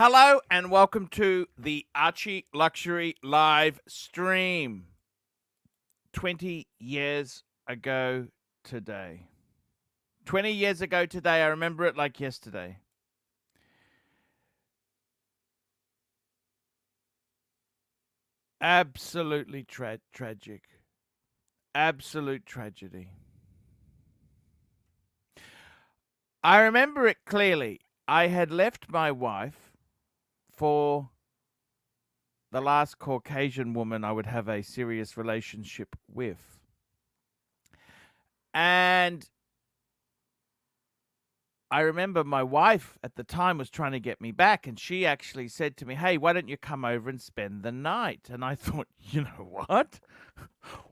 Hello and welcome to the ArchieLuxury live stream. 20 years ago today. 20 years ago today, I remember it like yesterday. Absolutely tragic. Absolute tragedy. I remember it clearly. I had left my wife for the last Caucasian woman I would have a serious relationship with. And I remember my wife at the time was trying to get me back, and she actually said to me, "Hey, why don't you come over and spend the night?" And I thought, you know what?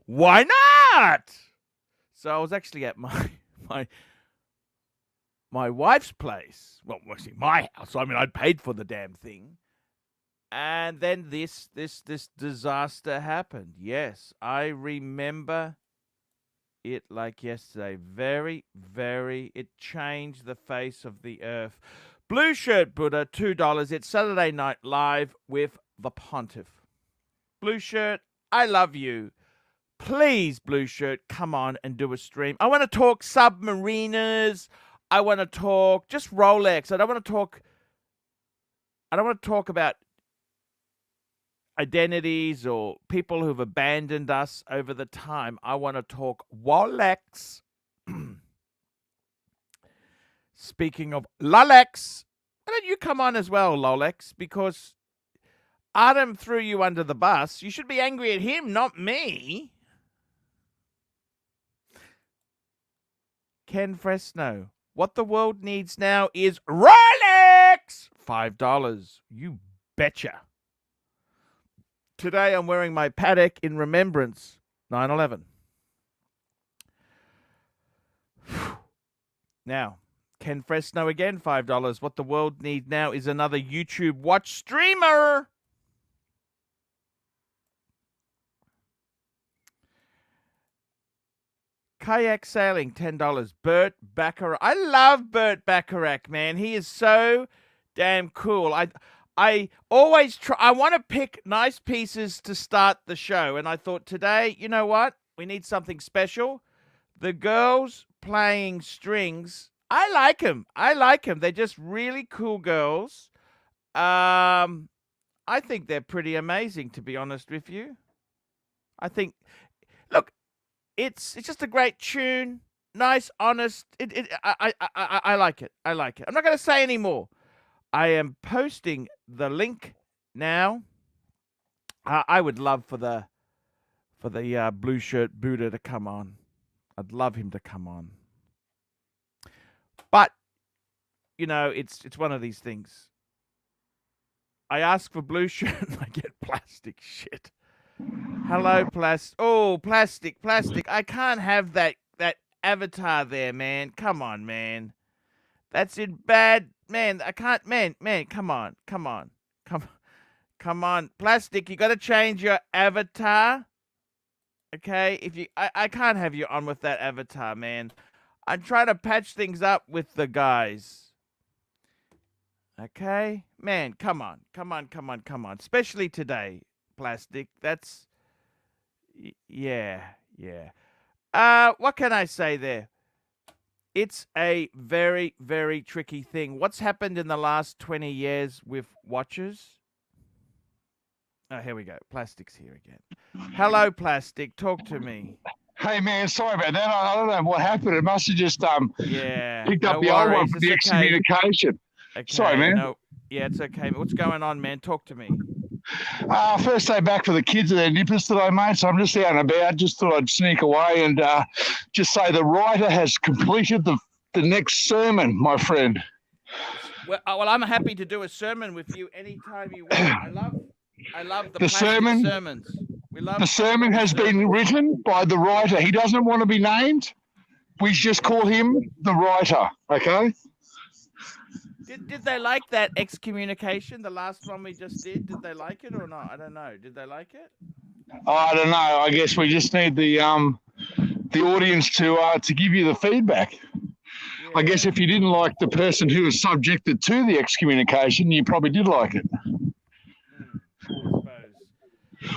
Why not? So I was actually at my wife's place. Well, actually my house. I mean, I'd paid for the damn thing. And then this disaster happened. Yes, I remember it like yesterday. Very, it changed the face of the earth. Blue Shirt Buddha, $2. It's Saturday Night Live with the Pontiff. Blue Shirt, I love you. Please, Blue Shirt, come on and do a stream. I want to talk submariners. I want to talk just Rolex. I don't want to talk about identities or people who've abandoned us over the time. I want to talk Rolex. Speaking of Lolex, why don't you come on as well, Lolex? Because Adam threw you under the bus. You should be angry at him, not me. Ken Fresno, what the world needs now is Rolex. $5. You betcha. Today I'm wearing my Patek in remembrance, 9/11. Now, Ken Fresno again, $5. What the world needs now is another YouTube watch streamer. Kayak sailing, $10. Burt Bacharach. I love Burt Bacharach, man. He is so damn cool. I always try. I want to pick nice pieces to start the show. And I thought today, you know what? We need something special. The girls playing strings. I like them. They're just really cool girls. I think they're pretty amazing, to be honest with you. I think, look, it's just a great tune. Nice, honest. I like it. I'm not going to say any more. I am posting the link now. I would love for the Blue Shirt Buddha to come on. I'd love him to come on. But you know, it's one of these things. I ask for Blue Shirt and I get plastic shit. Hello, plastic. Oh, plastic. I can't have that avatar there, man. Come on, man. That's in bad. Man, I can't. Man, come on. Plastic, you got to change your avatar. Okay? If you, I can't have you on with that avatar, man. I'm trying to patch things up with the guys. Okay? Man, come on. Especially today, Plastic. That's, yeah. What can I say there? It's a very, very tricky thing. What's happened in the last 20 years with watches? Oh, here we go. Plastic's here again. Hello, Plastic. Talk to me. Hey, man, sorry about that. I don't know what happened. It must have just picked up the old one for the excommunication. Okay, sorry, man. No, yeah, it's okay. What's going on, man? Talk to me. First day back for the kids at their nippers today, mate, so I'm just out and about. Just thought I'd sneak away and just say the writer has completed the next sermon, my friend. Well, I'm happy to do a sermon with you anytime you want. I love the sermon. Sermons. The sermon has been written by the writer. He doesn't want to be named. We just call him the writer, okay? Did they like that excommunication, the last one we just did? Did they like it or not? I don't know. Did they like it? I don't know. I guess we just need the audience to give you the feedback. I guess if you didn't like the person who was subjected to the excommunication, you probably did like it. I suppose.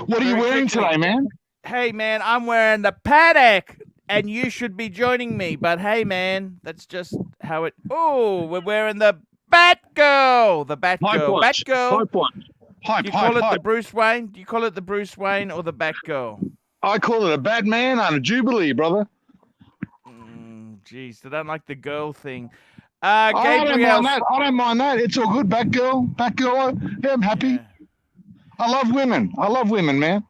What are you Very wearing quickly. today, man? Hey, man, I'm wearing the Patek, and you should be joining me. But hey, man, that's just how it. Oh, we're wearing the Batgirl. The Batgirl. Batgirl. Hype one. Hype, Do you call it the hype. Bruce Wayne? Do you call it the Bruce Wayne or the Batgirl? I call it a Batman and a Jubilee, brother. Jeez, I don't like the girl thing. I don't Gabriel. mind that. I don't mind that. It's all good. Batgirl. Yeah, I'm happy. Yeah. I love women, man.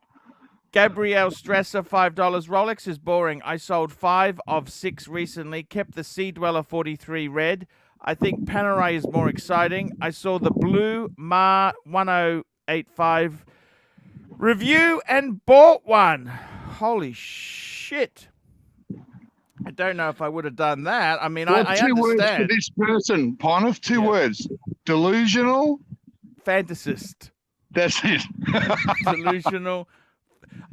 Gabrielle Stresser, $5. Rolex is boring. I sold 5 of 6 recently. Kept the Sea Dweller 43 red. I think Panerai is more exciting. I saw the blue Ma 1085 review and bought one. Holy shit. I don't know if I would have done that. I mean, I Two words for understand. this person, Ponif. Two words. Delusional. Fantasist. That's it. Delusional.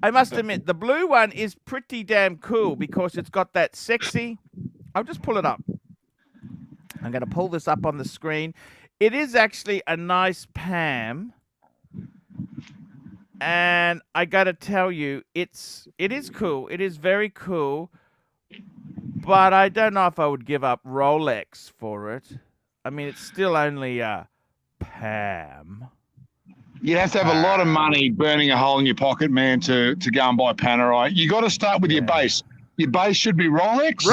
I must admit, the blue one is pretty damn cool because it's got that sexy. I'll just pull it up. I'm going to pull this up on the screen. It is actually a nice Pam. And I got to tell you, it is cool. It is very cool. But I don't know if I would give up Rolex for it. I mean, it's still only a Pam. You have to have a lot of money burning a hole in your pocket, man, to go and buy Panerai. You got to start with your base. Your base should be Rolex.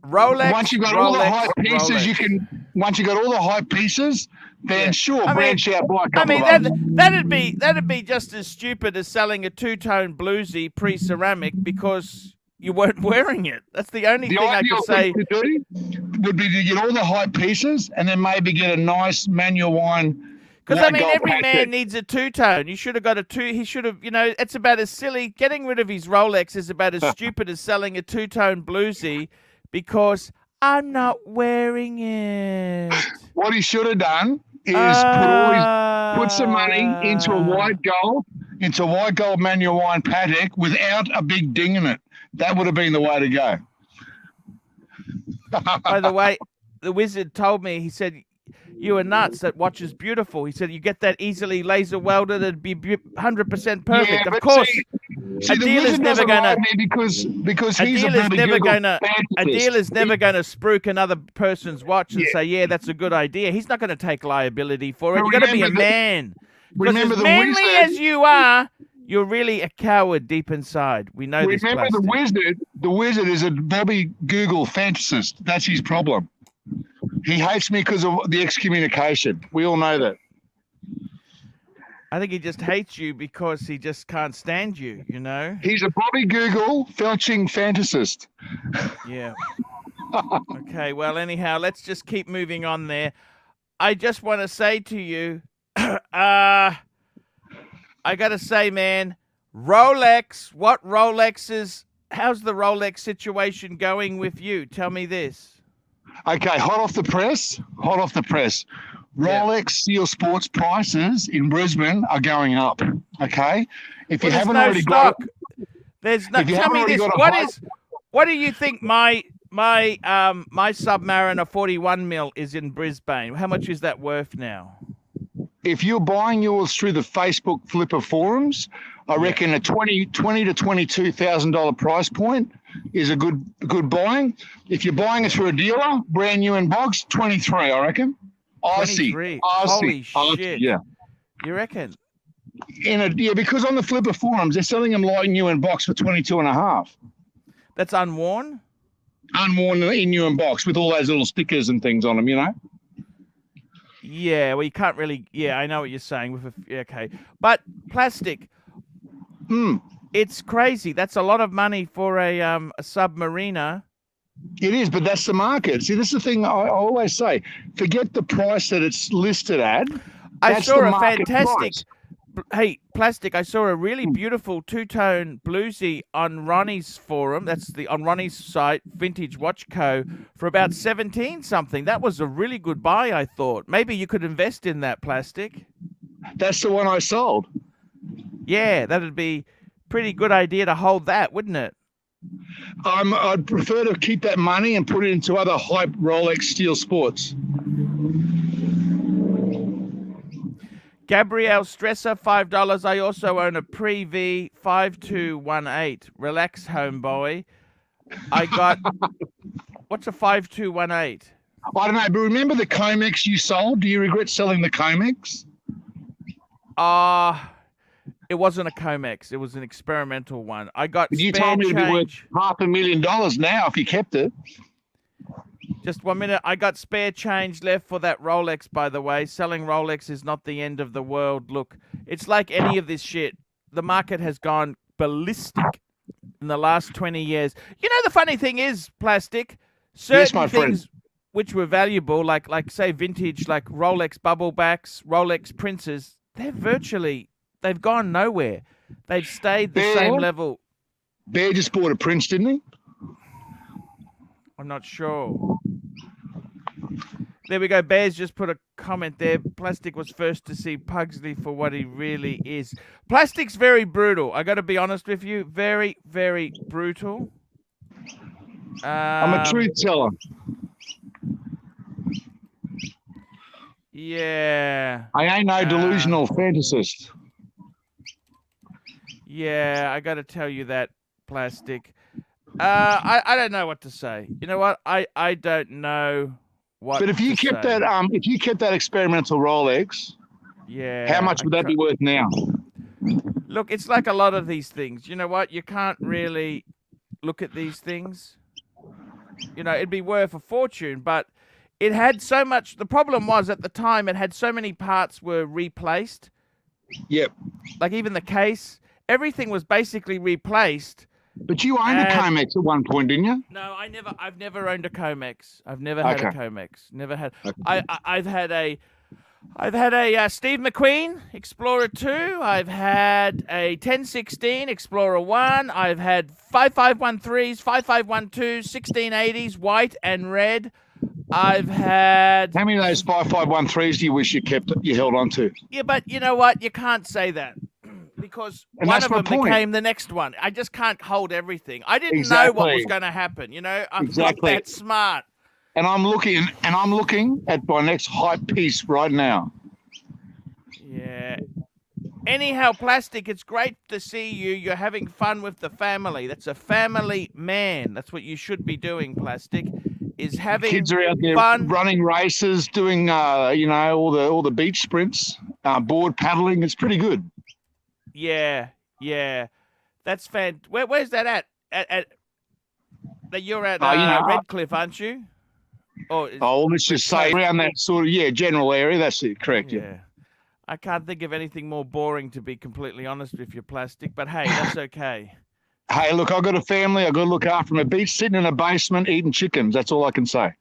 Rolex. Once you've got all the hype pieces, you can. Once you got all the hype pieces, then branch out by a couple of others. That'd be just as stupid as selling a two-tone bluesy pre-ceramic because you weren't wearing it. That's the only thing I could say. To do would be to get all the hype pieces and then maybe get a nice manual wine. Because, I mean, every man needs a two-tone. You should have got a two. He should have, it's about as silly. Getting rid of his Rolex is about as stupid as selling a two-tone bluesy because I'm not wearing it. What he should have done is put some money into a white gold manual wine Patek without a big ding in it. That would have been the way to go. By the way, the wizard told me, he said, you are nuts. That watch is beautiful. He said, you get that easily laser welded, it'd be 100% perfect. Yeah, of course, a deal is never going to because he's a deal is never going to spruik another person's watch and say, yeah, that's a good idea. He's not going to take liability for it. You've got to be a man. Because as manly as you are, you're really a coward deep inside. We know this. Remember, the wizard is a Bobby Google fantasist. That's his problem. He hates me because of the excommunication. We all know that. I think he just hates you because he just can't stand you, He's a Bobby Google felching fantasist. Yeah. Okay, well, anyhow, let's just keep moving on there. I just want to say to you, I got to say, man, Rolex, how's the Rolex situation going with you? Tell me this. Okay, hot off the press. Rolex Steel Sports prices in Brisbane are going up. Okay, if you haven't already got it, there's no. Tell me this. What do you think my Submariner 41 mil is in Brisbane? How much is that worth now? If you're buying yours through the Facebook Flipper forums, I reckon a $20,000 to $22,000 price point is a good buying. If you're buying it through a dealer, brand new in box, 23, I reckon. Aussie. Holy shit. Yeah. You reckon? Because on the Flipper forums, they're selling them like new in box for 22.5. That's unworn? Unworn in new in box with all those little stickers and things on them, Yeah, well, you can't really. Yeah, I know what you're saying. Okay, but plastic. It's crazy. That's a lot of money for a Submariner. It is, but that's the market. See, this is the thing I always say. Forget the price that it's listed at. I saw a fantastic. Price. Hey, plastic. I saw a really beautiful two-tone bluesy on Ronnie's forum. That's on Ronnie's site, Vintage Watch Co. for about 17 something. That was a really good buy, I thought. Maybe you could invest in that plastic. That's the one I sold. Yeah, that'd be pretty good idea to hold that, wouldn't it? I'd prefer to keep that money and put it into other hype Rolex steel sports. Gabrielle Stresser, $5. I also own a Pre-V 5218. Relax, homeboy. I got... What's a 5218? I don't know, but remember the Comex you sold? Do you regret selling the Comex? It wasn't a Comex. It was an experimental one. I got But you spare told me it'd be worth change. $500,000 now if you kept it. Just 1 minute. I got spare change left for that Rolex, by the way. Selling Rolex is not the end of the world. Look, it's like any of this shit. The market has gone ballistic in the last 20 years. You know, the funny thing is, Plastic, certain my friend. things which were valuable, like say vintage, like Rolex bubblebacks, Rolex Princes, they've gone nowhere. They've stayed the same level. Bear just bought a Prince, didn't he? I'm not sure. There we go. Bears just put a comment there. Plastic was first to see Pugsley for what he really is. Plastic's very brutal. I got to be honest with you. Very, very brutal. I'm a truth teller. Yeah. I ain't no delusional fantasist. Yeah, I got to tell you that, Plastic. I don't know what to say. You know what? I don't know what. But if you kept say. that experimental Rolex, yeah, how much would that be worth now? Look, it's like a lot of these things. You know what? You can't really look at these things. You know, it'd be worth a fortune, but it had so much. The problem was at the time it had so many parts were replaced. Yep. Like even the case, everything was basically replaced. But you owned a Comex at one point, didn't you? No, I've never owned a Comex. I've never had a Comex. Never had. Okay. I've had a Steve McQueen Explorer 2. I've had a 1016 Explorer 1. I've had 5513s, 5512s, 1680s, white and red. I've had. How many of those 5513s do you wish you held on to? Yeah, but you know what? You can't say that. Because one of them became the next one. I just can't hold everything. I didn't know what was going to happen. You know, I'm not that smart. And I'm looking at my next hype piece right now. Yeah. Anyhow, Plastic, it's great to see you. You're having fun with the family. That's a family man. That's what you should be doing, Plastic. Is having kids are out there fun, running races, doing all the beach sprints, board paddling. It's pretty good. Yeah. That's where's that at? That you're at Redcliffe, aren't you? Let's just say around that sort of general area. That's it, correct? Yeah. I can't think of anything more boring, to be completely honest with you, Plastic. But hey, that's okay. Hey, look, I've got a family. I've got to look after my beach, sitting in a basement eating chickens. That's all I can say.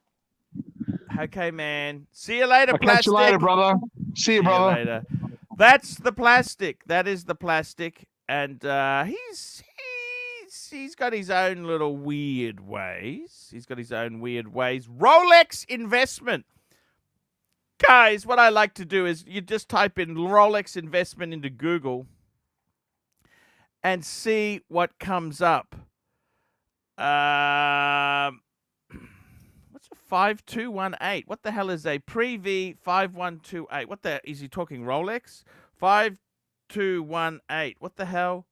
Okay, man. See you later, I'll Plastic. catch you later, brother. See you, brother. Later. That's the Plastic. That is the Plastic, and he's got his own little weird ways. Rolex investment. Guys, what I like to do is you just type in Rolex investment into Google and see what comes up. What's a 5218? What the hell is a Pre-V 5128? What the is he talking Rolex? 5218. What the hell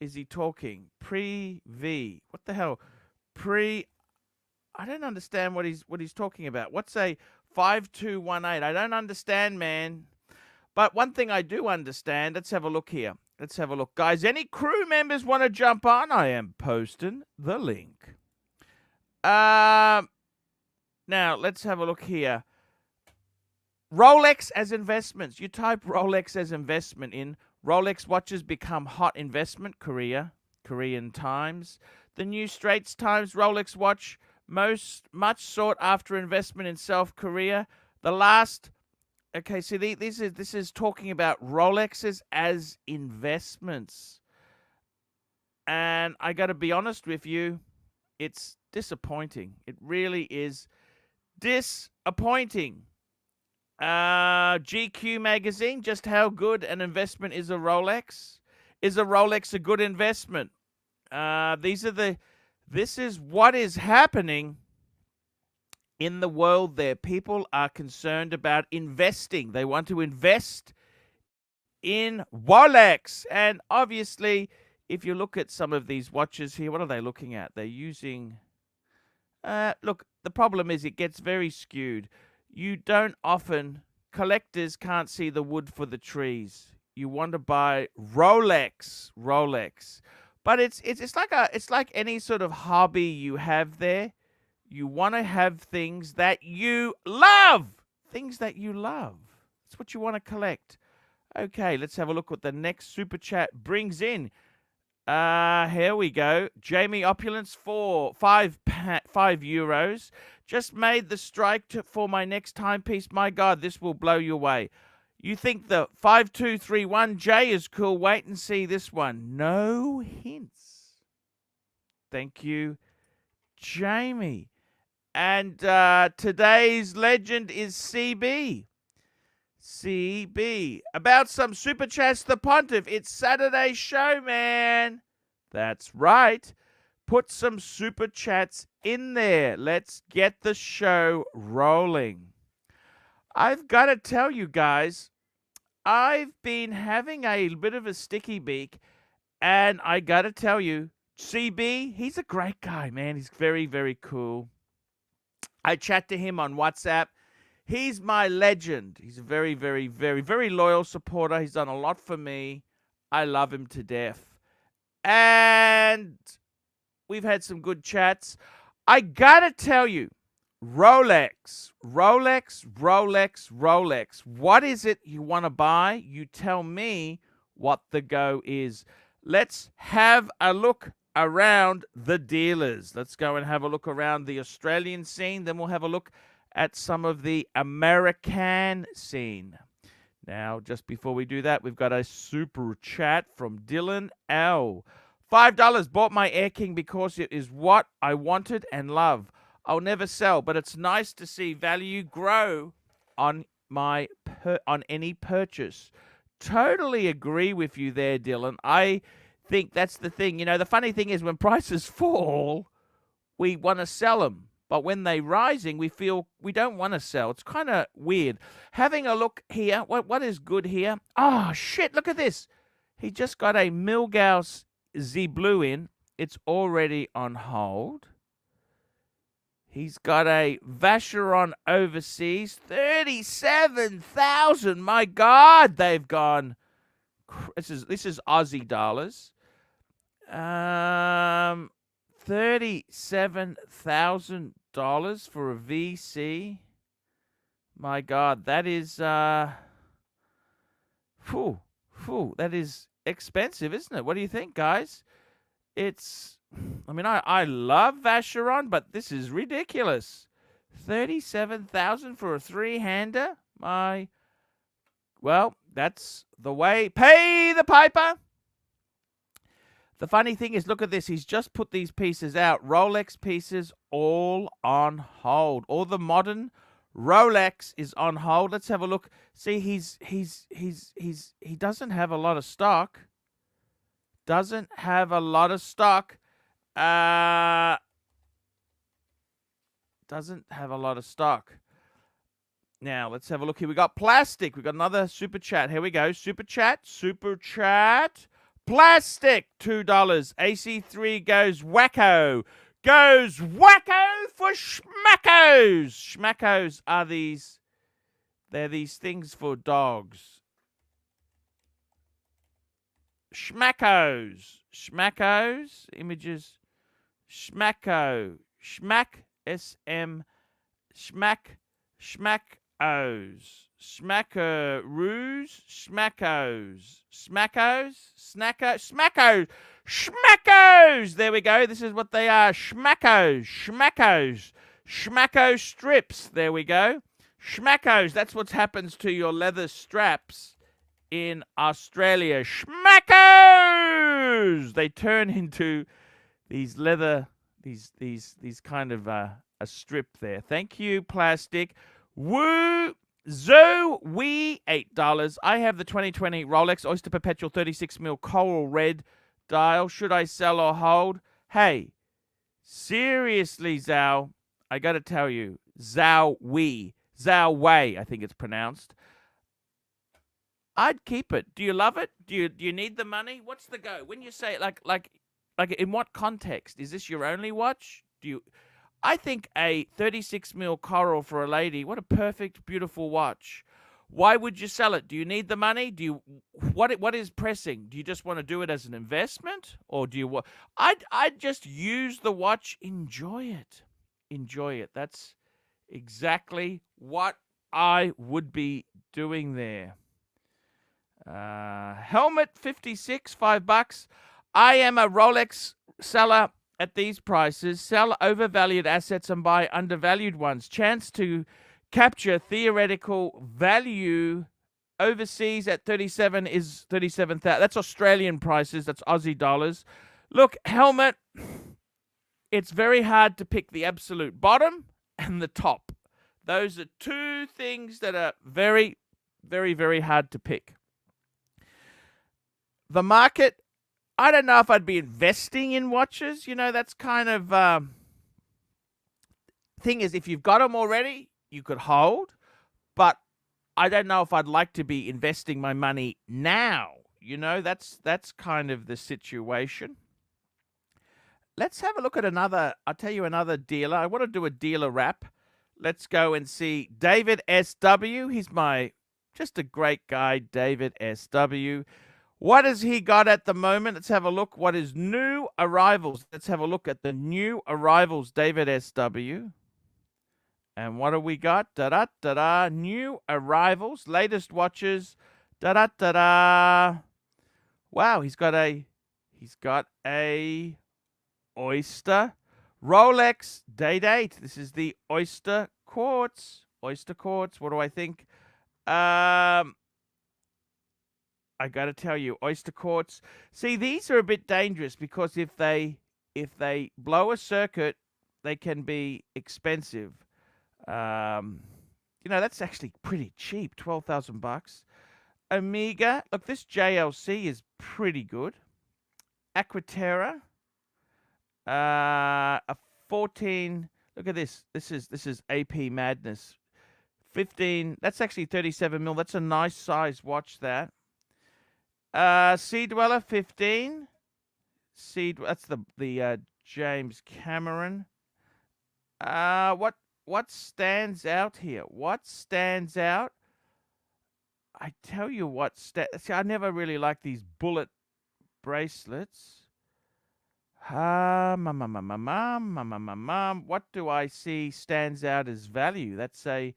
is he talking? Pre-V. What the hell? I don't understand what he's talking about. What's a 5218? I don't understand, man. But one thing I do understand, let's have a look here. Let's have a look. Guys, any crew members want to jump on? I am posting the link. Now, let's have a look here. Rolex as investments. You type Rolex as investment in. Rolex watches become hot investment. Korean Times. The New Straits Times Rolex watch. Much sought after investment in South Korea. The last. Okay, see, this is talking about Rolexes as investments. And I got to be honest with you, it's disappointing. It really is disappointing. GQ magazine, just how good an investment is a Rolex? Is a Rolex a good investment? These are the This is what is happening in the world there. People are concerned about investing. They want to invest in Rolex. And obviously, if you look at some of these watches here, what are they looking at? They're using... look, the problem is it gets very skewed. You don't often... Collectors can't see the wood for the trees. You want to buy Rolex. But it's like any sort of hobby you have there. You want to have things that you love. Things that you love. That's what you want to collect. Okay, let's have a look what the next super chat brings in. Here we go. Jamie Opulence for 5 euros. Just made the strike for my next timepiece. My God, this will blow you away. You think the 5231J is cool? Wait and see this one. No hints. Thank you, Jamie. And today's legend is CB. CB. About some super chats, the Pontiff. It's Saturday's show, man. That's right. Put some super chats in there. Let's get the show rolling. I've got to tell you guys, I've been having a bit of a sticky beak, and I got to tell you, CB, he's a great guy, man. He's very, very cool. I chat to him on WhatsApp. He's my legend. He's a very, very, very, very loyal supporter. He's done a lot for me. I love him to death. And we've had some good chats. I gotta tell you, Rolex. What is it you want to buy? You tell me what the go is. Let's have a look around the dealers. Let's go and have a look around the Australian scene. Then we'll have a look at some of the American scene. Now, just before we do that, we've got a super chat from Dylan L. $5. Bought my Air King because it is what I wanted and love. I'll never sell, but it's nice to see value grow on any purchase. Totally agree with you there, Dylan. I think that's the thing. You know, the funny thing is when prices fall, we want to sell them. But when they're rising, we feel we don't want to sell. It's kind of weird. Having a look here. What is good here? Oh, shit. Look at this. He just got a Milgauss Z Blue in. It's already on hold. He's got a Vacheron Overseas. 37,000. My God, they've gone. This is Aussie dollars. $37,000 for a VC. My God, that is that is expensive, isn't it? What do you think, guys? I mean, I love Vacheron, but this is ridiculous. 37,000 for a three-hander. Well, that's the way. Pay the piper. The funny thing is, look at this. He's just put these pieces out. Rolex pieces all on hold. All the modern Rolex is on hold. Let's have a look. See, he doesn't have a lot of stock. Doesn't have a lot of stock. Doesn't have a lot of stock. Now, let's have a look here. We got plastic. We got another super chat. Here we go. Super chat. Plastic, $2. AC3 goes wacko. Goes wacko for schmackos. Schmackos are these. They're these things for dogs. Schmackos. Schmackos. Images. Schmacko. Schmack. SM. Schmack. Schmackos. Smackaroos. Schmackos. Smackos. Snackos. Smackos. Schmackos. There we go. This is what they are. Schmackos. Schmackos. Schmacko strips. There we go. Schmackos. That's what happens to your leather straps in Australia. Schmackos. They turn into these leather, these kind of a strip there. Thank you, plastic. Woo. Zoo Wee, $8. I have the 2020 Rolex Oyster Perpetual 36mm coral red dial. Should I sell or hold? Hey, Seriously, Zhao, I got to tell you, Zhao Wei, I think it's pronounced. I'd keep it. Do you love it? Do you need the money? What's the go? When you say like in what context? Is this your only watch? Do you I think a 36 mil coral for a lady, what a perfect beautiful watch. Why would you sell it? Do you need the money? Do you what is pressing? Do you just want to do it as an investment, or do you want I'd just use the watch, enjoy it. Enjoy it. That's exactly what I would be doing there. Helmet 56, $5. I am a Rolex seller at these prices. Sell overvalued assets and buy undervalued ones. Chance to capture theoretical value overseas at 37 is 37,000. That's Australian prices. That's Aussie dollars. Look, helmet, it's very hard to pick the absolute bottom and the top. Those are two things that are very, very, very hard to pick. The market, I don't know if I'd be investing in watches. You know, that's kind of thing is, if you've got them already, you could hold. But I don't know if I'd like to be investing my money now. You know, that's kind of the situation. Let's have a look at another. I'll tell you another dealer. I want to do a dealer wrap. Let's go and see David SW. He's just a great guy, David SW. What has he got at the moment? Let's have a look. What is new arrivals? Let's have a look at the new arrivals, David SW. And what have we got? Da-da-da-da. New arrivals, latest watches. Da-da-da-da. Wow, he's got a Oyster Rolex Day-Date. This is the Oyster Quartz. Oyster Quartz. What do I think? I got to tell you, Oyster Quartz. See, these are a bit dangerous because if they blow a circuit, they can be expensive. You know, that's actually pretty cheap, $12,000. Omega, look, this JLC is pretty good. Aquaterra, a 14. Look at this. This is AP Madness. 15. That's actually 37 mil. That's a nice size watch. That. Sea Dweller 15. That's the James Cameron. What stands out here? What stands out? I tell you what. See, I never really like these bullet bracelets. What do I see stands out as value? That's a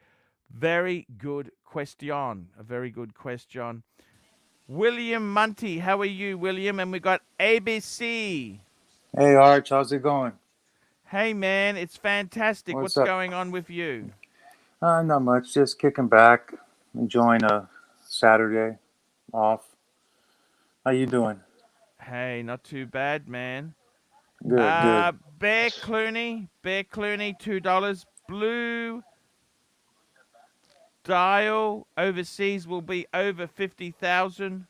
very good question. A very good question. William Munty, how are you, William? And we got ABC. Hey, Arch, how's it going? Hey, man, it's fantastic. What's What's up? going on with you? Not much, just kicking back, enjoying a Saturday off. How you doing? Hey, not too bad, man. Good. Bear Clooney, $2. Blue Dial overseas will be over 50,000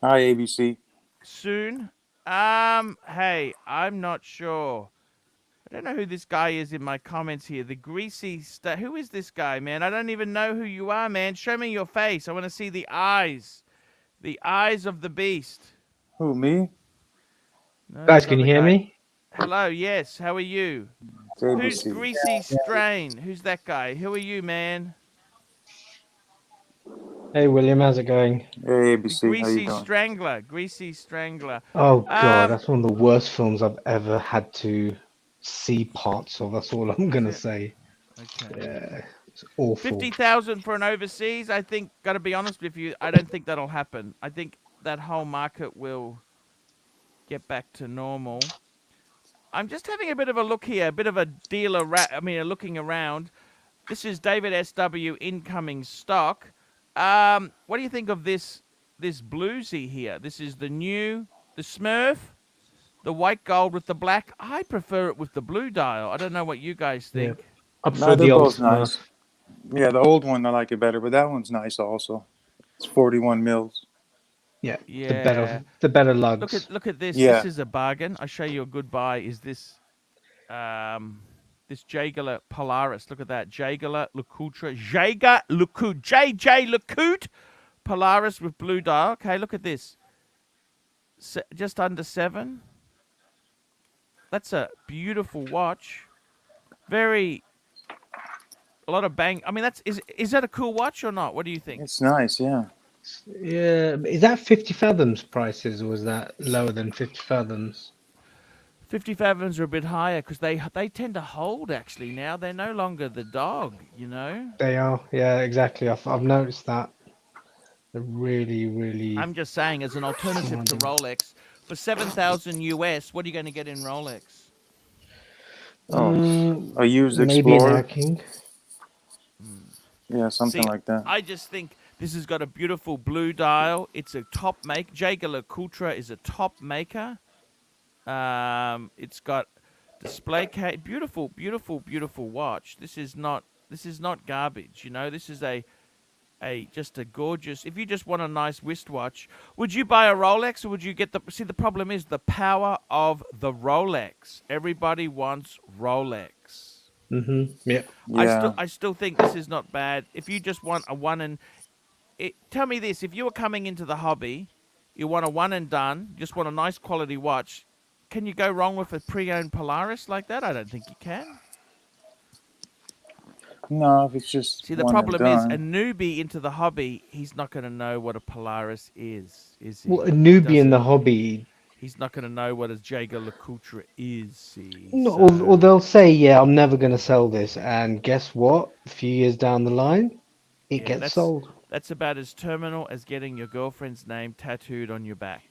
Hi, ABC. soon. Hey, I'm not sure. I don't know who this guy is in my comments here. The greasy stuff. Who is this guy, man? I don't even know who you are, man. Show me your face. I want to see the eyes. The eyes of the beast. Who, me? No, Guys, this can you other hear guy. me? Hello, yes. How are you? It's Who's ABC. Greasy Strain? Who's that guy? Who are you, man? Hey, William, how's it going? Hey, The ABC, how you Greasy doing? Strangler. Greasy Strangler. Oh, God, that's one of the worst films I've ever had to see parts of. That's all I'm going to say. Okay. Yeah, it's awful. 50,000 for an overseas. I think, got to be honest with you, I don't think that'll happen. I think that whole market will get back to normal. I'm just having a bit of a look here, a bit of a dealer looking around. This is David SW incoming stock. What do you think of this bluesy here? This is the Smurf, the white gold with the black. I prefer it with the blue dial. I don't know what you guys think. I No, prefer they're the old both nice. Smurf. Yeah, the old one, I like it better, but that one's nice also. It's 41 mils. Yeah, Yeah. the better lugs. Look at this. Yeah. This is a bargain. I'll show you a good buy. Is this this Jaeger Polaris. Look at that. Jaeger LeCoultre. Jaeger LeCoultre. JJ LeCoultre Polaris with blue dial. Okay, look at this. Just under 7. That's a beautiful watch. A lot of bang. I mean, is that a cool watch or not? What do you think? It's nice, yeah. Yeah, is that 50 fathoms prices, or was that lower than 50 fathoms? 50 fathoms are a bit higher because they tend to hold actually now. They're no longer the dog, you know? They are, yeah, exactly. I've noticed that. They're really, really. I'm just saying, as an alternative to Rolex, for 7,000 US, what are you going to get in Rolex? A used maybe an Explorer. Air King. Yeah, something like that. I just think this has got a beautiful blue dial. It's a top make. Jaeger LeCoultre is a top maker. It's got display case. Beautiful, beautiful, beautiful watch. This is not garbage. You know, this is just a gorgeous. If you just want a nice wristwatch, would you buy a Rolex or would you get the? See, the problem is the power of the Rolex. Everybody wants Rolex. Yeah. I still think this is not bad. If you just want a one and tell me this: if you were coming into the hobby, you want a one and done, just want a nice quality watch, can you go wrong with a pre-owned Polaris like that? I don't think you can. No, if it's just See, the one and problem is a done. newbie into the hobby, he's not going to know what a Polaris is he? Well, a newbie in the Doesn't- hobby, He's not going to know what a Jaeger LeCoultre is. See? or they'll say, "Yeah, I'm never going to sell this," and guess what? A few years down the line, it gets sold. That's about as terminal as getting your girlfriend's name tattooed on your back.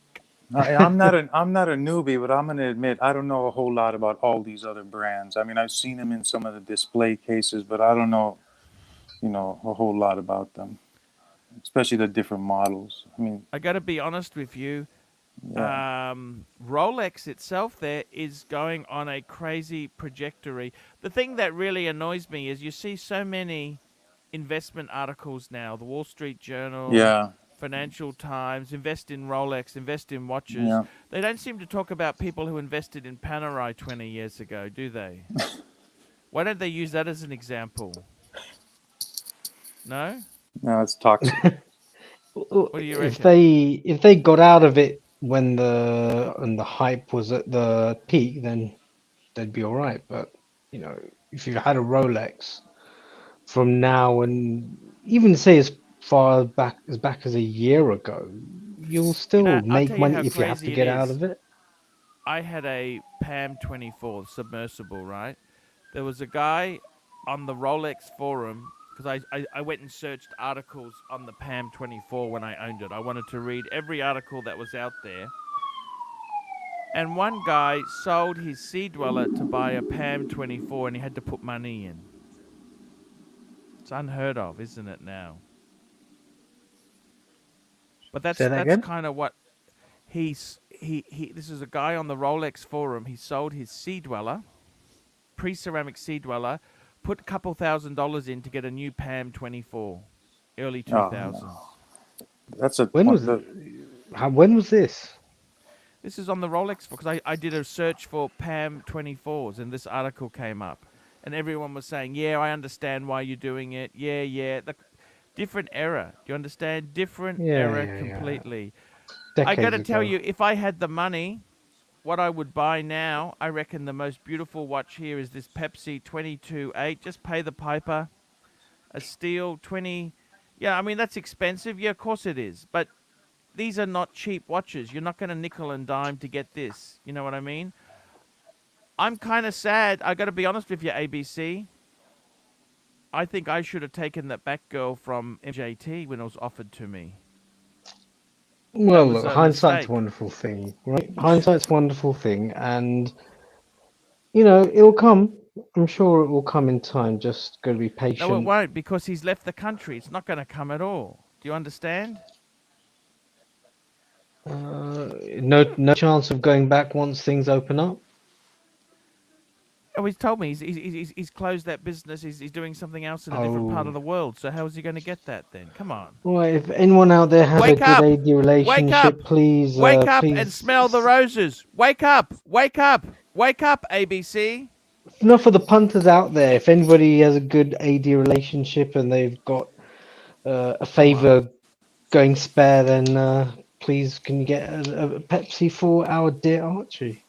I'm not a newbie, but I'm gonna admit I don't know a whole lot about all these other brands. I mean, I've seen them in some of the display cases, but I don't know, a whole lot about them, especially the different models. I mean, I got to be honest with you. yeah. Rolex itself there is going on a crazy trajectory. The thing that really annoys me is you see so many investment articles now. The Wall Street Journal, Yeah. Financial Times, invest in Rolex, invest in watches. Yeah. They don't seem to talk about people who invested in Panerai 20 years ago, do they? Why don't they use that as an example? No? No, it's toxic. What do you reckon? If they got out of it when the hype was at the peak, then they'd be all right. But if you had a Rolex from now and even say as far back as a year ago, you'll still I'll make tell you how money if you have to crazy get it out is. of it. I had a PAM 24 submersible, right? There was a guy on the Rolex forum, because I went and searched articles on the PAM 24 when I owned it. I wanted to read every article that was out there. And one guy sold his Sea Dweller to buy a PAM 24 and he had to put money in. It's unheard of, isn't it now? But that's kind of what this is a guy on the Rolex forum. He sold his Sea Dweller, pre-ceramic Sea Dweller, put a couple $1,000s in to get a new PAM 24, early 2000s. no. That's When was this? This is on the Rolex because I did a search for PAM 24s and this article came up. And everyone was saying, yeah, I understand why you're doing it. Yeah. Different era. Do you understand? Different era completely. I got to tell you, if I had the money, what I would buy now, I reckon the most beautiful watch here is this Pepsi 22.8. Just pay the piper. A steel 20. Yeah, I mean, that's expensive. Yeah, of course it is. But these are not cheap watches. You're not going to nickel and dime to get this. You know what I mean? I'm kind of sad. I got to be honest with you, ABC. I think I should have taken that back girl from MJT when it was offered to me. Well, look, hindsight's a wonderful thing, right? Hindsight's a wonderful thing, and it'll come. I'm sure it will come in time. Just got to be patient. No, it won't, because he's left the country. It's not going to come at all. Do you understand? No chance of going back once things open up. Oh, he's told me he's closed that business. He's doing something else in a different part of the world. So how is he going to get that then? Come on. Well, if anyone out there has a good AD relationship, please wake up please... and smell the roses. Wake up, ABC. enough for the punters out there. If anybody has a good AD relationship and they've got a Come on. favor going spare, then please can you get a Pepsi for our dear Archie?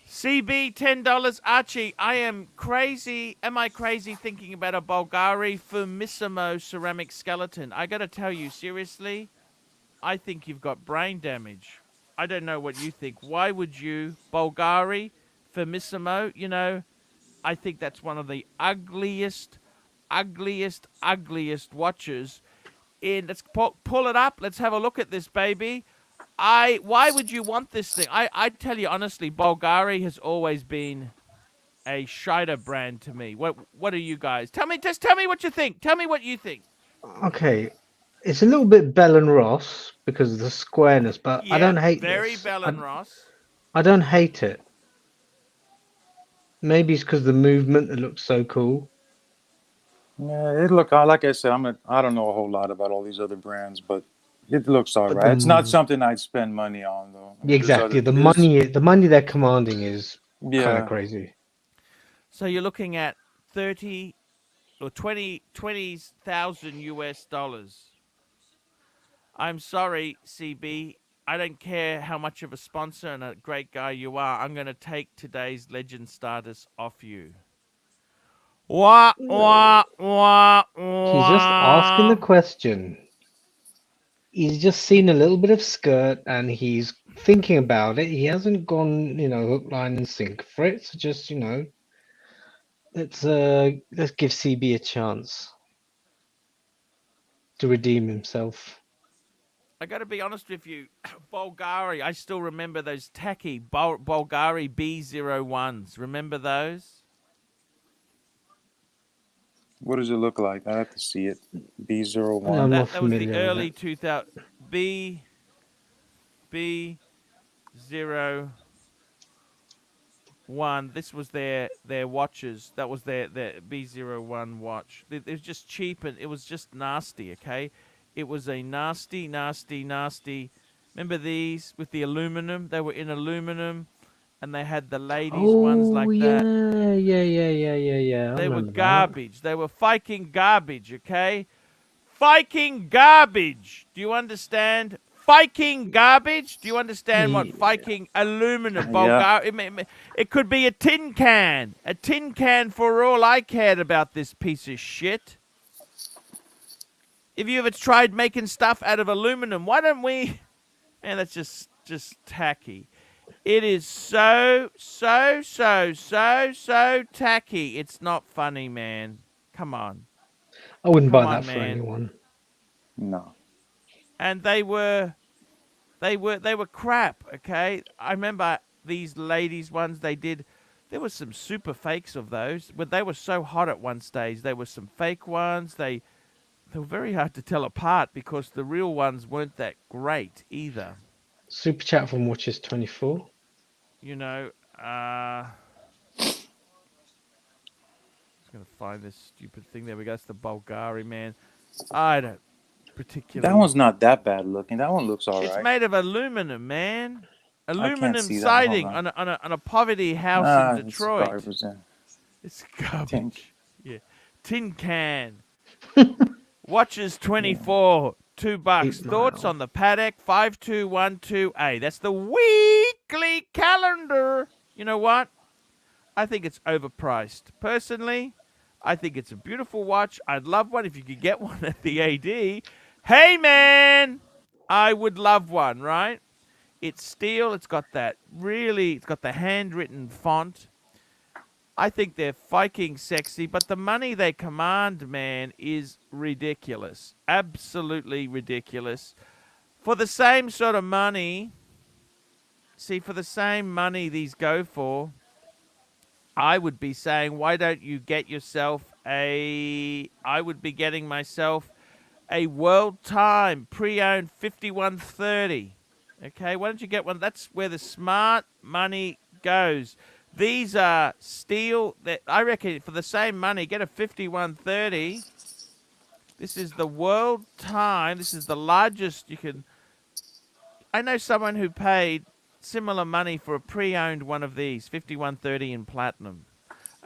CB $10. Archie, I am crazy. Am I crazy thinking about a Bulgari Firmissimo ceramic skeleton? I got to tell you, seriously, I think you've got brain damage. I don't know what you think. Why would you, Bulgari Firmissimo? You know, I think that's one of the ugliest watches. Let's pull it up. Let's have a look at this, baby. Why would you want this thing? I tell you honestly, Bulgari has always been a shiter brand to me. What are you guys? Tell me what you think. Tell me what you think. Okay, it's a little bit Bell and Ross because of the squareness, but I Yeah, don't hate very this. Bell and Ross. I don't hate it. Maybe it's because the movement that looks so cool. Yeah, it look like I said, I don't know a whole lot about all these other brands, but it looks all But right. It's not something I'd spend money on though. I mean, exactly, there's the money they're commanding is kind of yeah. crazy. So you're looking at 30 or 20,000 US dollars. I'm sorry, CB. I don't care how much of a sponsor and a great guy you are. I'm going to take today's legend status off you. Wah, wah, wah, He's just asking the wah. question. He's just seen a little bit of skirt and he's thinking about it. He hasn't gone, hook, line, and sinker for it. So just, let's give CB a chance to redeem himself. I got to be honest with you. Bulgari, I still remember those tacky Bulgari B01s. Remember those? What does it look like? I have to see it. B01. I'm not That was the familiar with early it. 2000 B01. This was their watches. That was their B01 watch. It was just cheap and it was just nasty, okay? It was a nasty. Remember these with the aluminum? They were in aluminum and they had the ladies ones Oh like that. yeah. I They were remember that. garbage. They were Viking garbage, okay? Viking garbage. Do you understand? Viking garbage. Do you understand what Ye- Viking aluminum Yeah. Bulgari? It could be a tin can. A tin can for all I cared about this piece of shit. Have you ever tried making stuff out of aluminum? Why don't we? Man, that's just tacky. It is so tacky. It's not funny, man. Come on. I wouldn't Come buy on, that for man. anyone. No. And they were crap, okay? I remember these ladies ones they did. There were some super fakes of those, but they were so hot at one stage. There were some fake ones. They were very hard to tell apart because the real ones weren't that great either. Super chat from Watches 24. You know, I'm just gonna find this stupid thing. There we go. It's the Bulgari, man. I don't particularly. That one's not that bad looking. That one looks all It's right. made of aluminum, man. I can't Aluminum see that. Hold siding on. on a poverty house in It's Detroit. garbage. It's garbage. Tink. Yeah. Tin can. Watches 24, $2. 8 Thoughts Mile. on the Patek 5212A. That's the weekly calendar. You know what? I think it's overpriced. Personally, I think it's a beautiful watch. I'd love one if you could get one at the AD. Hey, man! I would love one, right? It's steel. It's got the handwritten font. I think they're fucking sexy, but the money they command, man, is ridiculous. Absolutely ridiculous. For the same sort of money, for the same money these go for, I would be saying, why don't you get yourself I would be getting myself a World Time pre-owned 5130. Okay, why don't you get one? That's where the smart money goes. These are steel. That I reckon for the same money, get a 5130. This is the World Time. This is the largest you can. I know someone who paid similar money for a pre-owned one of these, 5130 in platinum.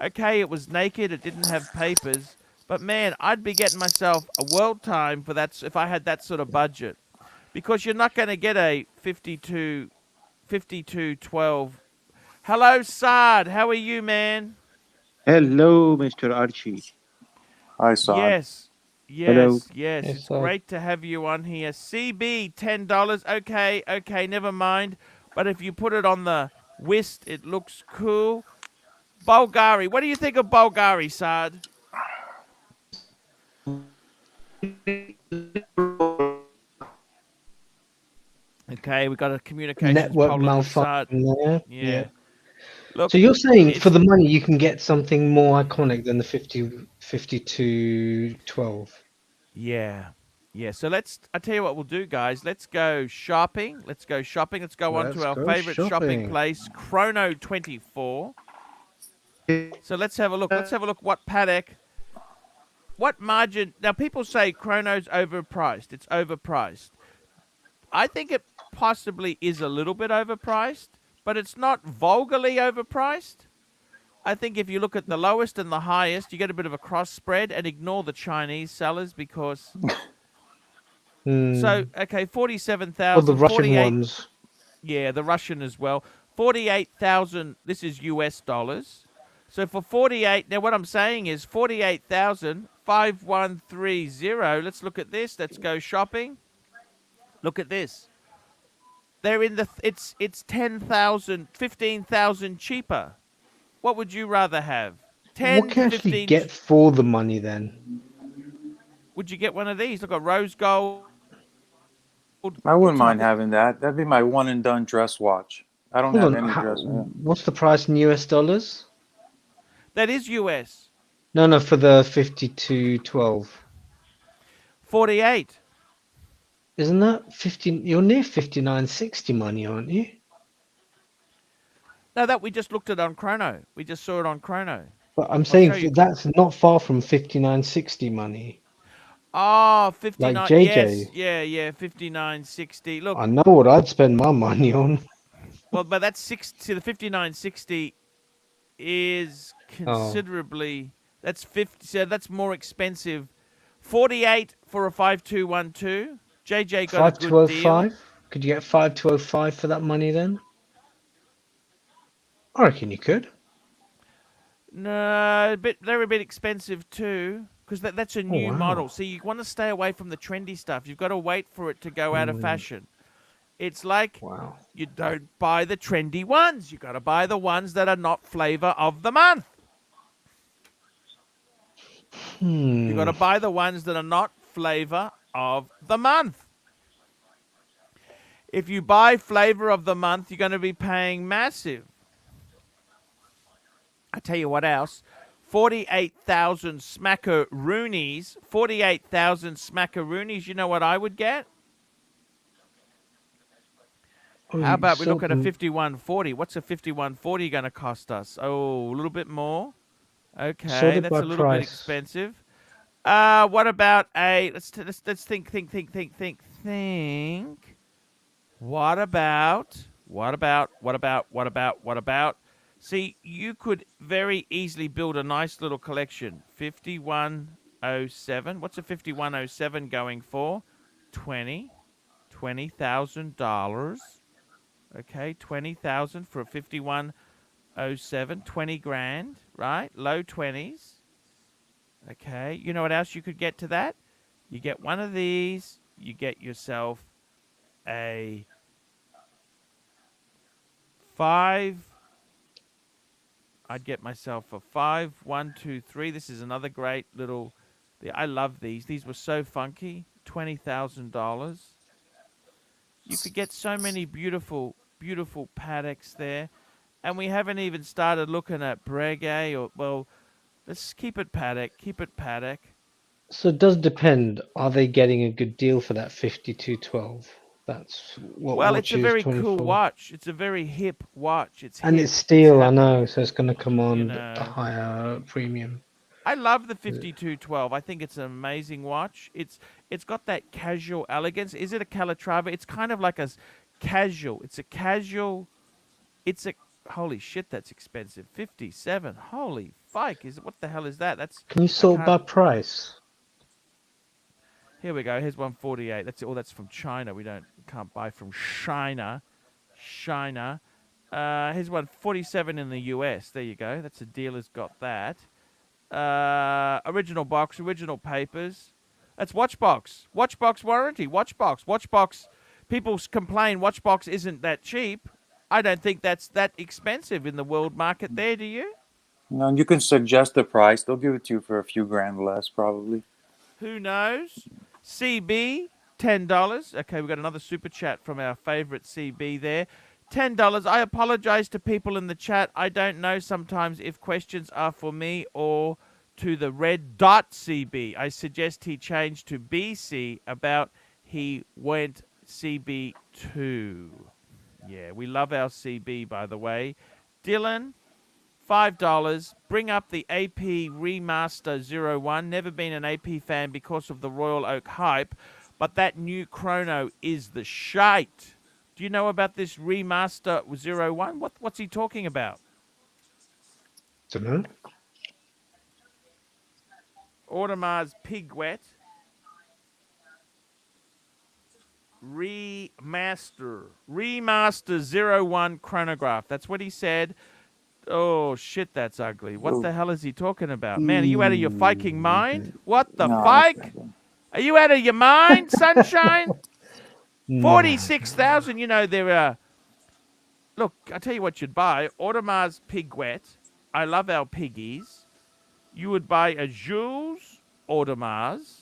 Okay, it was naked, it didn't have papers, but man, I'd be getting myself a world time for that if I had that sort of budget. Because you're not going to get a 5212. Hello, Saad. How are you, man? Hello, Mr. Archie. I saw it. Yes. Hello. Yes, yes. Yes, It's great to have you on here. CB, $10. Okay, okay, never mind. But if you put it on the wrist, it looks cool. Bulgari. What do you think of Bulgari, Saad? Okay, we got a communications Network problem with Saad. malfunction there. Yeah. Look, So you're saying for it's the money you can get something more iconic than the 5212? yeah. Yeah. So I tell you what we'll do, guys. Let's go shopping. Let's go shopping. Let's go on Let's to our go favorite shopping shopping. place, Chrono 24. So let's have a look. Let's have a look what Patek, what margin. Now people say Chrono's overpriced. It's overpriced. I think it possibly is a little bit overpriced, but it's not vulgarly overpriced. I think if you look at the lowest and the highest, you get a bit of a cross spread, and ignore the Chinese sellers because. So okay, Or the 47,000, Russian 48. ones. Yeah, the Russian as well. 48,000. This is US dollars. So for 48, now what I'm saying is 48,000 5130. Let's look at this. Let's go shopping. Look at this. They're in the it's 10,000, 15,000 cheaper. What would you rather have? What 10, can you actually 15. get for the money then? Would you get one of these? Look at rose gold. I wouldn't type mind of- having that. That'd be my one and done dress watch. I don't Hold have on, any dress. Yeah. what's the price in US dollars? That is US. No, for the 5212. 48. Isn't that 15? You're near 5960 money, aren't you? No, that we just looked at on Chrono. We just saw it on Chrono. But I'm show you. saying that's not far from 5960 money. Oh, 59. Like JJ. Yes, yeah, 5960. Look, I know what I'd spend my money on. well, but that's 60. The 5960 is considerably. That's 50. So that's more expensive. 48 for a 5212. JJ got a good deal. 5205? Could you get 5205 for that money then? I reckon you could. No, they're a bit expensive too, because that's a new wow. model. So you want to stay away from the trendy stuff. You've got to wait for it to go out of fashion. It's like Wow. you don't buy the trendy ones. You got to buy the ones that are not flavor of the month. You got to buy the ones that are not flavor of the month. If you buy flavor of the month, you're going to be paying massive. I tell you what else. 48,000 smackaroonies. 48,000 smackaroonies. You know what I would get? How about we look at a 5140? What's a 5140 going to cost us? Oh, a little bit more. Okay, that's a little bit expensive. What about a? Let's think. What about? See, you could very easily build a nice little collection. 5107. What's a 5107 going for? $20,000. Okay, 20,000 for a 5107. 20 grand, right? Low 20s. Okay, you know what else you could get to that? You get one of these. You get yourself a 5. I'd get myself a 5123. This is another great little. I love these. These were so funky. $20,000. You could get so many beautiful, beautiful Pateks there, and we haven't even started looking at Breguet or well. Let's keep it Patek. Keep it Patek. So it does depend. Are they getting a good deal for that 5212? That's what. Well, it's a very 24. cool watch. It's a very hip watch. It's and hip. it's steel. I know, so it's going to come on know. a higher premium. I love the 5212. I think it's an amazing watch. It's got that casual elegance. Is it a Calatrava? It's kind of like a casual. It's a casual. It's a holy shit. That's expensive. 57. Holy fuck! What the hell is that? Can you I sort by can't. price? Here we go. Here's 148. That's all. That's from China. Can't buy from China. China. Here's 147 in the US. There you go. That's a dealer's got that. Original box, original papers. That's Watchbox. Watchbox warranty. Watchbox. People complain Watchbox isn't that cheap. I don't think that's that expensive in the world market there, do you? No, you can suggest the price. They'll give it to you for a few grand less, probably. Who knows? CB, $10. Okay, we've got another super chat from our favorite CB there. $10. I apologize to people in the chat. I don't know sometimes if questions are for me or to the red dot CB. I suggest he change to BC about he went CB2. Yeah, we love our CB, by the way. Dylan, $5. Bring up the AP Remaster 01. Never been an AP fan because of the Royal Oak hype, but that new chrono is the shite. Do you know about this Remaster 01? What's he talking about? Don't know. Audemars Piguet Remaster 01 chronograph. That's what he said. Oh shit, that's ugly. What the hell is he talking about? Man, are you out of your fucking mind? What the No, fuck? Are you out of your mind, sunshine? Nah. 46,000. You know there are. Look, I tell you what you'd buy. Audemars Piguet. I love our piggies. You would buy a Jules Audemars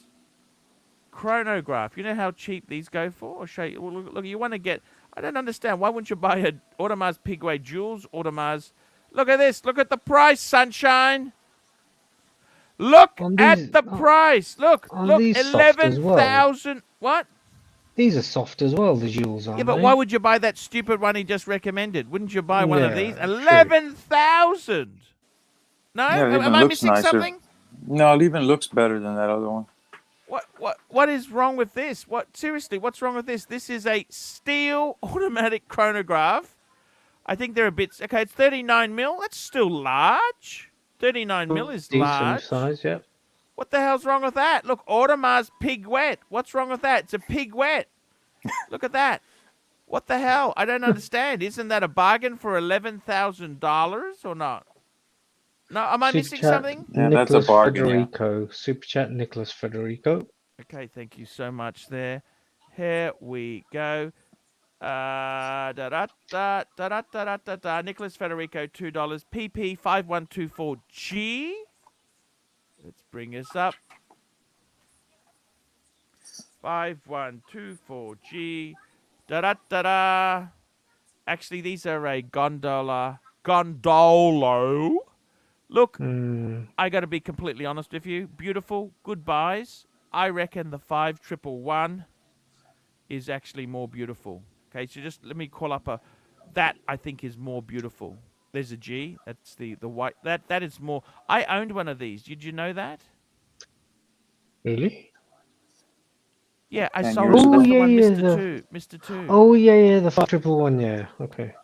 chronograph. You know how cheap these go for? I'll show you. Well, look, you want to get. I don't understand. Why wouldn't you buy a Audemars Piguet Jules Audemars? Look at this. Look at the price, sunshine. Look at the price. Look, these soft as well? 11,000. What? These are soft as well, the jewels, aren't Yeah, but they? why would you buy that stupid one he just recommended? Wouldn't you buy one of these? Yeah, 11,000. No, Yeah, it even am I looks missing nicer. something? No, it even looks better than that other one. What is wrong with this? Seriously, what's wrong with this? This is a steel automatic chronograph. I think they're a bit okay. It's 39 mil. That's still large. 39 mil is decent large. size, yeah. What the hell's wrong with that? Look, Audemars Piguet. What's wrong with that? It's a piguet. Look at that. What the hell? I don't understand. Isn't that a bargain for $11,000 or not? No, am I missing something? Yeah, that's a bargain. Federico. Super chat, Nicholas Federico. Okay, thank you so much there. Here we go. Nicholas Federico, $2. PP 5124G. Let's bring us up. 5124G. Actually, these are a gondolo. Look, I got to be completely honest with you. Beautiful, good buys. I reckon the 5111 is actually more beautiful. Okay, so just let me call up that I think is more beautiful. There's a G. That's the white. That is more. I owned one of these. Did you know that? Really? Yeah, I And sold yours it. is That's the- the one, yeah, Mr. Two. Mr. Two. Oh, yeah, the 5111, yeah. Okay.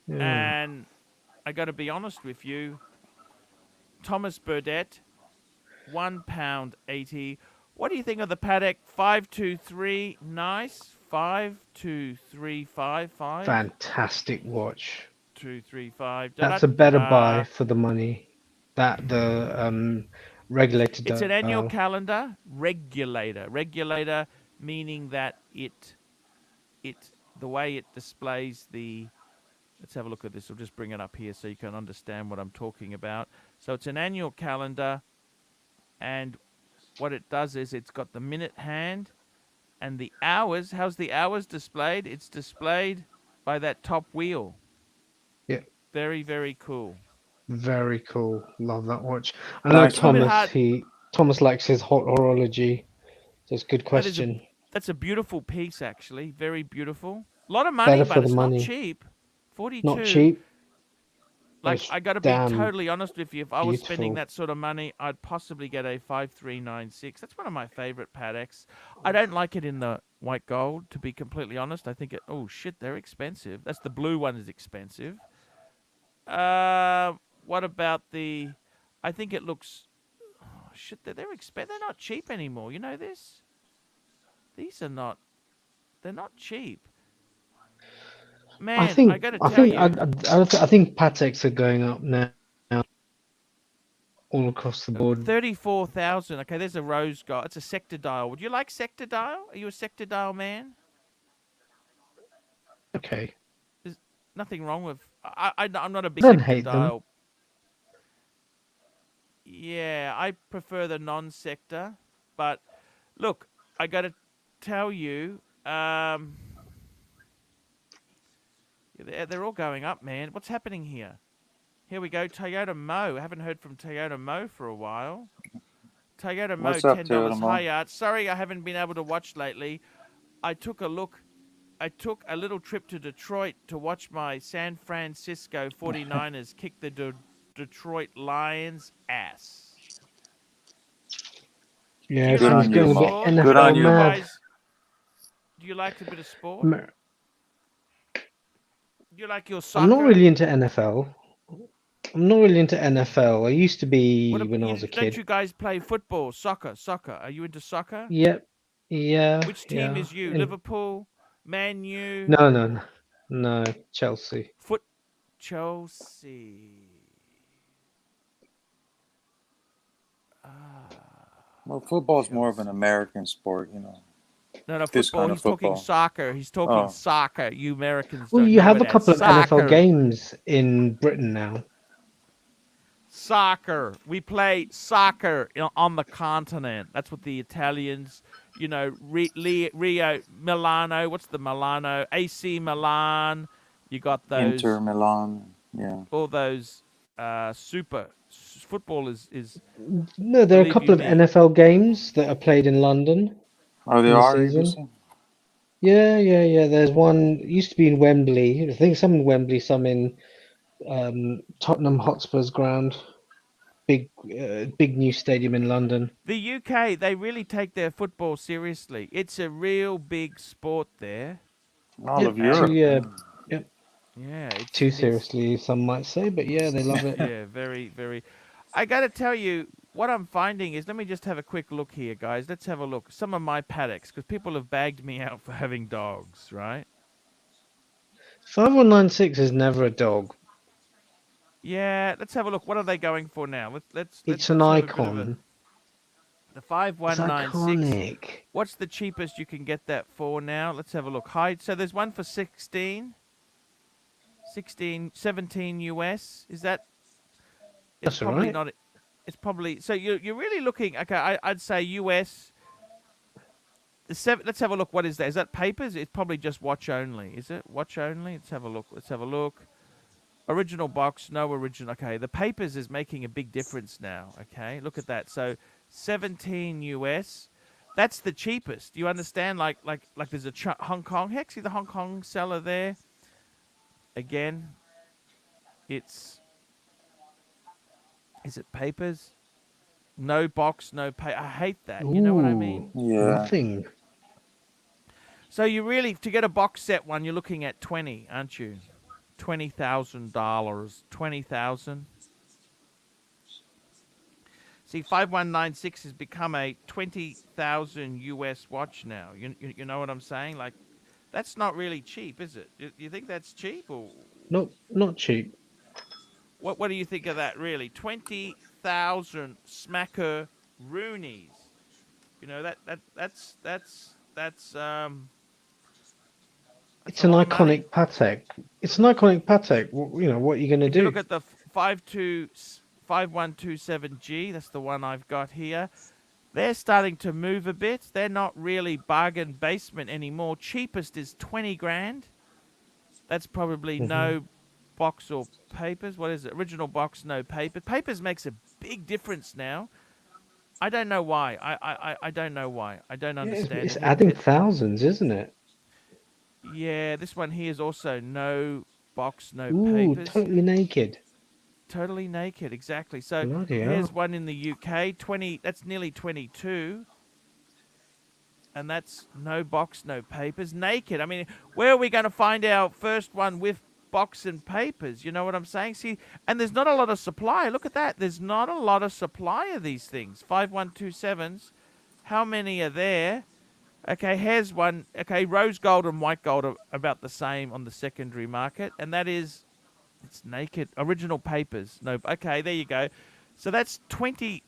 Yeah. And I got to be honest with you. Thomas Burdett, £1.80. What do you think of the Patek 523? Nice. 52355. Fantastic watch. 235. That's a better buy for the money. The regulated. It's an annual calendar regulator, meaning that it the way it displays the. Let's have a look at this. I'll just bring it up here so you can understand what I'm talking about. So it's an annual calendar, and what it does is it's got the minute hand and the hours. How's the hours displayed? It's displayed by that top wheel. Yeah. Very, very cool. Very cool. Love that watch. I know Nice. Thomas likes his hot horology. So it's a good question. That's a beautiful piece, actually. Very beautiful. A lot of money, Better but for it's the money. not cheap. 42. Not cheap. Like, It's I got to be damn totally honest with you. If I was spending beautiful. that sort of money, I'd possibly get a 5396. That's one of my favorite Pateks. I don't like it in the white gold. To be completely honest, I think it. Oh shit, they're expensive. That's the blue one is expensive. Uh, what about the? I think it looks. Oh shit, they're expensive. They're not cheap anymore. You know this? These are not. They're not cheap. I Man, I think got to I tell think you, I think Pateks are going up now all across the board. 34,000. Okay, there's a rose gold. It's a sector dial. Would you like sector dial? Are you a sector dial man? Okay, There's nothing wrong with. I'm not a I big don't sector hate them. dial. Yeah, I prefer the non-sector. But look, I got to tell you, they're all going up, man. What's happening here? Here we go. Toyota Mo. I haven't heard from Toyota Mo for a while. Toyota Mo, What's up, $10. Toyota Mo? Hi, Art. Sorry I haven't been able to watch lately. I took a look. I took a little trip to Detroit to watch my San Francisco 49ers kick the Detroit Lions ass. Do Yeah, you Good like a on everyone's bit you, of going a Mo. bit sport? Good on NFL Do you, you Mo. mad. guys? Do you like a bit of sport? M- Do you like your I'm not soccer? really into NFL. I'm not really into NFL. I used to What be when I you, was a don't kid. you guys play football, soccer? Are you into soccer? Yep. Yeah, Which team yeah. is you? And Liverpool, Man U, no, no, no, no. Chelsea. Foot Chelsea. Ah, Well, football's more of an Chelsea. American sport, No, no, this football. kind of He's talking football. soccer. He's talking Oh, soccer. You Americans Well, don't you know have it a as couple of NFL soccer. games in Britain now. Soccer. We play soccer on the continent. That's what the Italians, Rio, Milano. What's the Milano? AC Milan. You got Inter those, Milan. Yeah. all those super football is, No, there are a believe you couple of me. NFL games that are played in London Oh, they in the are season. ABC? Yeah, yeah, yeah. There's one used to be in Wembley. I think some in Wembley, some in Tottenham Hotspur's ground. Big new stadium in London. The UK, they really take their football seriously. It's a real big sport there. All of Yep, And Europe. Yeah. yep, yeah, too it's seriously, some might say, but yeah, they love it. yeah, very, very. I got to tell you, what I'm finding is, let me just have a quick look here, guys. Let's have a look. Some of my Pateks, because people have bagged me out for having dogs, right? 5196 is never a dog. Yeah, let's have a look. What are they going for now? It's an Let's have a bit of a icon. the It's 5196. iconic. What's the cheapest you can get that for now? Let's have a look. Hi. So there's one for 17 US. Is that? It's That's all probably right. not. It's probably so. You're really looking. Okay, I'd say US. Let's have a look. What is that? Is that papers? It's probably just watch only. Is it watch only? Let's have a look. Let's have a look. Original box, no original. Okay, the papers is making a big difference now. Okay, look at that. So 17 US. That's the cheapest. You understand? Like there's a Hong Kong. Heck, see the Hong Kong seller there. Again, it's is it papers? No box, no pay. I hate that. You know what I Ooh, mean? Yeah. nothing. So you really to get a box set one, you're looking at 20, aren't you? $20,000. 20,000. See, 5196 has become a 20,000 US watch now. You know what I'm saying? Like, that's not really cheap, is it? You think that's cheap, or Not cheap. what do you think of that? Really, 20,000 smacker Roonies. You know that's It's a an lot of money. iconic Patek. It's an iconic Patek. You know, what are you going to If you do? look at the 5127G, that's the one I've got here. They're starting to move a bit. They're not really bargain basement anymore. Cheapest is 20 grand. That's probably Hmm. no box or papers. What is it? Original box, no paper. Papers makes a big difference now. I don't know why. I don't know why. I don't Yeah, understand it's it. adding thousands, isn't it? Yeah, this one here is also no box, no Ooh, papers. totally naked. Totally naked, exactly. So Bloody here's hell. one in the UK. 20. That's nearly 22. And that's no box, no papers, naked. I mean, where are we going to find our first one with box and papers? You know what I'm saying? See, and there's not a lot of supply. Look at that. There's not a lot of supply of these things. 5127s. How many are there? Okay, here's one. Okay, rose gold and white gold are about the same on the secondary market. And that is, it's naked. Original papers. No, okay, there you go. So that's 20.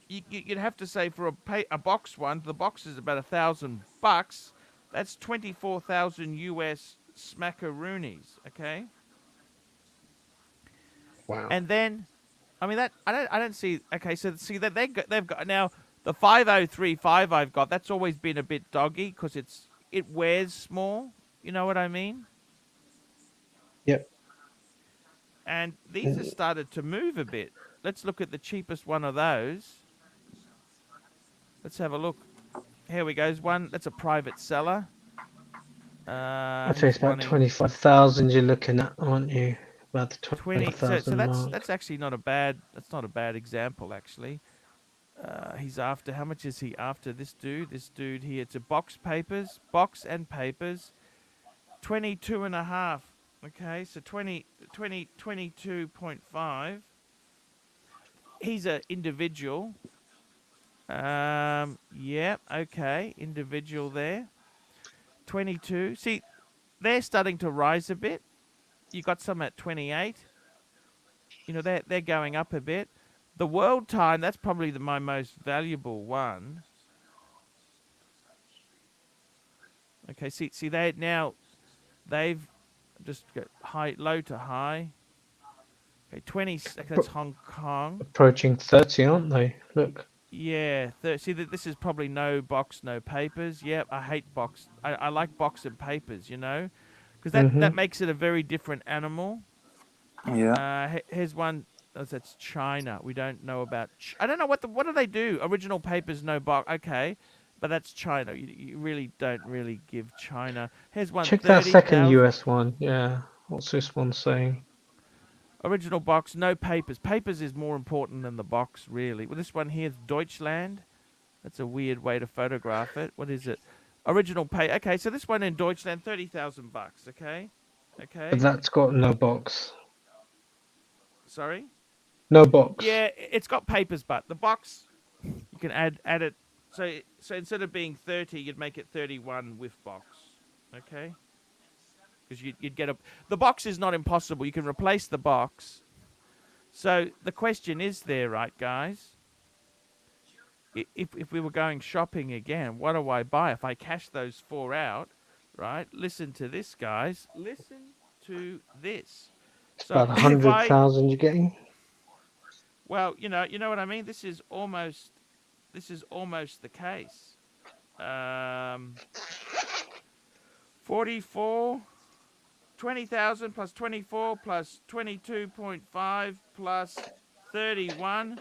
You'd have to say for a box one, the box is about $1,000. That's 24,000 US smackaroonies. Okay, Wow. and then, I mean that I don't see. Okay, so see that they've got now the 5035 I've got. That's always been a bit doggy because it wears small. You know what I mean? Yep. And these have started to move a bit. Let's look at the cheapest one of those. Let's have a look. Here we go. There's one. That's a private seller. I'd say it's He's about wanting 25,000 you're looking at, aren't you? About the 20. So 20,000 that's mark. actually not a bad. That's not a bad example actually. He's after. How much is he after? This dude. This dude here. It's a box and papers. 22 and a half. Okay, so 22.5. He's a individual. Yeah, okay, individual there. 22. See, they're starting to rise a bit. You got some at 28. You know, they're going up a bit. The world time, that's probably my most valuable one. Okay, see they've just got low to high. Okay, 20. That's Hong Kong. Approaching 30, aren't they? Look. Yeah, see that this is probably no box, no papers. Yep, I hate box. I like box and papers, you know, because that makes it a very different animal. Yeah. Here's one. Oh, that's China. We don't know about. I don't know what do they do? Original papers, no box. Okay, but that's China. You really don't really give China. Here's one. Check that second 30,000. US one. Yeah. What's this one saying? Original box, no papers. Papers is more important than the box, really. Well, this one here is Deutschland. That's a weird way to photograph it. What is it? Original pay. Okay, so this one in Deutschland, $30,000. Okay, okay. But that's got no box. Sorry. No box. Yeah, it's got papers, but the box you can add it. So instead of being 30, you'd make it 31 with box. Okay. Because you'd get the box is not impossible. You can replace the box. So the question is there, right, guys? If we were going shopping again, what do I buy? If I cash those 4 out, right? Listen to this, guys. Listen to this. It's So about 100,000 you're getting. Well, you know what I mean. This is almost the case. 44. 20,000 plus 24 plus 22.5 plus 31,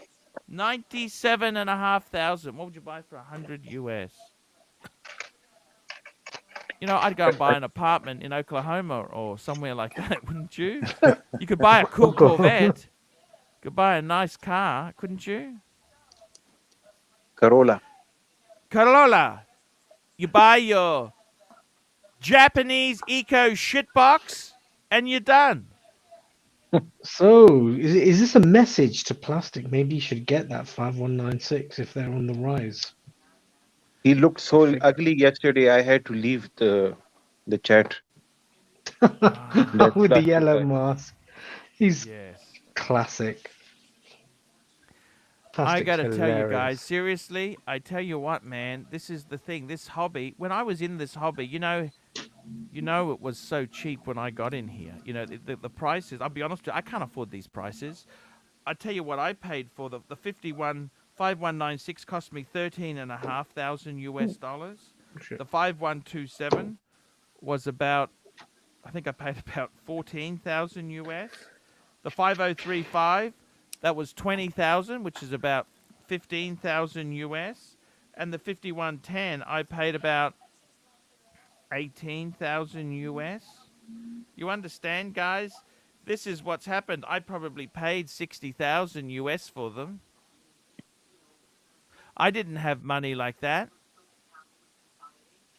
97,500. What would you buy for 100 US? You know, I'd go and buy an apartment in Oklahoma or somewhere like that, wouldn't you? You could buy a cool Corvette. You could buy a nice car, couldn't you? Corolla. You buy your Japanese eco shitbox, and you're done. So, is this a message to plastic? Maybe you should get that 5196 if they're on the rise. He looked so ugly yesterday. I had to leave the chat. With the yellow mask. He's classic. I Plastic's got to tell you guys, hilarious. seriously, I tell you what, man, this is the thing. This hobby, when I was in this hobby, you know, it was so cheap when I got in here. You know, the prices, I'll be honest with you, I can't afford these prices. I tell you what I paid for the 5196 cost me $13,500 US dollars. The 5127 was about, I think I paid about 14,000 US. The 5035, that was 20,000, which is about 15,000 US. And the 5110, I paid about 18,000 US. You understand, guys? This is what's happened. I probably paid 60,000 US for them. I didn't have money like that.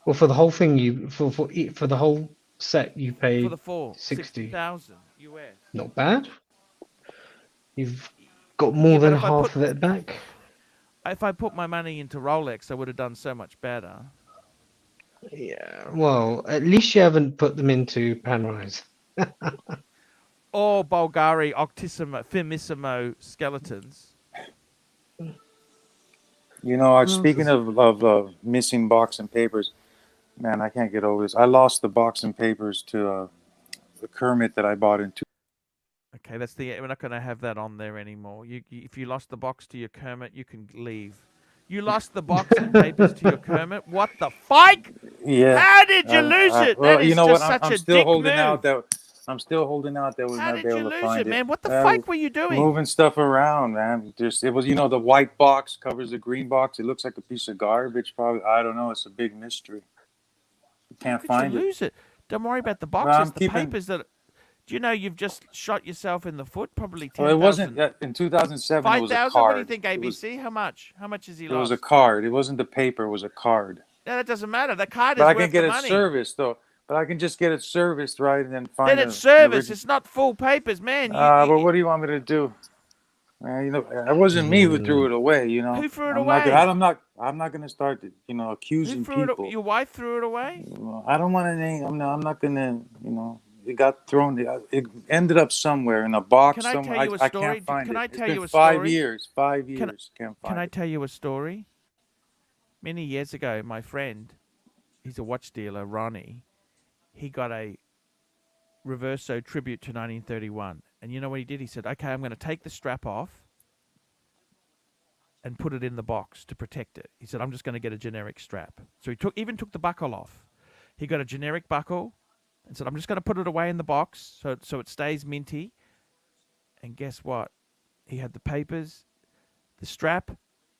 Well, for the whole thing, for the whole set, you For paid the four, 60. 60,000 US. Not bad. You've got more Yeah, but than half of it back. if I put my money into Rolex, I would have done so much better. Yeah. Well, at least you haven't put them into Panerais. Or Bulgari Octissimo Firmissimo skeletons. You know, speaking of missing box and papers, man, I can't get over this. I lost the box and papers to the Kermit that I bought in. Okay, that's the. We're not going to have that on there anymore. If you lost the box to your Kermit, you can leave. You lost the box and papers to your Kermit. What the fuck? Yeah. How did you lose it? Well, That you is know what? just such I'm a still dick holding move. out that I'm still holding out that we How might be did you able to lose find it, it. man? What the fuck were you doing? Moving stuff around, man. Just it was, you know, the white box covers the green box. It looks like a piece of garbage. Probably, I don't know. It's a big mystery. You How can't could find you it. lose it? Don't worry about the Well, boxes. I'm The keeping. papers that. Do you know you've just shot yourself in the foot? Probably Well, it wasn't 10,000. in 2007. It was a 5,000? What do you card. think, ABC? How much? How much has he It was lost? a card. It wasn't the paper. It was a card. No, that doesn't matter. The card But is I can worth get the it money. serviced though. But I can just get it serviced, right, and then find Then it's an service. original. It's not full papers, man. But what do you want me to do? You know, it wasn't me who threw it away. You know, Who threw it I'm not. away? I'm not gonna start, you know, Who accusing threw it? people. Your wife threw it away? I don't want to name. I'm not gonna. You know, it got thrown. It ended up somewhere in a box Can I somewhere. tell you a I story? can't find Can it. I It's tell been you a 5 story? years. 5 Can years. Can't Can find I it. tell you a story? Many years ago, my friend, he's a watch dealer, Ronnie. He got a Reverso tribute to 1931, and you know what he did? He said, "Okay, I'm going to take the strap off and put it in the box to protect it." He said, "I'm just going to get a generic strap." So he even took the buckle off. He got a generic buckle and said, "I'm just going to put it away in the box so it stays minty." And guess what? He had the papers, the strap,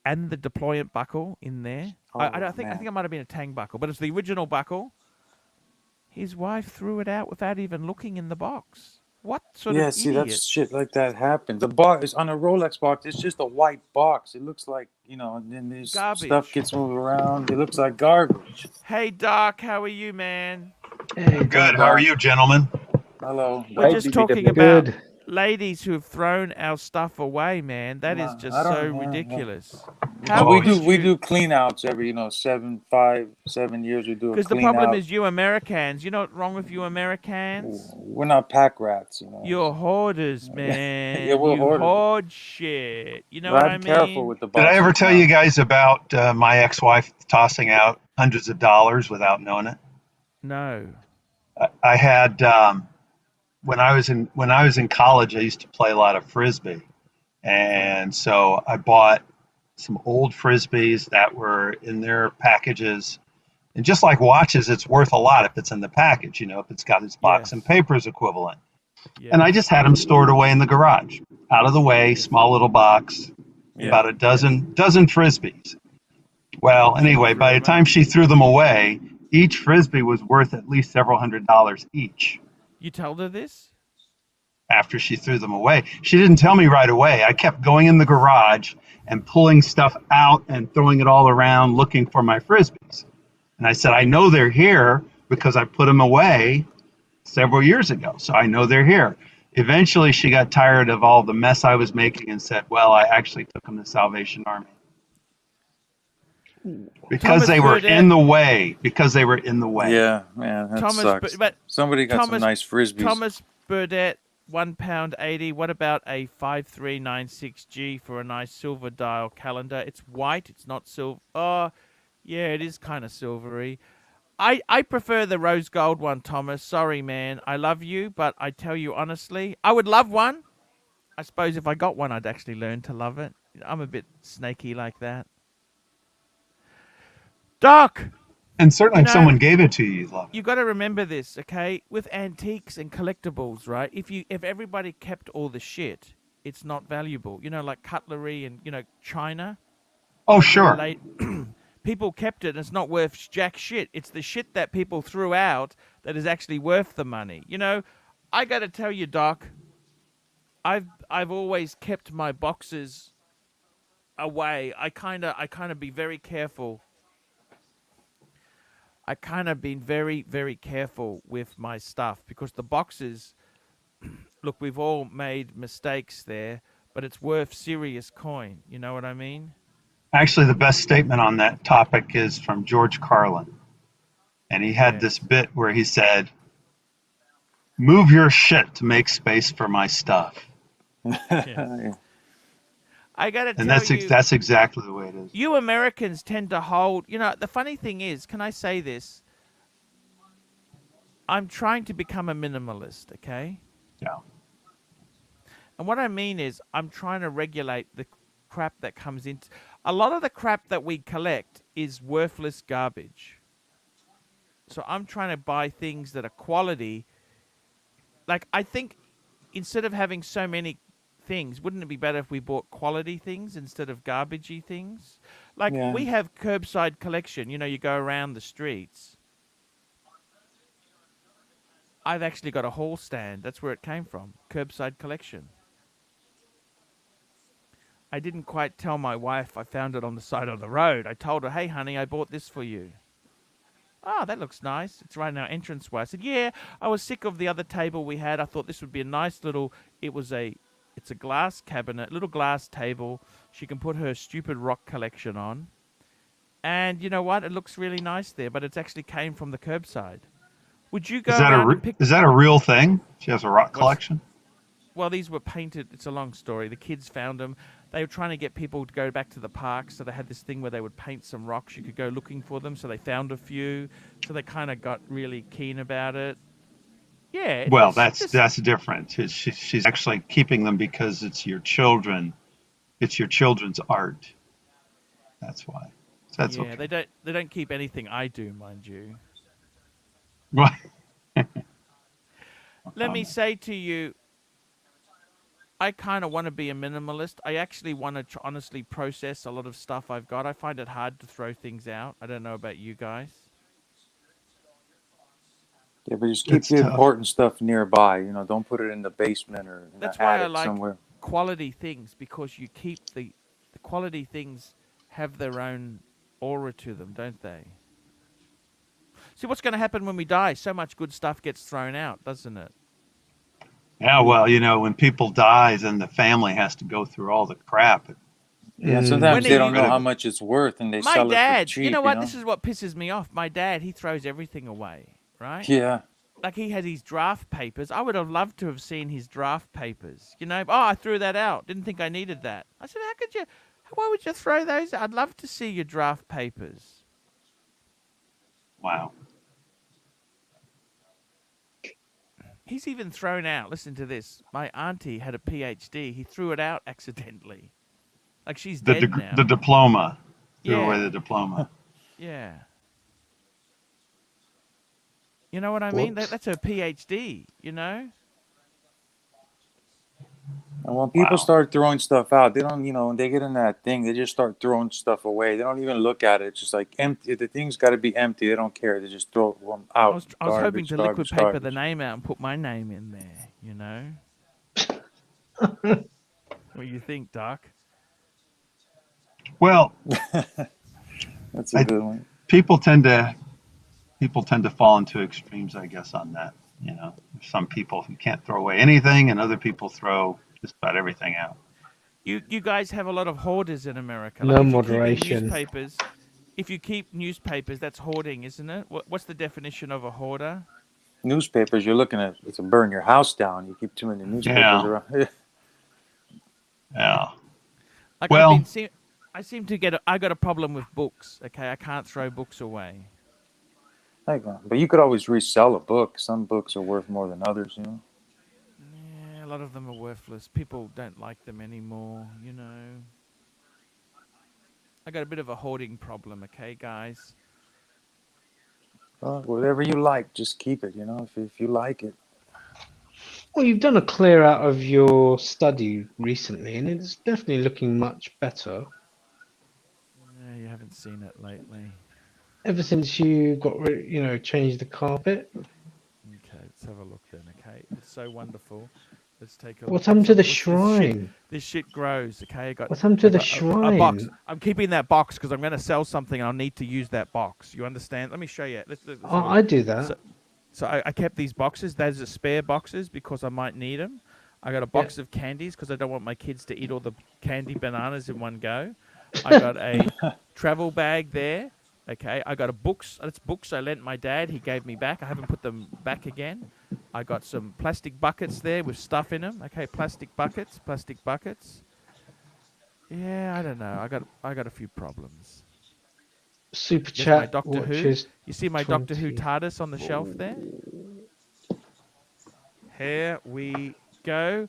and the deployant buckle in there. I think it might have been a Tang buckle, but it's the original buckle. His wife threw it out without even looking in the box. What sort of See, idiot? that's shit like that happens. The box is on a Rolex box. It's just a white box. It looks like, you know, and then this Garbage. stuff gets moved around. It looks like garbage. Hey, Doc, how are you, man? Hey, Good. How are you, gentlemen? Hello. We're Hi, just BBW. talking about good. ladies who have thrown our stuff away, man. That is just so ridiculous. How we could we you- do clean outs every, you know, 7 years. We do a Because the clean problem out. is you Americans. You know what's wrong with you Americans? We're not pack rats, you know. You're hoarders, man. Yeah, we're you hoarders. hoard shit. You know But what I I'm mean? careful with the Did boxes. I ever tell now. you guys about my ex-wife tossing out hundreds of dollars without knowing it? No. I had when I was in college, I used to play a lot of frisbee, and so I bought some old frisbees that were in their packages. And just like watches, it's worth a lot if it's in the package, you know, if it's got its box and papers equivalent. Yes. And I just had them stored away in the garage, out of the way, small little box, about a dozen frisbees. Well, anyway, by the time she threw them away, each frisbee was worth at least several $100s each. You told her this? After she threw them away, she didn't tell me right away. I kept going in the garage and pulling stuff out and throwing it all around looking for my frisbees. And I said, I know they're here because I put them away several years ago, so I know they're here. Eventually, she got tired of all the mess I was making and said, well, I actually took them to Salvation Army. Because they were in the way. Because they were in the way. Yeah, man, that sucks. But somebody got some nice frisbees. Thomas Burdette, £1.80. What about a 5396G for a nice silver dial calendar? It's white. It's not silver. Oh, yeah, it is kind of silvery. I prefer the rose gold one, Thomas. Sorry, man. I love you, but I tell you honestly, I would love one. I suppose if I got one, I'd actually learn to love it. I'm a bit snaky like that. Doc! And certainly You if know, someone gave it to you, you'd love it. You got to remember this, okay? With antiques and collectibles, right? If everybody kept all the shit, it's not valuable. You know, like cutlery and, you know, china. Oh, sure. People kept it and it's not worth jack shit. It's the shit that people threw out that is actually worth the money. You know, I got to tell you, Doc, I've always kept my boxes away. I kind of be very careful. I kind of been very, very careful with my stuff because the boxes, look, we've all made mistakes there, but it's worth serious coin. You know what I mean? Actually, the best statement on that topic is from George Carlin. And he had this Yes. bit where he said, "Move your shit to make space for my stuff." Yes. I got to And tell you, that's exactly the way it is. you Americans tend to hold, the funny thing is, can I say this? I'm trying to become a minimalist, okay? Yeah. And what I mean is, I'm trying to regulate the crap that comes in. A lot of the crap that we collect is worthless garbage. So I'm trying to buy things that are quality. Like, I think instead of having so many things, wouldn't it be better if we bought quality things instead of garbagey things? Like, Yeah. we have curbside collection. You go around the streets. I've actually got a hall stand. That's where it came from. Curbside collection. I didn't quite tell my wife I found it on the side of the road. I told her, "Hey, honey, I bought this for you." "Oh, that looks nice. It's right in our entranceway." I said, "Yeah, I was sick of the other table we had. I thought this would be a nice little, it's a glass cabinet, little glass table. She can put her stupid rock collection on. And you know what? It looks really nice there, but it actually came from the curbside." Would you Is go around and pick? that a real thing? She has a rock What's collection? Well, these were painted. It's a long story. The kids found them. They were trying to get people to go back to the park, so they had this thing where they would paint some rocks. You could go looking for them, so they found a few. So they kind of got really keen about it. Yeah, it Well, was just that's different. She's actually keeping them because it's your children. It's your children's art. That's why. So that's yeah. okay. They don't keep anything I do, mind you. Well, Let me say to you, I kind of want to be a minimalist. I actually want to honestly process a lot of stuff I've got. I find it hard to throw things out. I don't know about you guys. Yeah, but just keep it's the tough. important stuff nearby. Don't put it in the basement or in That's the why I attic like somewhere. quality things, because you keep the quality things have their own aura to them, don't they? See, what's going to happen when we die? So much good stuff gets thrown out, doesn't it? Yeah, well, when people die, then the family has to go through all the crap. Yeah, When sometimes are they Get don't you? rid know of how it. much it's worth, and they My sell it for dad, you know cheap. what? This is what pisses me off. My dad, he throws everything away, right? Yeah. Like, he had his draft papers. I would have loved to have seen his draft papers. Oh, I threw that out. Didn't think I needed that. I said, how could you? Why would you throw those? I'd love to see your draft papers. Wow. He's even thrown out. Listen to this. My auntie had a PhD. He threw it out accidentally. Like, she's dead The now. diploma. Threw away the Yeah, diploma. yeah. You know what I mean? Whoops. That's her PhD. And when people Wow. start throwing stuff out, they don't, when they get in that thing, they just start throwing stuff away. They don't even look at it. It's just like empty. The thing's got to be empty. They don't care. They just throw them out. I was hoping Garbage, to liquid garbage, paper the garbage. name out and put my name in there. What do you think, Doc? Well, That's a I, good one. people tend to fall into extremes, I guess, on that. Some people who can't throw away anything, and other people throw just about everything out. You guys have a lot of hoarders in America. No Like, if you're keeping moderation. newspapers, if you keep newspapers, that's hoarding, isn't it? What's the definition of a hoarder? Newspapers, you're looking at it's to burn your house down. You keep too many newspapers Yeah. around. Yeah. Like, Well, I seem to I got a problem with books. Okay, I can't throw books away. But you could always resell a book. Some books are worth more than others. Yeah, a lot of them are worthless. People don't like them anymore. I got a bit of a hoarding problem. Okay, guys. Well, whatever you like, just keep it. If you like it. Well, you've done a clear out of your study recently, and it's definitely looking much better. Yeah, you haven't seen it lately. Ever since you changed the carpet. Okay, let's have a look then. Okay, it's so wonderful. Let's take a What's look. happened to the What's shrine? This shit grows. Okay, What's happened to I the got a box. shrine? I'm keeping that box because I'm going to sell something and I'll need to use that box. You understand? Let me show you. Let's have a Oh, look. I do that. So I kept these boxes. Those are spare boxes because I might need them. I got a box of candies because I don't want my kids to eat all the candy bananas in one go. I got a travel bag there. Okay, I got a books. That's books I lent my dad. He gave me back. I haven't put them back again. I got some plastic buckets there with stuff in them. Okay, plastic buckets. Yeah, I don't know. I got a few problems. Super There's my chat Doctor Who. watches You see my Doctor Who 20. TARDIS on the shelf there? Here we go.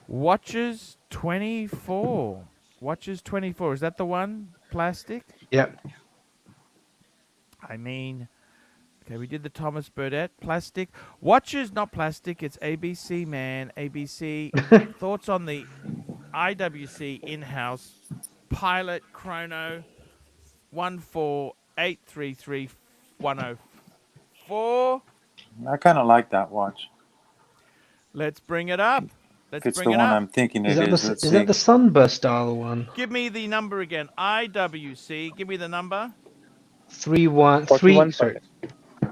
Watches 24. Watches 24. Is that the one? Plastic? Yep. I mean, okay, we did the Thomas Burdett. Plastic. Watches, not plastic. It's ABC, man. ABC. Thoughts on the IWC in-house Pilot Chrono 14833-104. I kind of like that watch. Let's bring it up. If it's the one I'm thinking it is. Is that the Sunburst style one? Give me the number again. IWC. Give me the number. 388 104.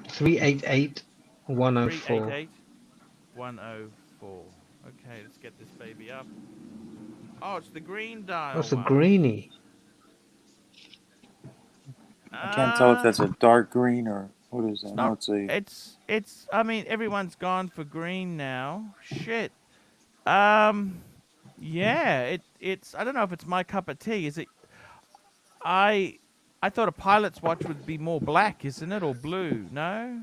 388 104. Okay, let's get this baby up. Oh, it's the green dial. That's a one. greenie. I can't tell if that's a dark green or what is that? No, it's I mean, everyone's gone for green now. Shit. Yeah, it's I don't know if it's my cup of tea. Is it? I thought a pilot's watch would be more black, isn't it, or blue? No.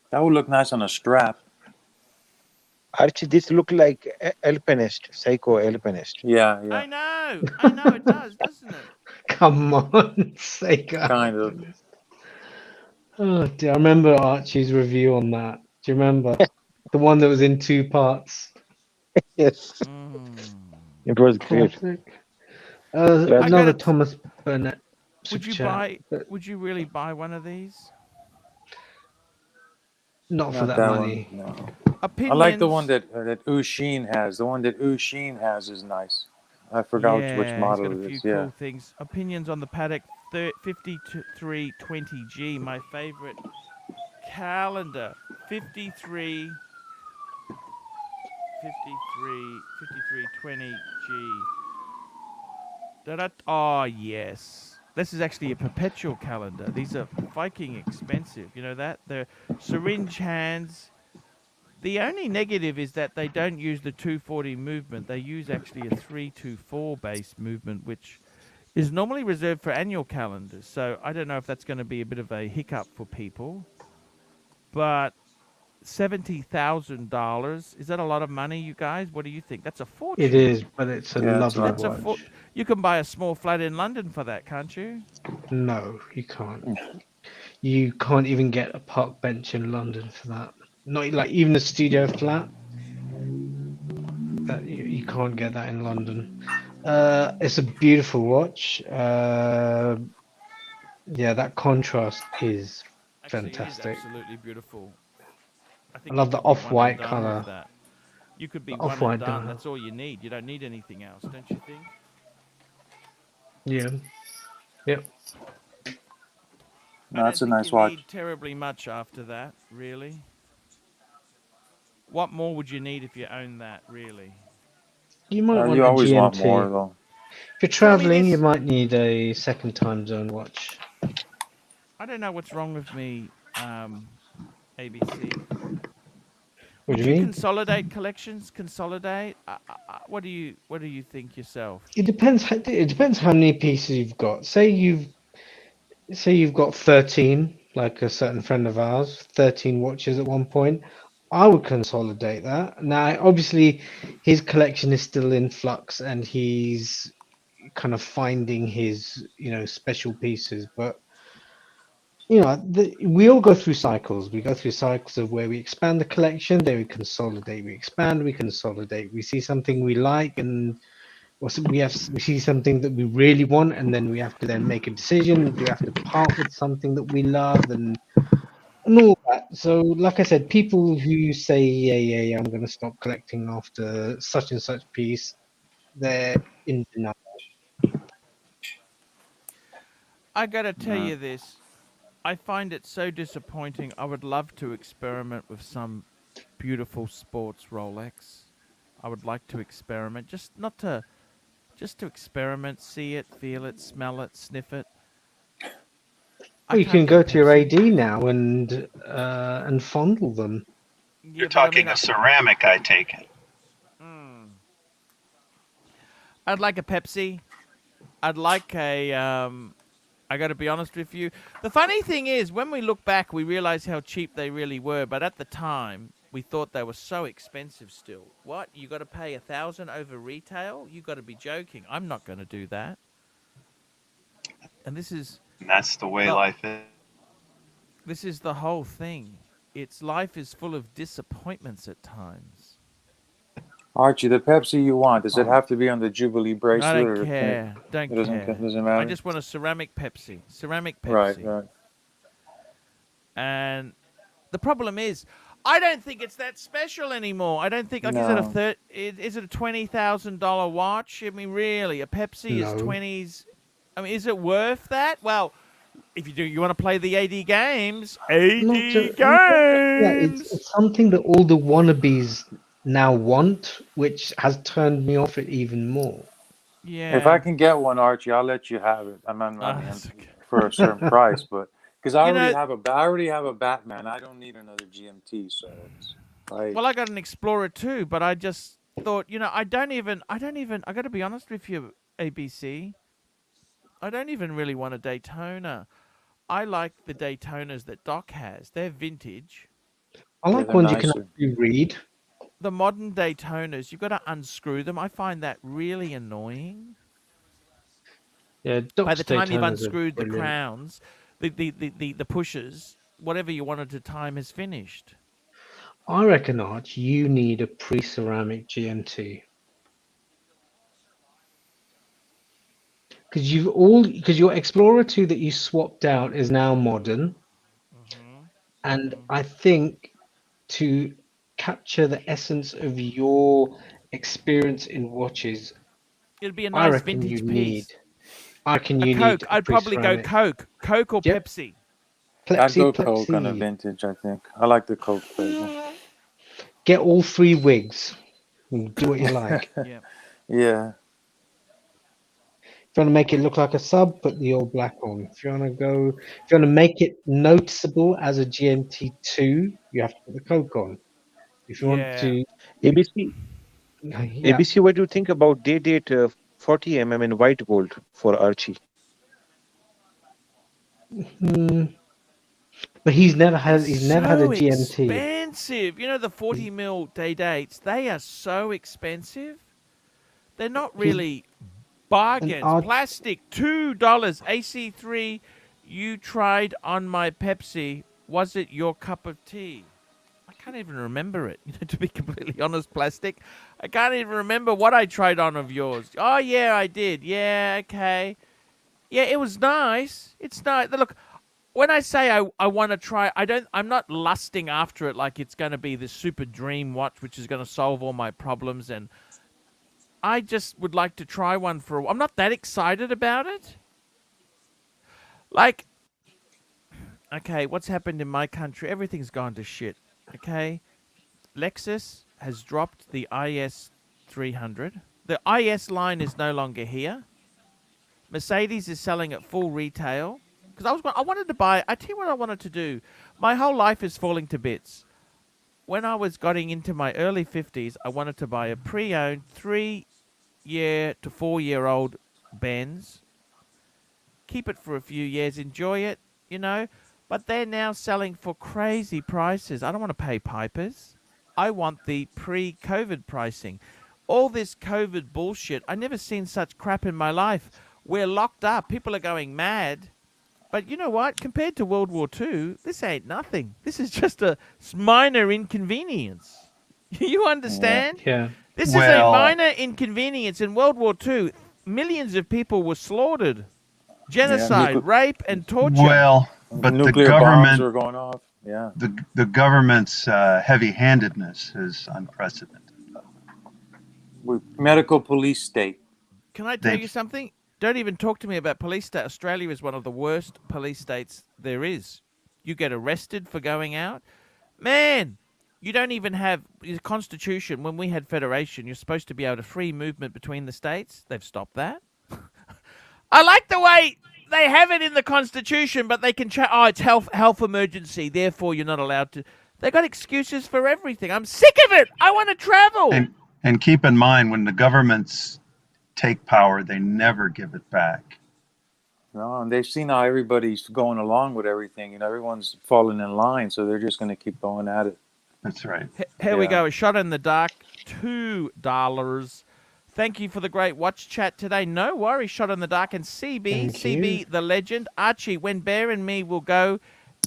That would look nice on a strap. Archie, this look like alpinist, psycho alpinist. Yeah. I know it does, doesn't it? Come on, Sega. Kind of. Oh dear, I remember Archie's review on that. Do you remember? The one that was in 2 parts. Yes. It was great. Another Thomas Burnett. Would you really buy one of these? Not for that money. One, no. Opinions. I like the one that Usheen has. The one that Usheen has is nice. I forgot which model it is. Cool Cool things. Opinions on the Patek 5320G, my favorite calendar. 5320G. Oh, yes. This is actually a perpetual calendar. These are fucking expensive. You know that? They're syringe hands. The only negative is that they don't use the 240 movement. They use actually a 324 base movement, which is normally reserved for annual calendars. So I don't know if that's going to be a bit of a hiccup for people. But $70,000, is that a lot of money, you guys? What do you think? That's a fortune. It is, but it's a lovely watch. You can buy a small flat in London for that, can't you? No, you can't. You can't even get a park bench in London for that. Not like even a studio flat. That you can't get that in London. It's a beautiful watch. Yeah, that contrast is fantastic. It is absolutely beautiful. I love the off-white color. You could be one and done. That's all you need. You don't need anything else, don't you think? Yeah. Yep. No, that's a nice watch. Need terribly much after that, really. What more would you need if you own that, really? You might want you a always GMT. want more, though. If you're traveling, you might need a second time zone watch. I don't know what's wrong with me, ABC. What do you mean? Consolidate collections? Consolidate? What do you think yourself? It depends. It depends how many pieces you've got. Say you've got 13, like a certain friend of ours, 13 watches at one point. I would consolidate that. Now, obviously, his collection is still in flux, and he's kind of finding his, special pieces. But we all go through cycles. We go through cycles of where we expand the collection, then we consolidate, we expand, we consolidate. We see something we like, and we see something that we really want, and then we have to then make a decision. Do we have to part with something that we love? And and all that. So, like I said, people who say, yeah, I'm going to stop collecting after such and such piece, they're in denial. I gotta tell Yeah. you this. I find it so disappointing. I would love to experiment with some beautiful sports Rolex. I would like to experiment, just to experiment, see it, feel it, smell it, sniff it. I Well, you can't can get a go to your Pepsi. AD now and fondle them. Yeah, You're but I mean, talking a ceramic, I take it. I'd like a Pepsi. I'd like a. I got to be honest with you. The funny thing is, when we look back, we realize how cheap they really were. But at the time, we thought they were so expensive. Still, what? You got to pay 1,000 over retail? You got to be joking. I'm not going to do that. And this is And that's the way the life is. this is the whole thing. Its life is full of disappointments at times. Archie, the Pepsi you want, does it have to be on the Jubilee I bracelet, don't or can it? care. Don't It doesn't. care. Doesn't I matter. just want a ceramic Pepsi. Ceramic Right. Pepsi. Right. And the problem is, I don't think it's that special anymore. I don't think like No. is it a $20,000 watch? I mean, really, a Pepsi is No. 20s. I mean, is it worth that? Well, if you do, you want to play the AD games. Not AD just, yeah, games. it's something that all the wannabes now want, which has turned me off it even more. Yeah. If I can get one, Archie, I'll let you have it. I mean, That's okay. for a certain price, but because I You know, already have a Batman. I don't need another GMT. So it's like, well, I got an Explorer too, but I just thought, I don't even. I got to be honest with you, ABC. I don't even really want a Daytona. I like the Daytonas that Doc has. They're vintage. I yeah, like they're ones you can nicer. actually read. The modern Daytonas, you've got to unscrew them. I find that really annoying. Yeah, By Doc's the time you've Daytonas are unscrewed the brilliant. crowns, the pushers, whatever you wanted to time is finished. I reckon, Arch, you need a pre-ceramic GMT. Because your Explorer 2 that you swapped out is now modern, and I think to capture the essence of your experience in watches, It'd be a I nice reckon you vintage need. piece. I reckon A you need Coke. a I'd probably go pre-ceramic. Coke or Yep, Pepsi. I'd Pepsi, go Coke on a Pepsi. vintage. I think I like the Coke flavor. Get all 3 wigs. And do what you like. Yeah. Yeah. If you want to make it look like a sub, put the all black on. If you want to make it noticeable as a GMT2, you have to put the Coke on. If you want Yeah. to, ABC, yeah. ABC, what do you think about day date 40 in white gold for Archie? But he's never had It's a so GMT. expensive. You know the 40 mil day dates. They are so expensive. They're not He's really an bargains. art. Plastic $2. AC3. You tried on my Pepsi. Was it your cup of tea? I can't even remember it. To be completely honest, Plastic. I can't even remember what I tried on of yours. Oh yeah, I did. Yeah, okay. Yeah, it was nice. It's nice. Look, when I say I want to try, I'm not lusting after it like it's going to be this super dream watch which is going to solve all my problems, and I just would like to try one for a while. I'm not that excited about it. Like, okay, what's happened in my country? Everything's gone to shit. Okay? Lexus has dropped the IS 300. The IS line is no longer here. Mercedes is selling at full retail. Because I wanted to buy. I tell you what I wanted to do. My whole life is falling to bits. When I was getting into my early 50s, I wanted to buy a pre-owned 3-year to 4-year-old Benz. Keep it for a few years, enjoy it, But they're now selling for crazy prices. I don't want to pay pipers. I want the pre-COVID pricing. All this COVID bullshit. I never seen such crap in my life. We're locked up. People are going mad. But you know what? Compared to World War II, this ain't nothing. This is just a minor inconvenience. You understand? Yeah. This is a Well, minor inconvenience. In World War II, millions of people were slaughtered. Genocide, rape, and torture. well, but the Nuclear bombs government are going off. Yeah. The government's heavy-handedness is unprecedented. We're medical police state. Can I tell They've- you something? Don't even talk to me about police state. Australia is one of the worst police states there is. You get arrested for going out. Man, you don't even have the constitution. When we had federation, you're supposed to be able to free movement between the states. They've stopped that. I like the way they have it in the constitution, but they can it's health emergency, therefore you're not allowed to. They got excuses for everything. I'm sick of it. I want to travel. And keep in mind, when the governments take power, they never give it back. No, and they've seen how everybody's going along with everything. Everyone's falling in line, so they're just going to keep going at it. That's right. Here we Yeah. go. A shot in the dark. $2. Thank you for the great watch chat today. No worries. Shot in the dark. And CB, Thank you. the legend. Archie, when Bear and me will go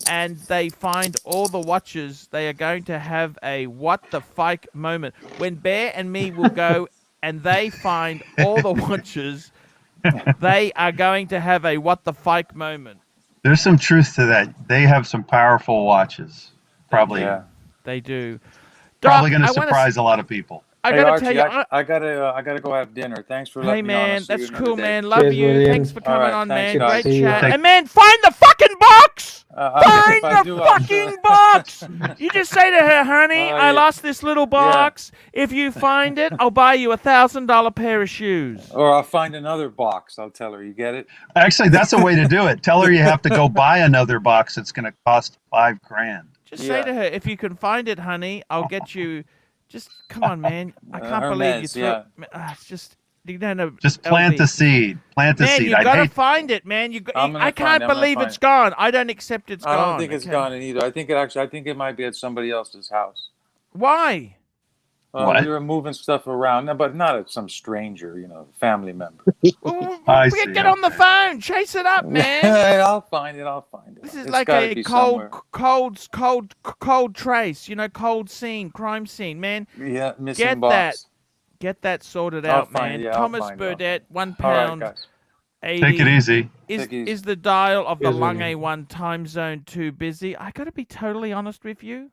and they find all the watches, they are going to have a what the fike moment. When Bear and me will go and they find all the watches, they are going to have a what the fike moment. There's some truth to that. They have some powerful watches. Probably, Yeah. They do. probably Doc, going to I wanna surprise a lot of people. I Hey, gotta Archie, tell you, I gotta go have dinner. Thanks for hey letting me on. I'll man, see that's you another cool, day. man. Love Cheers, you. William. Thanks for coming All right, on, thanks, man. guys. Great See you. chat. Thank- And man, find the fucking box. If I Find do, the I'm fucking sure. box. You just say to her, honey, Oh, I yeah. lost this little box. If you find it, I'll buy you $1,000 pair of shoes. Or I'll find another box. I'll tell her. You get it? Actually, that's a way to do it. Tell her you have to go buy another box. It's going to cost $5,000. Just say Yeah. to her, if you can find it, honey, I'll get you. Just come on, man. I can't believe you Hermes, threw. yeah. It's just you don't know. Just plant the LV. seed. Plant the Man, seed. you I'd gotta hate. find it, man. I'm gonna I can't find it, I'm gonna believe find it's it. gone. I don't accept it's I gone. don't think it's okay? gone either. I think it might be at somebody else's house. Why? What? We were moving stuff around, no, but not at some stranger, family member. Well, I we see, get on the okay. phone, chase it up, man. I'll find it. This is It's like gotta a be cold somewhere. trace, cold scene, crime scene, man. Yeah, missing Get box. Get that sorted I'll out, find man. it, yeah, I'll Thomas find it, I'll Burdett, find £1, All right, guys. 80. Take it easy. Is Take it easy. is the dial of the Cheers, Lung William. A1 time zone too busy? I got to be totally honest with you.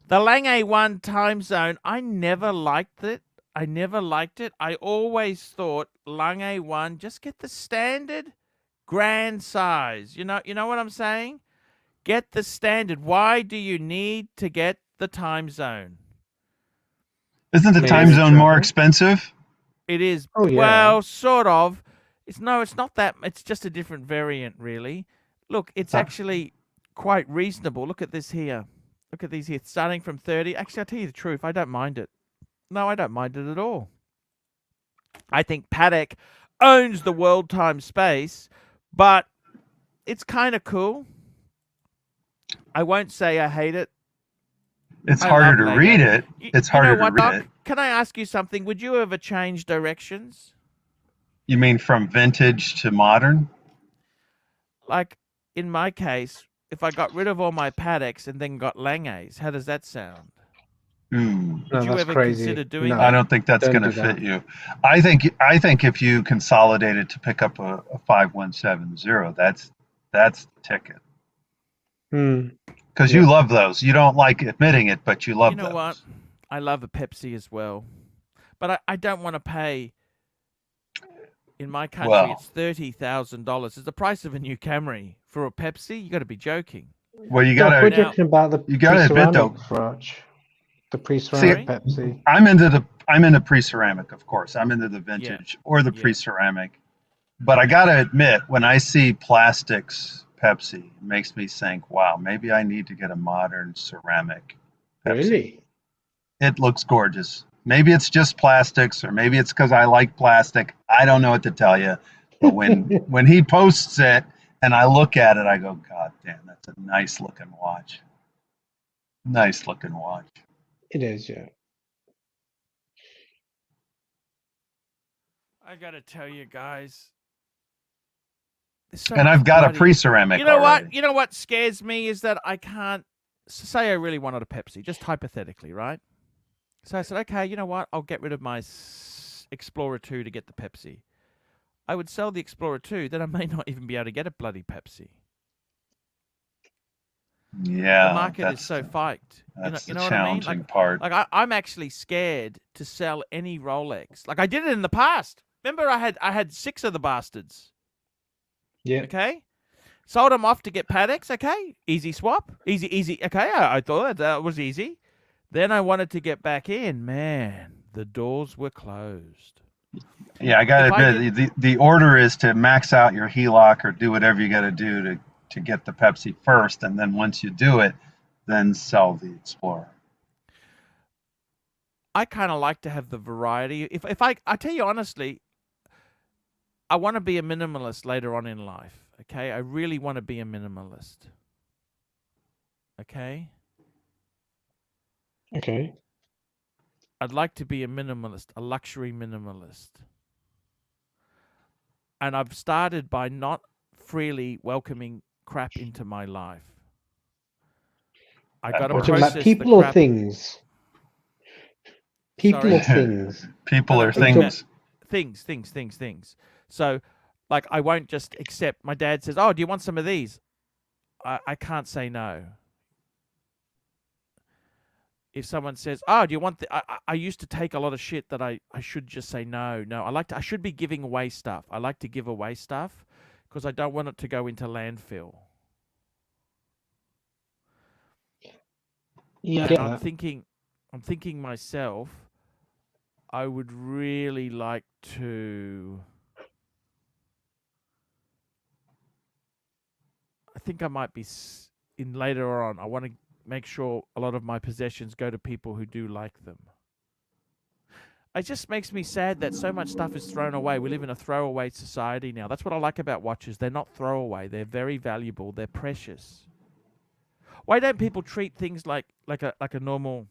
The Lang A1 time zone, I never liked it. I always thought Lung A1, just get the standard grand size. You know what I'm saying? Get the standard. Why do you need to get the time zone? Isn't the Maybe time the zone more travel. expensive? It is. Oh, yeah. Well, sort of. It's not that. It's just a different variant, really. Look, it's actually quite reasonable. Look at this here. Look at these here. Starting from 30. Actually, I'll tell you the truth. I don't mind it. No, I don't mind it at all. I think Patek owns the world time space, but it's kind of cool. I won't say I hate it. It's I harder love to Lego. read it. It's You know harder to what, read Doc? it. Can I ask you something? Would you ever change directions? You mean from vintage to modern? Like, in my case, if I got rid of all my Pateks and then got Langes, how does that sound? Hmm. Would No, you that's ever crazy. consider doing No. that? I don't think that's Don't going to do that. fit you. I think if you consolidate it to pick up a 5170, that's the ticket. Hmm. Because Yeah. you love those. You don't like admitting it, but you love You know those. what? I love a Pepsi as well. But I don't want to pay. In my country, Well. it's $30,000. It's the price of a new Camry. For a Pepsi, you got to be joking. Well, you Doc, got what do to. you reckon about the You gotta admit, though- pre-ceramic Raj? The pre-ceramic Pepsi. I'm into pre-ceramic, of course. I'm into the vintage or the Yeah. pre-ceramic. But I got to admit, when I see plastics Pepsi, it makes me think, wow, maybe I need to get a modern ceramic Pepsi. Really? It looks gorgeous. Maybe it's just plastics, or maybe it's because I like plastic. I don't know what to tell you. But when he posts it and I look at it, I go, God damn, that's a nice looking watch. Nice looking watch. It is, yeah. I got to tell you guys. there's so And much I've got a bloody- pre-ceramic You know already. what? You know what scares me is that I can't say I really wanted a Pepsi, just hypothetically, right? So I said, okay, you know what? I'll get rid of my Explorer 2 to get the Pepsi. I would sell the Explorer 2, then I may not even be able to get a bloody Pepsi. The Yeah, market is so fiked. that's You the know what I mean? challenging part. Like I'm actually scared to sell any Rolex. Like I did it in the past. Remember, I had 6 of the bastards. Yeah. Okay, sold them off to get Pateks. Okay, easy swap, easy. Okay, I thought that was easy. Then I wanted to get back in. Man, the doors were closed. Yeah, I got to If I admit, the order is to max out your HELOC or do whatever you got to do to get the Pepsi first, and then once you do it, then sell the Explorer. I kind of like to have the variety. If I tell you honestly, I want to be a minimalist later on in life. Okay, I really want to be a minimalist. Okay, Okay. I'd like to be a minimalist, a luxury minimalist. And I've started by not freely welcoming crap into my life. I got to We're talking process about people the or crap. things? People Sorry? or things? People No, or no, things. things. So, like, I won't just accept. My dad says, "Oh, do you want some of these?" I can't say no. If someone says, "Oh, do you want the?" I used to take a lot of shit that I should just say no. No, I should be giving away stuff. I like to give away stuff because I don't want it to go into landfill. Yeah, I And get I'm that. thinking myself, I would really like to. I think I might be in later on. I want to make sure a lot of my possessions go to people who do like them. It just makes me sad that so much stuff is thrown away. We live in a throwaway society now. That's what I like about watches. They're not throwaway. They're very valuable. They're precious. Why don't people treat things like a normal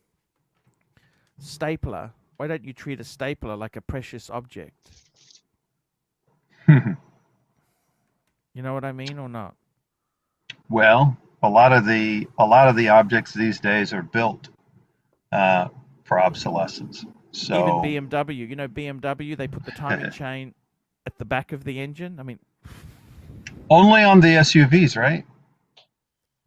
stapler? Why don't you treat a stapler like a precious object? You know what I mean or not? Well, a lot of the objects these days are built for obsolescence. Even So BMW, you know BMW, they put the timing chain at the back of the engine. I mean, only on the SUVs, right?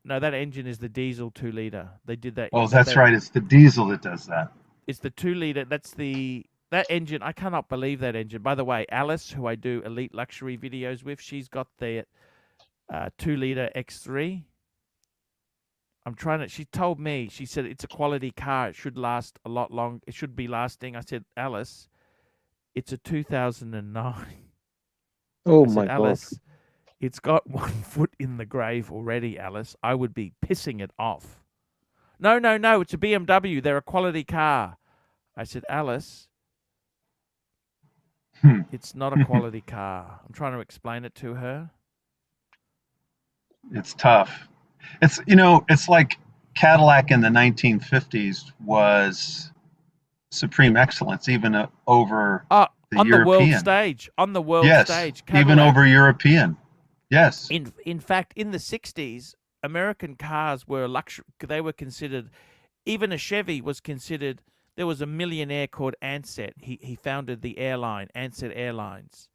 no, that engine is the diesel 2-liter. They did that. Oh, that's right. It's the diesel that does that. It's the 2-liter. That engine. I cannot believe that engine. By the way, Alice, who I do elite luxury videos with, she's got the 2-liter X3. She told me, she said it's a quality car. It should last a lot long. It should be lasting. I said, Alice, it's a 2009. Oh I said, my God. Alice, it's got 1 foot in the grave already, Alice. I would be pissing it off. No, it's a BMW. They're a quality car. I said, Alice, it's not a quality car. I'm trying to explain it to her. It's tough. It's like Cadillac in the 1950s was supreme excellence, even over the on European. the world stage. On the world stage. Yes, even over European. Yes. In fact, in the 60s, American cars were luxury. They were considered, even a Chevy was considered. There was a millionaire called Ansett. He founded the airline, Ansett Airlines.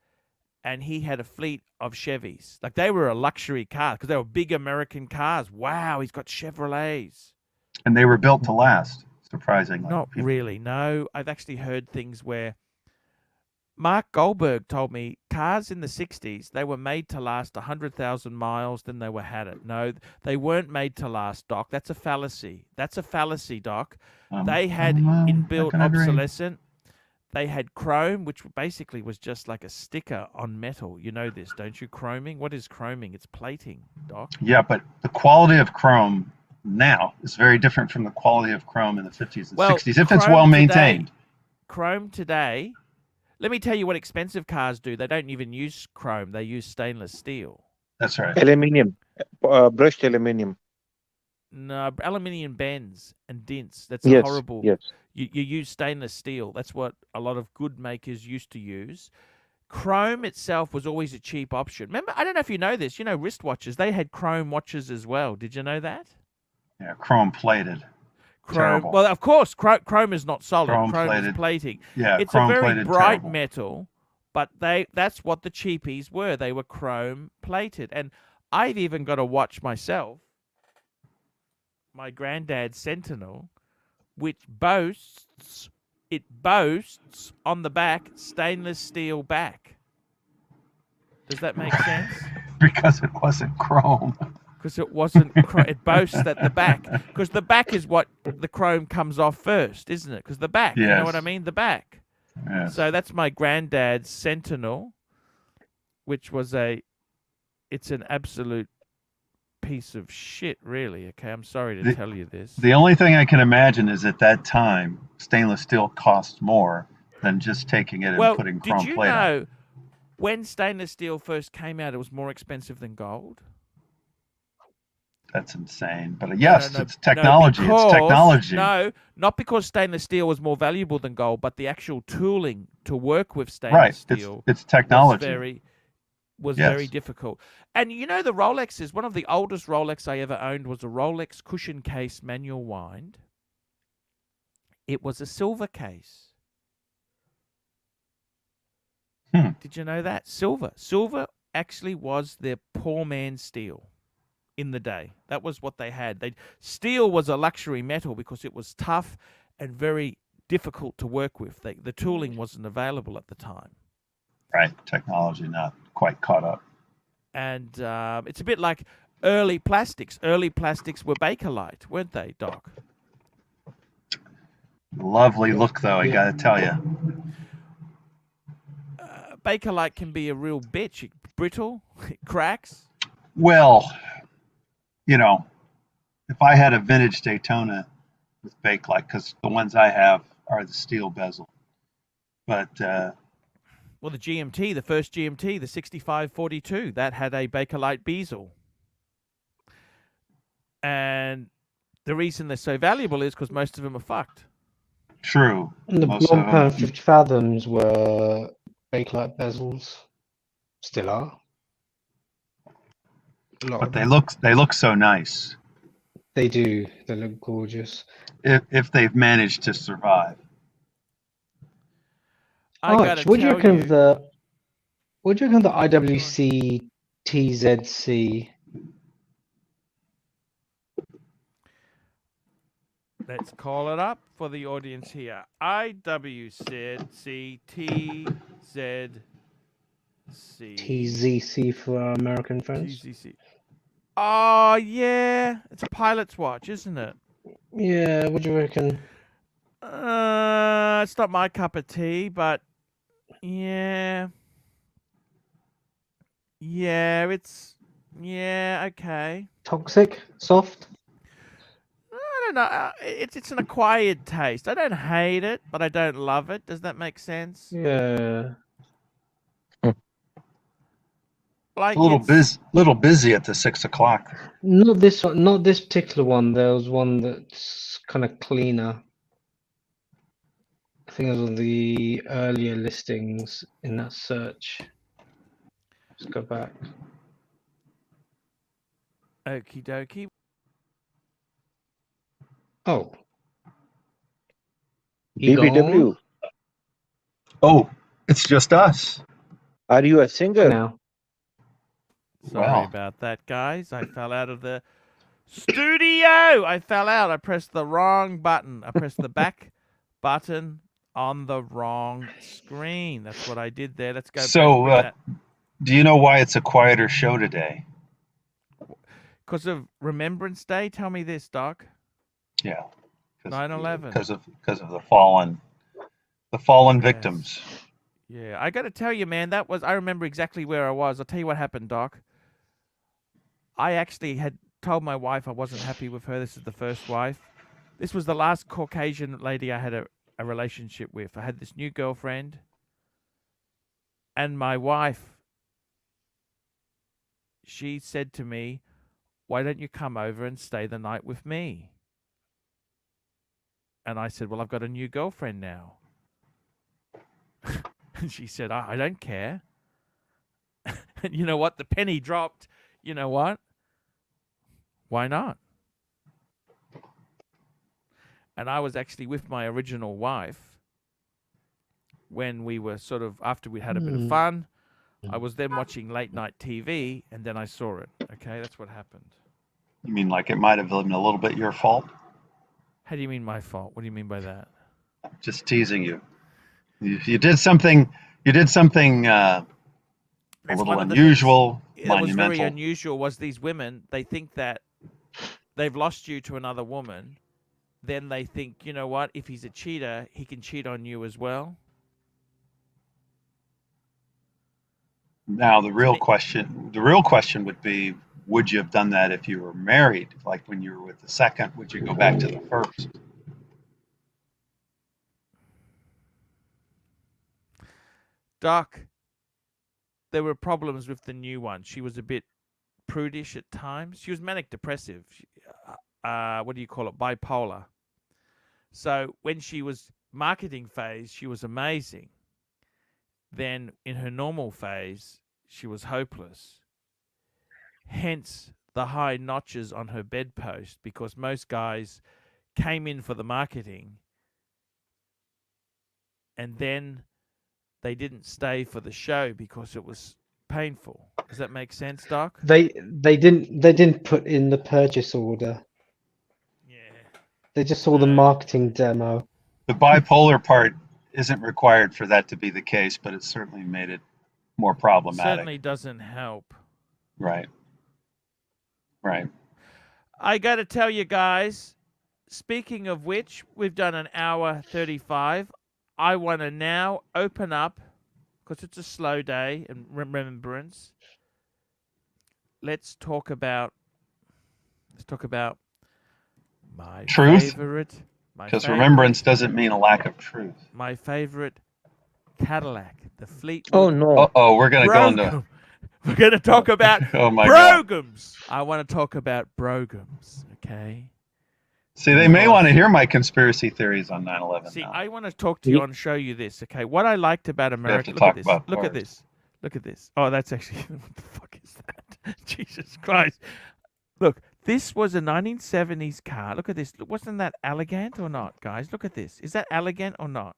And he had a fleet of Chevys. Like they were a luxury car because they were big American cars. Wow, he's got Chevrolets. And they were built to last, surprisingly. Not really, no. I've actually heard things where Mark Goldberg told me cars in the 60s, they were made to last 100,000 miles, then they were had it. No, they weren't made to last, Doc. That's a fallacy. That's a fallacy, Doc. They had inbuilt obsolescent. They had chrome, which basically was just like a sticker on metal. You know this, don't you? Chroming. What is chroming? It's plating, Doc. Yeah, but the quality of chrome now is very different from the quality of chrome in the 50s and 60s, if it's well maintained. Chrome today, let me tell you what expensive cars do. They don't even use chrome. They use stainless steel. That's right. Aluminium, brushed aluminium. No, aluminium bends and dints. That's Yes, horrible. yes. You use stainless steel. That's what a lot of good makers used to use. Chrome itself was always a cheap option. Remember, I don't know if you know this, wristwatches, they had chrome watches as well. Did you know that? Yeah, chrome plated. Chrome. Terrible. Well, of course, chrome is not solid. Chrome plated. Is plating. Yeah, it's a very plated, bright terrible. metal, but that's what the cheapies were. They were chrome plated. And I've even got a watch myself my granddad's Sentinel, which boasts on the back stainless steel back. Does that make sense? Because it wasn't chrome. Because it wasn't. It boasts at the back. Because the back is what the chrome comes off first, isn't it? Because the back. You know what I Yes. mean? The back. Yes. So that's my granddad's Sentinel, which was it's an absolute piece of shit, really. Okay, I'm sorry to tell you this. The only thing I can imagine is at that time, stainless steel cost more than just taking it and putting chrome did you plate on. know when stainless steel first came out, it was more expensive than gold? That's insane. But yes, No, it's technology. because, it's technology. No, not because stainless steel was more valuable than gold, but the actual tooling to work with stainless steel It's technology. was very difficult. And you know, the Rolexes, one of the oldest Rolex I ever owned was a Rolex cushion case manual wind. It was a silver case. Did you know that? Silver. Silver actually was their poor man's steel in the day. That was what they had. Steel was a luxury metal because it was tough and very difficult to work with. The tooling wasn't available at the time. Right. Technology not quite caught up. And it's a bit like early plastics. Early plastics were Bakelite, weren't they, Doc? Lovely look, though, I got to tell you. Bakelite can be a real bitch. It's brittle, it cracks. Well, you know, if I had a vintage Daytona with Bakelite, because the ones I have are the steel bezel. But well, the GMT, the first GMT, the 6542, that had a Bakelite bezel. And the reason they're so valuable is because most of them are fucked. True. And the Most of them. 150 fathoms were Bakelite bezels. Still are. But they look so nice. They do. They look gorgeous. If they've managed to survive. Arch, what do you reckon of the IWC TZC? Let's call it up for the audience here. IWC TZC for our American friends. TZC. Oh, yeah. It's a pilot's watch, isn't it? Yeah, what do you reckon? It's not my cup of tea, but yeah. Yeah, okay. Toxic? Soft? I don't know. It's an acquired taste. I don't hate it, but I don't love it. Does that make sense? Yeah. Like a little busy at the 6 o'clock. Not this one. Not this particular one. There was one that's kind of cleaner. I think it was one of the earlier listings in that search. Let's go back. Okie dokie. Oh. BBW. Oh, it's just us. Are you a singer? Now. Sorry about that, guys. I fell out of the studio. I fell out. I pressed the wrong button. I pressed the back button on the wrong screen. That's what I did there. Let's go. So, do you know why it's a quieter show today? Because of Remembrance Day? Tell me this, Doc. Yeah. 9/11. Because of the fallen victims. Yeah, I got to tell you, man, I remember exactly where I was. I'll tell you what happened, Doc. I actually had told my wife I wasn't happy with her. This is the first wife. This was the last Caucasian lady I had a relationship with. I had this new girlfriend. And my wife, she said to me, "Why don't you come over and stay the night with me?" And I said, "Well, I've got a new girlfriend now." And she said, "I don't care." And you know what? The penny dropped. You know what? Why not? And I was actually with my original wife when we were sort of, after we had a bit of fun. I was then watching late night TV, and then I saw it. Okay, that's what happened. You mean like it might have been a little bit your fault? How do you mean my fault? What do you mean by that? Just teasing you. You did something. You did something a That's little one of the things unusual, that was very monumental. unusual. Was these women? They think that they've lost you to another woman. Then they think, you know what? If he's a cheater, he can cheat on you as well. Now the real question would be, would you have done that if you were married? Like when you were with the second, would you go back to the first? Doc, there were problems with the new one. She was a bit prudish at times. She was manic depressive. What do you call it? Bipolar. So when she was marketing phase, she was amazing. Then in her normal phase, she was hopeless. Hence the high notches on her bedpost, because most guys came in for the marketing and then they didn't stay for the show because it was painful. Does that make sense, Doc? They didn't put in the purchase order. Yeah. They just saw the marketing demo. The bipolar part isn't required for that to be the case, but it certainly made it more problematic. Certainly doesn't help. Right. Right. I got to tell you guys, speaking of which, we've done an hour 35. I want to now open up, because it's a slow day and remembrance. Let's talk about my Truth? favorite. Because remembrance doesn't mean a lack of truth. My favorite Cadillac, the Fleetwood. Oh no. Uh-oh, we're going to go into... Brogum. We're going to talk about Oh my God. Brogums. I want to talk about Brogums, okay? See, they may want to hear my conspiracy theories on 9/11 See, now. I want to talk to you and show you this, okay? What I liked about America. to talk about Look at cars. this. Look at this. Oh, that's actually what the fuck is that? Jesus Christ! Look, this was a 1970s car. Look at this. Wasn't that elegant or not, guys? Look at this. Is that elegant or not?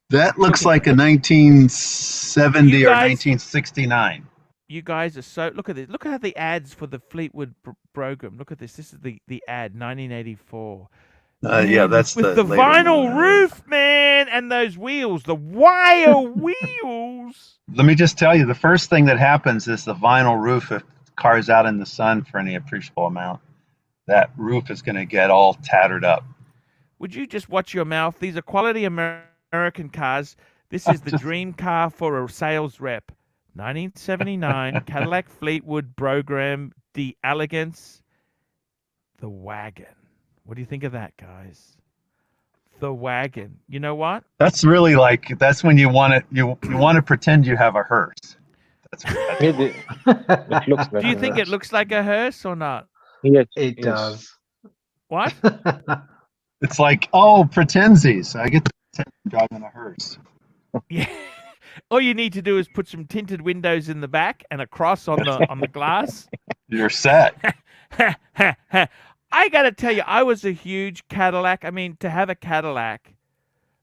That looks like a 1970 You or guys- 1969. You guys are so. Look at this. Look at the ads for the Fleetwood Brogum. Look at this. This is the ad, 1984. Yeah, Man, that's with the later vinyl model. roof, man, and those wheels, the wire wheels. Let me just tell you, the first thing that happens is the vinyl roof, if the car's out in the sun for any appreciable amount, that roof is going to get all tattered up. Would you just watch your mouth? These are quality American cars. This is the dream car for a sales rep. 1979 Cadillac Fleetwood Program, the elegance, the wagon. What do you think of that, guys? The wagon. You know what? That's really like, that's when you want to pretend you have a hearse. That's what It looks like Do you think it looks like a hearse or not? Yes, It does. What? it's like, oh, pretensies. I get to pretend I'm driving a hearse. Yeah. All you need to do is put some tinted windows in the back and a cross on the glass. You're set. I got to tell you, I was a huge Cadillac. I mean, to have a Cadillac.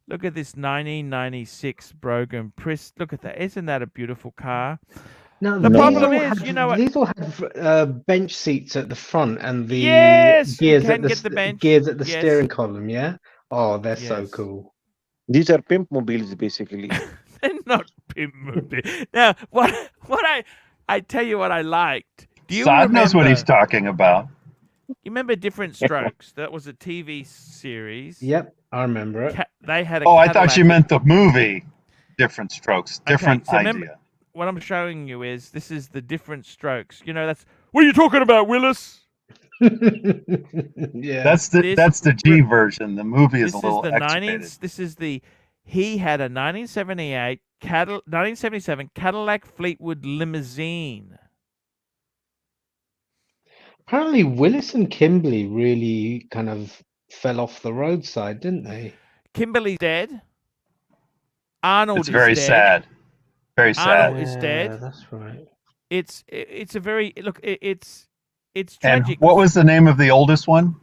Look at this 1996 Brougham Prius. Look at that. Isn't that a beautiful car? No, The these problem all is, have- you know what- these all have bench seats at the front and the Yes, you gears can at the get the bench. gears at the Yes. steering column. Yeah. Oh, they're so Yes. cool. these are pimp mobiles basically. They're not pimp movie. Now, what I tell you what I liked. Do you Sod knows what remember- he's talking about. You remember Different Strokes? That was a TV series. Yep, I remember it. They had a Oh, I Cadillac. thought you meant the movie. Different Strokes. Different so idea. remember- What I'm showing you is this is the Different Strokes. You know, that's what are you talking about, Willis? Yeah. That's the G version. The movie is This a little is the X-rated. 90s. This is the. He had a 1977 Cadillac Fleetwood limousine. Apparently, Willis and Kimberly really kind of fell off the roadside, didn't they? Kimberly's dead. Arnold It's is very dead. sad. Very Arnold sad. is dead. Yeah, that's right. It's a very look. It's And tragic. what was the name of the oldest one?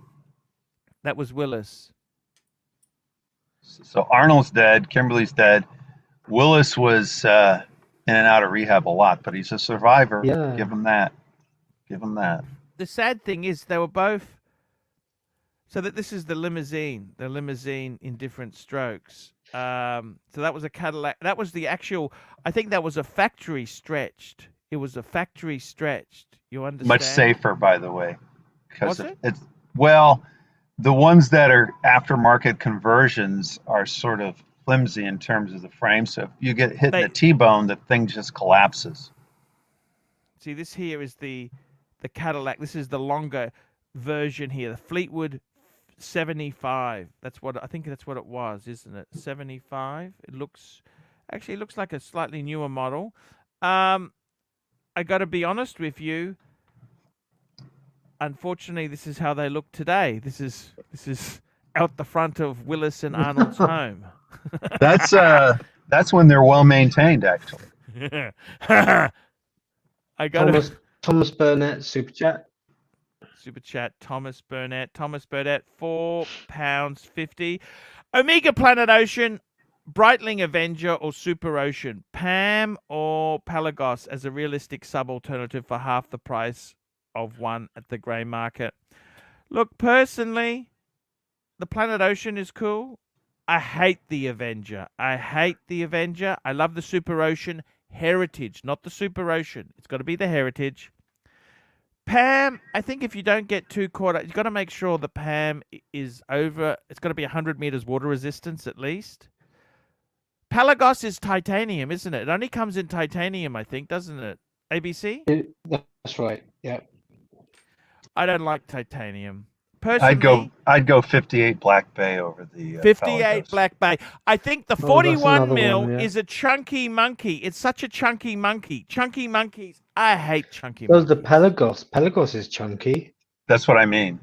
That was Willis. So Arnold's dead. Kimberly's dead. Willis was in and out of rehab a lot, but he's a survivor. Yeah. Give him that. Give him that. the sad thing is they were both. So that this is the limousine in different strokes. So that was a Cadillac. That was the actual. I think that was a factory stretched. It was a factory stretched. You understand? Much safer, by the way, because Was it? it's well, the ones that are aftermarket conversions are sort of flimsy in terms of the frame. So if you get hit in the T-bone, the thing just collapses. See, this here is the Cadillac. This is the longer version here, the Fleetwood 75. That's what I think. That's what it was, isn't it? 75. It looks like a slightly newer model. I got to be honest with you. Unfortunately, this is how they look today. This is out the front of Willis and Arnold's home. That's when they're well maintained, actually. I got Thomas Burnett super chat. Super chat, Thomas Burnett, £4.50. Omega Planet Ocean, Breitling Avenger, or Super Ocean, Pam or Pelagos as a realistic sub-alternative for half the price of one at the grey market. Look, personally, the Planet Ocean is cool. I hate the Avenger. I love the Super Ocean Heritage, not the Super Ocean. It's got to be the Heritage. Pam, I think if you don't get too caught up, you've got to make sure the Pam is over. It's got to be 100 meters water resistance at least. Pelagos is titanium, isn't it? It only comes in titanium, I think, doesn't it? ABC? That's right. Yeah. I don't like titanium. Personally, I'd go 58 Black Bay over the 58 Pelagos. Black Bay. I think the that's 41 another mil one, yeah. is a chunky monkey. It's such a chunky monkey. Chunky monkeys. I hate chunky There's monkeys. the Pelagos. Pelagos is chunky. That's what I mean.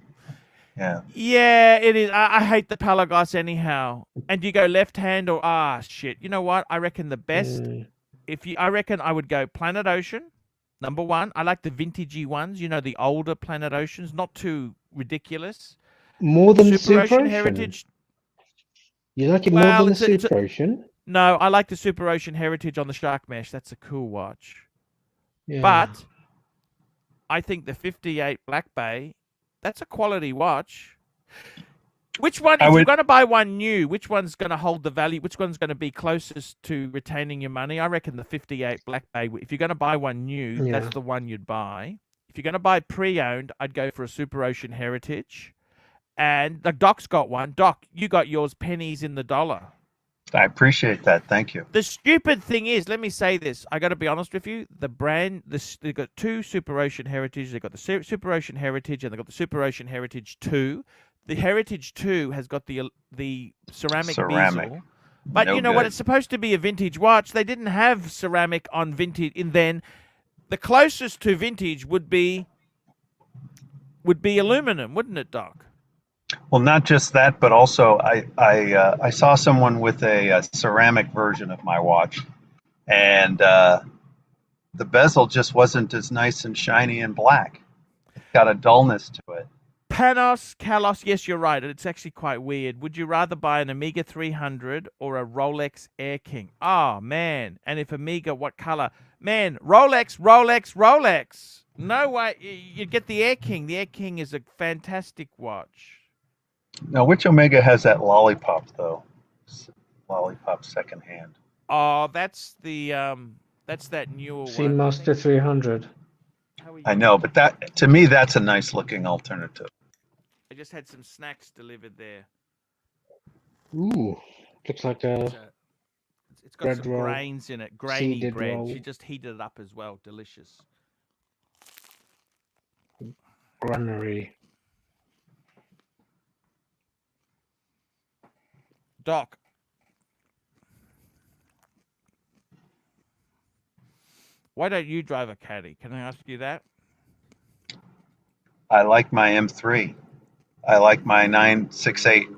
Yeah. Yeah, it is. I hate the Pelagos anyhow. And you go left hand or shit. You know what? I reckon the best. I reckon I would go Planet Ocean. Number one. I like the vintagey ones. You know, the older Planet Oceans, not too ridiculous. More than the Super Super Ocean Ocean. Heritage. You like it Well, more than it's the a- Super Ocean? No, I like the Super Ocean Heritage on the Shark Mesh. That's a cool watch. Yeah. But I think the 58 Black Bay, that's a quality watch. Which one, if you're going to buy one new, which one's going to hold the value? Which one's going to be closest to retaining your money? I reckon the 58 Black Bay. If you're going to buy one new, that's the one you'd buy. If you're going to buy pre-owned, I'd go for a Super Ocean Heritage. And the Doc's got one. Doc, you got yours pennies in the dollar. I appreciate that. Thank you. The stupid thing is, let me say this. I got to be honest with you. The brand, they've got two Super Ocean Heritage. They've got the Super Ocean Heritage and they've got the Super Ocean Heritage 2. The Heritage 2 has got the ceramic bezel. But you know what? It's supposed to be a vintage watch. They didn't have ceramic on vintage. And then the closest to vintage would be aluminum, wouldn't it, Doc? Well, not just that, but also I saw someone with a ceramic version of my watch, and the bezel just wasn't as nice and shiny and black. It's got a dullness to it. Panos, Kalos, yes, you're right. It's actually quite weird. Would you rather buy an Omega 300 or a Rolex Air King? Oh, man. And if Omega, what color? Man, Rolex. No way. You'd get the Air King. The Air King is a fantastic watch. Now, which Omega has that lollipop, though? Lollipop secondhand. Oh, that's that newer one. Seamaster 300. I know, but that to me, that's a nice looking alternative. I just had some snacks delivered there. Ooh, looks like a It's got bread some roll, grains in it. Grainy seeded bread. roll. She just heated it up as well. Delicious. granary. Doc. Why don't you drive a caddy? Can I ask you that? I like my M3. I like my 968.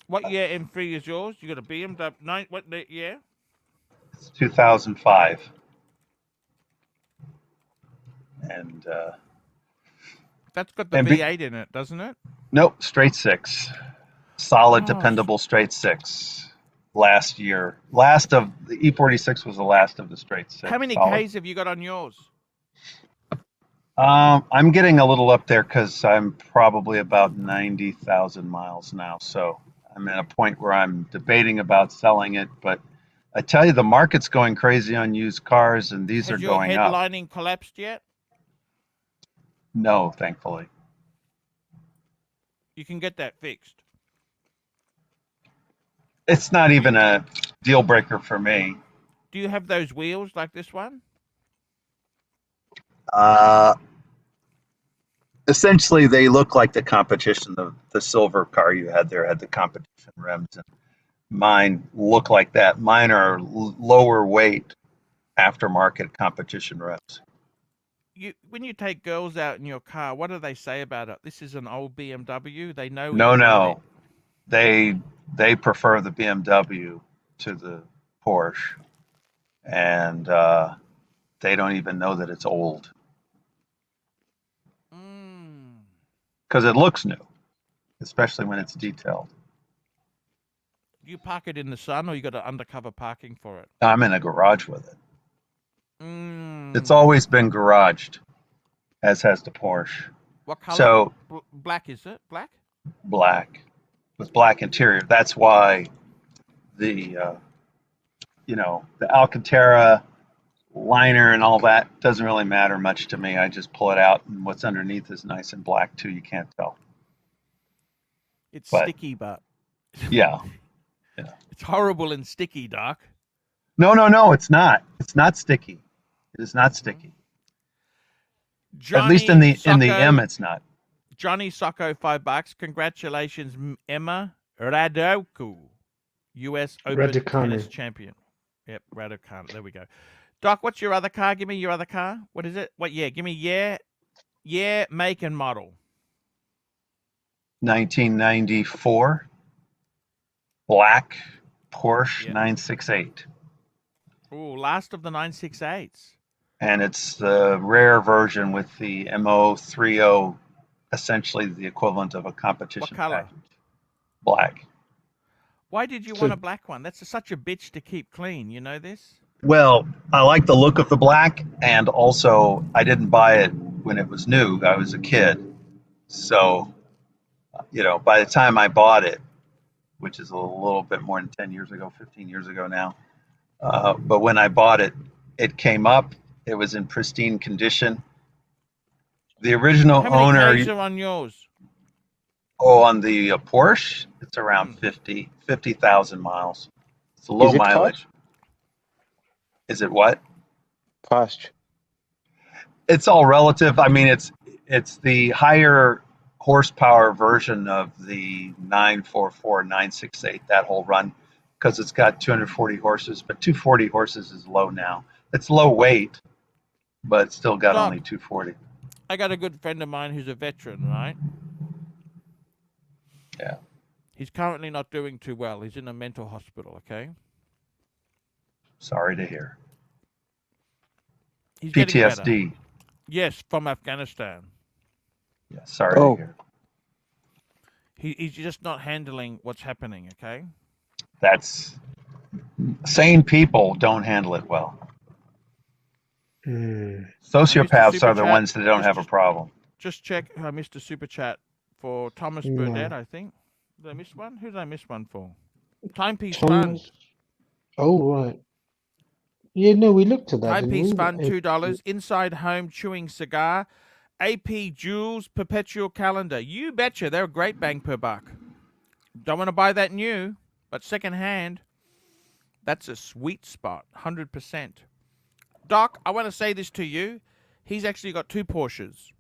What year M3 is yours? You got a BMW? What year? It's 2005. And That's got the V8 in it, doesn't it? nope, straight six. Solid, dependable straight six. Last year. Last of the E46 was the last of the straight six. How many solid. Ks have you got on yours? I'm getting a little up there because I'm probably about 90,000 miles now. So I'm at a point where I'm debating about selling it. But I tell you, the market's going crazy on used cars, and these are Has your going up. headlining collapsed yet? No, thankfully. You can get that fixed. It's not even a deal breaker for me. Do you have those wheels like this one? Essentially, they look like the competition. The silver car you had there had the competition rims, and mine look like that. Mine are lower weight aftermarket competition rims. When you take girls out in your car, what do they say about it? This is an old BMW. They know. No. They prefer the BMW to the Porsche, and they don't even know that it's old because it looks new, especially when it's detailed. Do you park it in the sun, or you got undercover parking for it? I'm in a garage with it. It's always been garaged, as has the Porsche. What color? So black, is it? Black? Black, with black interior. That's why the the Alcantara liner and all that doesn't really matter much to me. I just pull it out, and what's underneath is nice and black too. You can't tell. It's sticky, but yeah. It's horrible and sticky, Doc. No, it's not. It's not sticky. It is not sticky. Johnny At least in the Socko, M, it's not. Johnny Socko, $5. Congratulations, Emma Raducanu, U.S. Open tennis champion. Yep, Raducanu. There we go. Doc, what's your other car? Give me your other car. What is it? What? Yeah, give me yeah, make and model. 1994 black Porsche 968. Oh, last of the 968s. And it's the rare version with the MO30, essentially the equivalent of a competition. What color? Package. Black. Why did you want a black one? That's such a bitch to keep clean. You know this? Well, I like the look of the black, and also I didn't buy it when it was new. I was a kid. So, by the time I bought it, which is a little bit more than 10 years ago, 15 years ago now, but when I bought it, it came up. It was in pristine condition. The original owner. How many Ks are on yours? Oh, on the Porsche, it's around 50,000 miles. It's a low mileage. Fast? Is it what? Fast. It's all relative. I mean, it's the higher horsepower version of the 944, 968, that whole run, because it's got 240 horses, but 240 horses is low now. It's low weight, but it's still got only 240. I got a good friend of mine who's a veteran, right? Yeah. He's currently not doing too well. He's in a mental hospital, okay? Sorry to hear. He's PTSD. Yes, from Afghanistan. Yeah, sorry to hear. He's just not handling what's happening, okay? That's sane people don't handle it well. Sociopaths are the ones that don't have a problem. Just check. I missed a super chat for Thomas Burdett, I think. Did I miss one? Who did I miss one for? Timepiece Fund. Oh, right. Yeah, no, we looked at that. Timepiece Fund, $2. Inside Home Chewing Cigar. AP Jewels Perpetual Calendar. You betcha. They're a great bang per buck. Don't want to buy that new, but secondhand, that's a sweet spot. 100%. Doc, I want to say this to you. He's actually got two Porsches.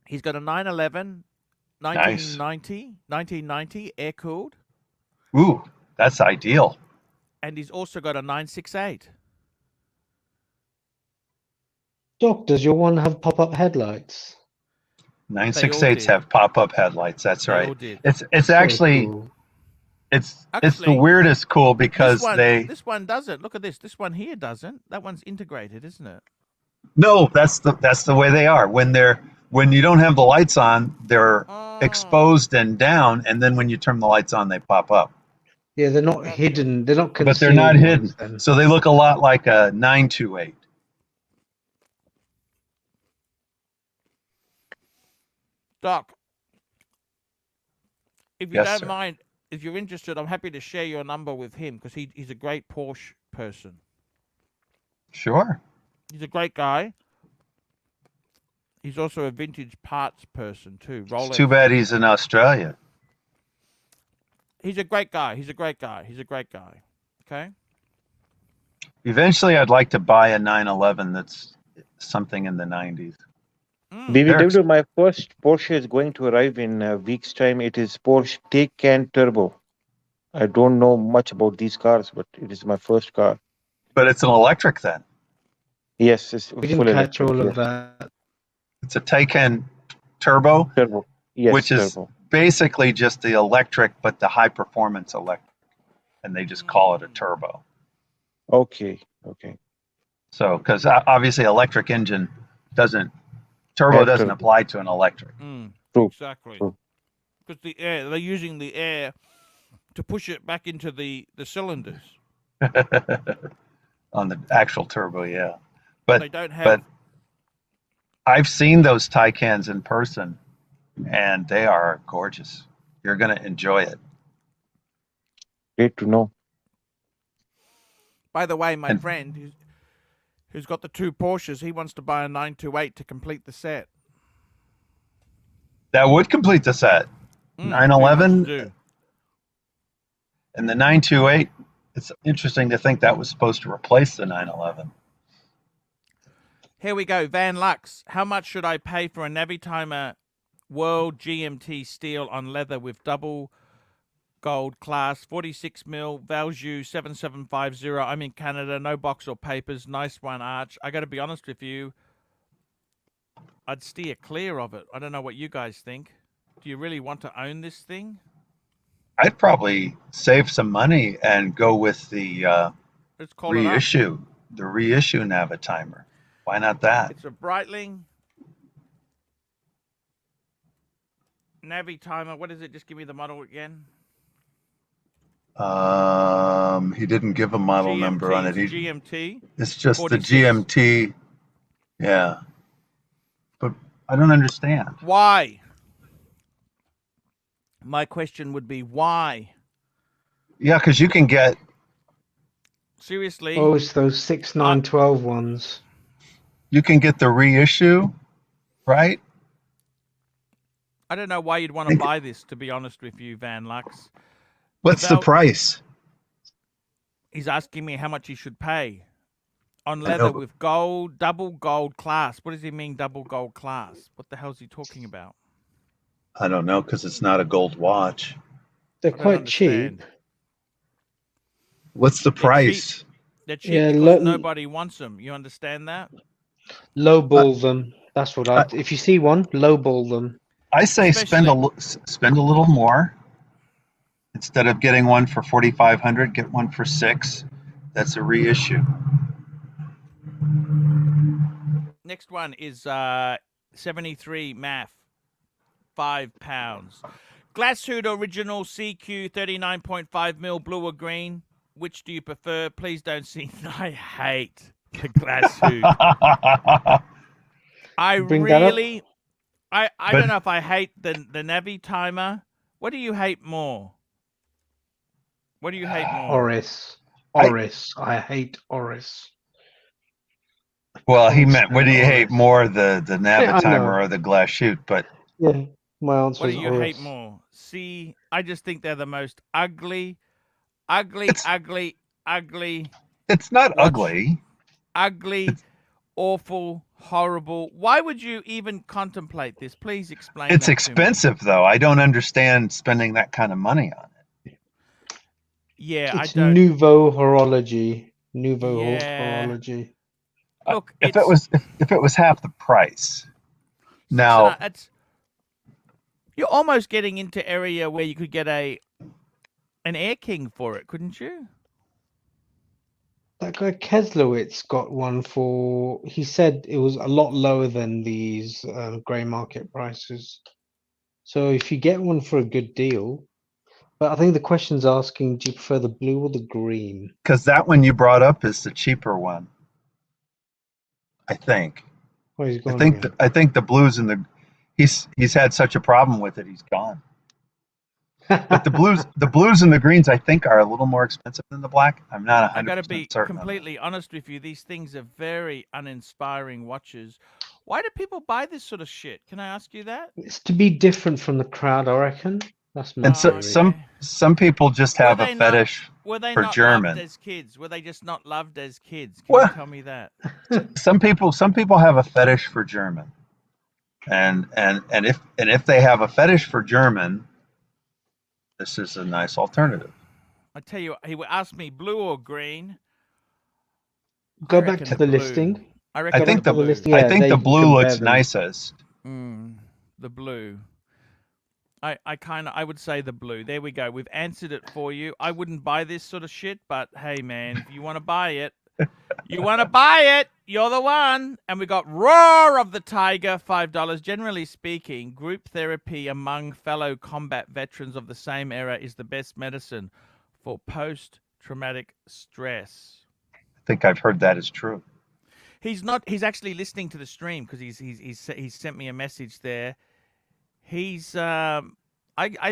He's got a 911 1990 air-cooled. Ooh, that's ideal. And he's also got a 968. Doc, does your one have pop-up headlights? 968s have pop-up headlights. That's right. It's actually cool. It's the weirdest cool because this one doesn't. Look at this. This one here doesn't. That one's integrated, isn't it? No, that's the way they are. When you don't have the lights on, they're exposed and down, and then when you turn the lights on, they pop up. Yeah, they're not hidden. They're not concealed. But they're not hidden. So they look a lot like a 928. Doc, if you Yes, don't sir. mind, if you're interested, I'm happy to share your number with him because he's a great Porsche person. Sure. He's a great guy. He's also a vintage parts person too. It's Rolex. too bad he's in Australia. He's a great guy. He's a great guy. He's a great guy. Okay. Eventually, I'd like to buy a 911 that's something in the 90s. BBW, my first Porsche is going to arrive in a week's time. It is Porsche Taycan Turbo. I don't know much about these cars, but it is my first car. But it's an electric then. Yes, it's We full didn't catch electric. all of Yes. that. It's a Taycan Turbo, Turbo. Yes, which is turbo. basically just the electric, but the high performance electric. And they just call it a turbo. Okay. Okay. So, because obviously electric engine turbo Have doesn't turbo. apply to an electric. True. Exactly. True. Because they're using the air to push it back into the cylinders. On the actual turbo, yeah. They But don't have. but I've seen those Taycans in person, and they are gorgeous. You're going to enjoy it. Great to know. By the way, my And- friend who's got the two Porsches, he wants to buy a 928 to complete the set. That would complete the set. Mm, 911 see what he wants to do. and the 928. It's interesting to think that was supposed to replace the 911. Here we go. Van Lux. How much should I pay for a Navitimer World GMT steel on leather with double gold class, 46 mil, value 7750. I'm in Canada, no box or papers. Nice one, Arch. I got to be honest with you. I'd steer clear of it. I don't know what you guys think. Do you really want to own this thing? I'd probably save some money and go with the Let's call it up. reissue Navitimer. Why not that? It's a Breitling Navitimer. What is it? Just give me the model again. He didn't give a model number on it. It's GMT. It's just 46. the GMT. Yeah. But I don't understand. Why? My question would be why? Yeah, because you can get, Seriously? Oh, it's those 6, 9, 12 ones. the reissue, right? I don't know why you'd want to buy this, to be honest with you, Van Lux. What's the About- price? He's asking me how much he should pay. On I leather know. with gold, double gold class. What does he mean, double gold class? What the hell is he talking about? I don't know, because it's not a gold watch. They're I don't quite understand. cheap. What's the price? They're cheap Yeah, because nobody wants them. You understand that? Lowball them. That's what I. If you see one, lowball them. I say spend a little more. Instead of getting one for 4,500, get one for 6. That's a reissue. Next one is 73 MAF, £5. Glass hood original CQ 39.5 mil, blue or green. Which do you prefer? Please don't see. I hate the glass hood. I Bring that up. really, I don't know if I hate the Navitimer. What do you hate more? What do you hate more? Oris. I hate Oris. Well, he Don't meant, what do you spend hate Oris. more, the I know. Navitimer or the glass chute? But Yeah, my answer What is do you Oris. hate more? See, I just think they're the most ugly, ugly, It's- ugly, ugly, it's not Watch. ugly. ugly, awful, horrible. Why would you even contemplate this? Please explain. It's that to me. expensive, though. I don't understand spending that kind of money on it. Yeah, It's I don't. nouveau horology. Nouveau Yeah. horology. Look, If it was half the price. Now, you're almost getting into area where you could get an Air King for it, couldn't you? That guy Keslowitz got one for. He said it was a lot lower than these grey market prices. So if you get one for a good deal, but I think the question's asking, do you prefer the blue or the green? because that one you brought up is the cheaper one. I think. Oh, he's I gone think again. I think the blues and the He's had such a problem with it, he's gone. But the blues and the greens, I think, are a little more expensive than the black. I'm not 100% I got to be certain. completely honest with you. These things are very uninspiring watches. Why do people buy this sort of shit? Can I ask you that? It's to be different from the crowd, I reckon. That's my And so, theory. some people just have a fetish Were they for not German. loved as kids? Were they just not loved as kids? Can Well- you tell me that? Some people have a fetish for German, and if they have a fetish for German, this is a nice alternative. I tell you, he asked me blue or green. Go I back reckon to the blue. listing. I reckon I think the the blue. listing. Yeah, I think there the you can blue compare looks them. nicest. The blue. I would say the blue. There we go. We've answered it for you. I wouldn't buy this sort of shit, but hey, man, if you want to buy it, you're the one. And we got Roar of the Tiger, $5. Generally speaking, group therapy among fellow combat veterans of the same era is the best medicine for post-traumatic stress. I think I've heard that is true. He's not. He's actually listening to the stream because he's sent me a message there. He's. I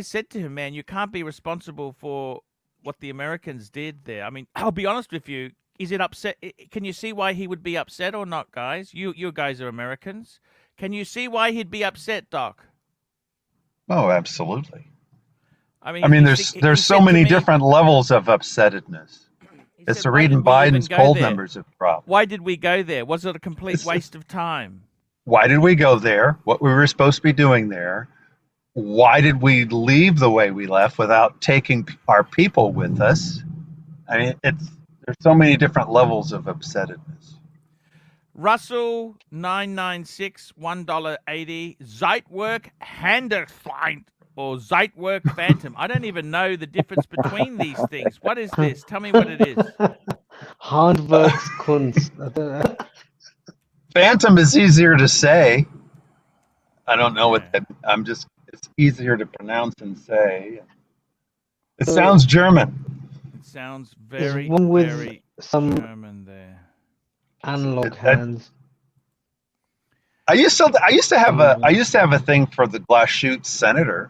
said to him, man, you can't be responsible for what the Americans did there. I mean, I'll be honest with you. Is it upset? Can you see why he would be upset or not, guys? You guys are Americans. Can you see why he'd be upset, Doc? Oh, absolutely. I I mean, there's so many different levels of upsettedness. It's the reading Biden's poll numbers have dropped. Why did we go there? Was it a complete waste of time? Why did we go there? What we were supposed to be doing there? Why did we leave the way we left without taking our people with us? I mean, there's so many different levels of upsettedness. Russell 996 $1.80 Zeitwerk Handerfeind or Zeitwerk Phantom. I don't even know the difference between these things. What is this? Tell me what it is. Handwerkskunst. I don't know. Phantom is easier to say. I don't know what that. It's easier to pronounce and say. It sounds German. It sounds very, one with very some German there. analog hands. I used to have a thing for the Glashütte Senator.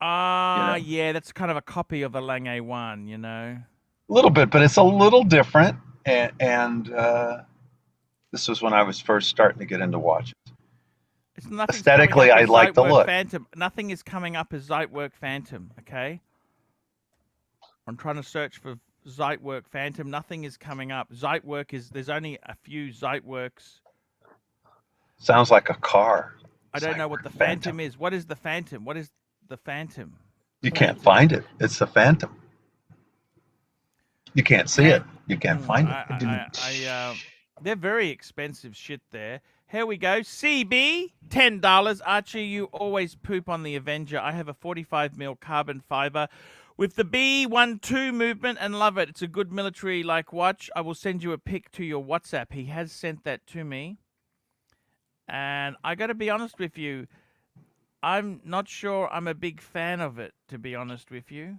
Yeah, that's kind of a copy of a Lange 1, you know. A little bit, but it's a little different. And this was when I was first starting to get into watches. It's nothing aesthetically, I like the look. Phantom. Nothing is coming up as Zeitwerk Phantom, okay? I'm trying to search for Zeitwerk Phantom. Nothing is coming up. There's only a few Zeitwerks. Sounds like a car. I don't know what the Phantom is. What is the Phantom? What is the Phantom? You can't find it. It's the Phantom. You can't see it. You can't find it. They're very expensive shit there. Here we go. CB, $10. Archie, you always poop on the Avenger. I have a 45mm carbon fiber with the B12 movement and love it. It's a good military-like watch. I will send you a pic to your WhatsApp. He has sent that to me. And I got to be honest with you, I'm not sure I'm a big fan of it, to be honest with you.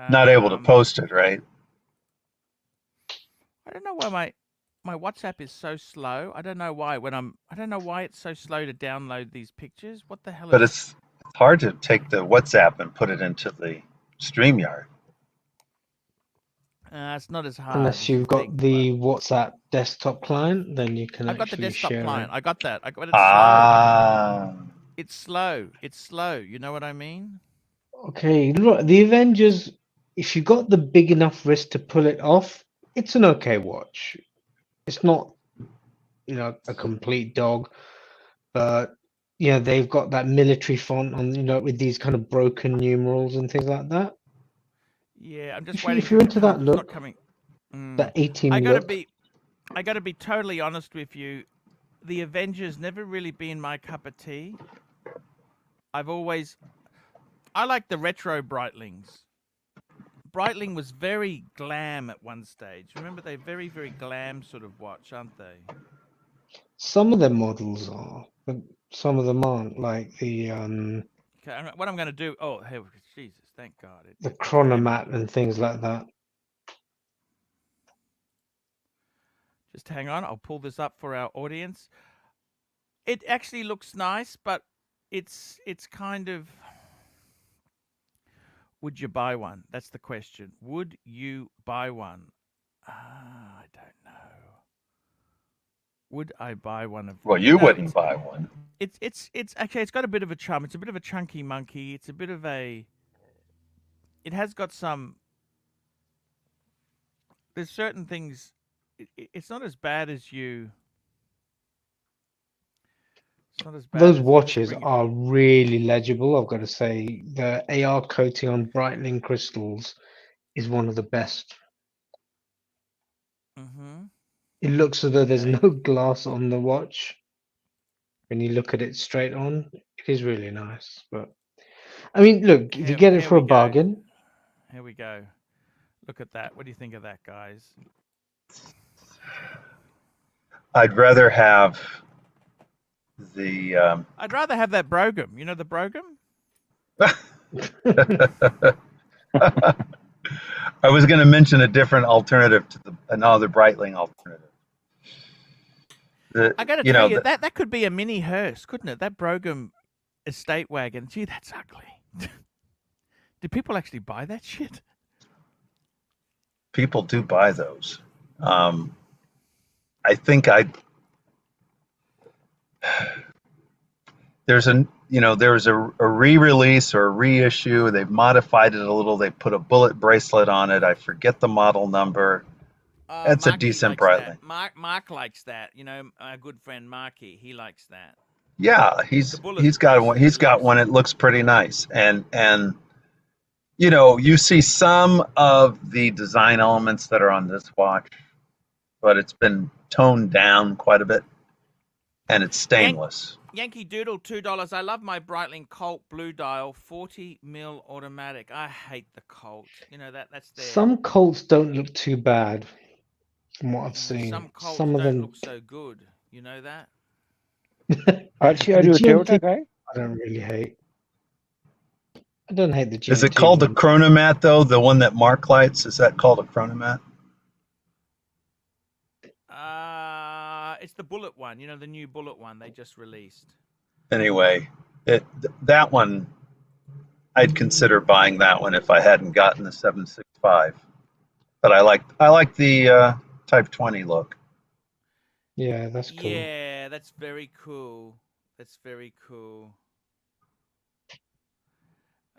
Not able to post it, right? I don't know why my WhatsApp is so slow. I don't know why. I don't know why it's so slow to download these pictures. What the hell? But it's hard to take the WhatsApp and put it into the StreamYard. It's not as hard. Unless you've got the WhatsApp desktop client, then you can I got the actually desktop share client. it. I got that. I got it. It's slow. It's slow. You know what I mean? Okay, look, the Avengers, if you got the big enough wrist to pull it off, it's an okay watch. It's not, a complete dog, but they've got that military font on, with these kind of broken numerals and things like that. Yeah, I'm just waiting. If you're into that it's look, not coming. that 18 I look. gotta be totally honest with you. The Avengers never really been my cup of tea. I like the retro Breitlings. Breitling was very glam at one stage. Remember, they're very, very glam sort of watch, aren't they? Some of their models are, but some of them aren't. Like the Okay, what I'm going to do? Oh, hey, Jesus, thank God! The Chronomat and things like that. Just hang on. I'll pull this up for our audience. It actually looks nice, but it's kind of. Would you buy one? That's the question. Would you buy one? I don't know. Would I buy one of? Well, You you know, wouldn't buy one. it's okay. It's got a bit of a charm. It's a bit of a chunky monkey. It's a bit of a. It has got some. There's certain things. It's not as bad as you. It's not as bad Those as watches bring it. are really legible, I've got to say. The AR coating on brightening crystals is one of the best. Mm-hmm. It looks as though there's Okay. no glass on the watch. When you look at it straight on, it is really nice. But I mean, look, if you get it Here for a we go. bargain, Here we go. Look at that. What do you think of that, guys? I'd rather have the. I'd rather have that Brougham. You know the Brougham? I was going to mention a different alternative to another Breitling alternative. I got to tell you, that could be a mini hearse, couldn't it? That Brougham estate wagon. Gee, that's ugly. Do people actually buy that shit? People do buy those. I think there's a re-release or a reissue. They've modified it a little. They put a bullet bracelet on it. I forget the model number. It's a decent Breitling. Mark likes that. You know, our good friend Marky, he likes that. Yeah, he's got one. He's got one. It looks pretty nice. And you know, you see some of the design elements that are on this watch, but it's been toned down quite a bit, and it's stainless. Yankee Doodle, $2. I love my Breitling Colt Blue Dial 40 mil automatic. I hate the Colt. You know that's there. some Colts don't look too bad from what I've seen. Some Colts Some of don't them look so good. You know that? Archie, are The you a GMT Toyota guy? I don't really hate. I don't hate the GMT. Is it called a one. Chronomat though? The one that Mark lights? Is that called a Chronomat? It's the Bullet one. You know, the new Bullet one they just released. Anyway, that one, I'd consider buying that one if I hadn't gotten the 765. But I like the Type 20 look. Yeah, that's cool. Yeah, that's very cool. That's very cool.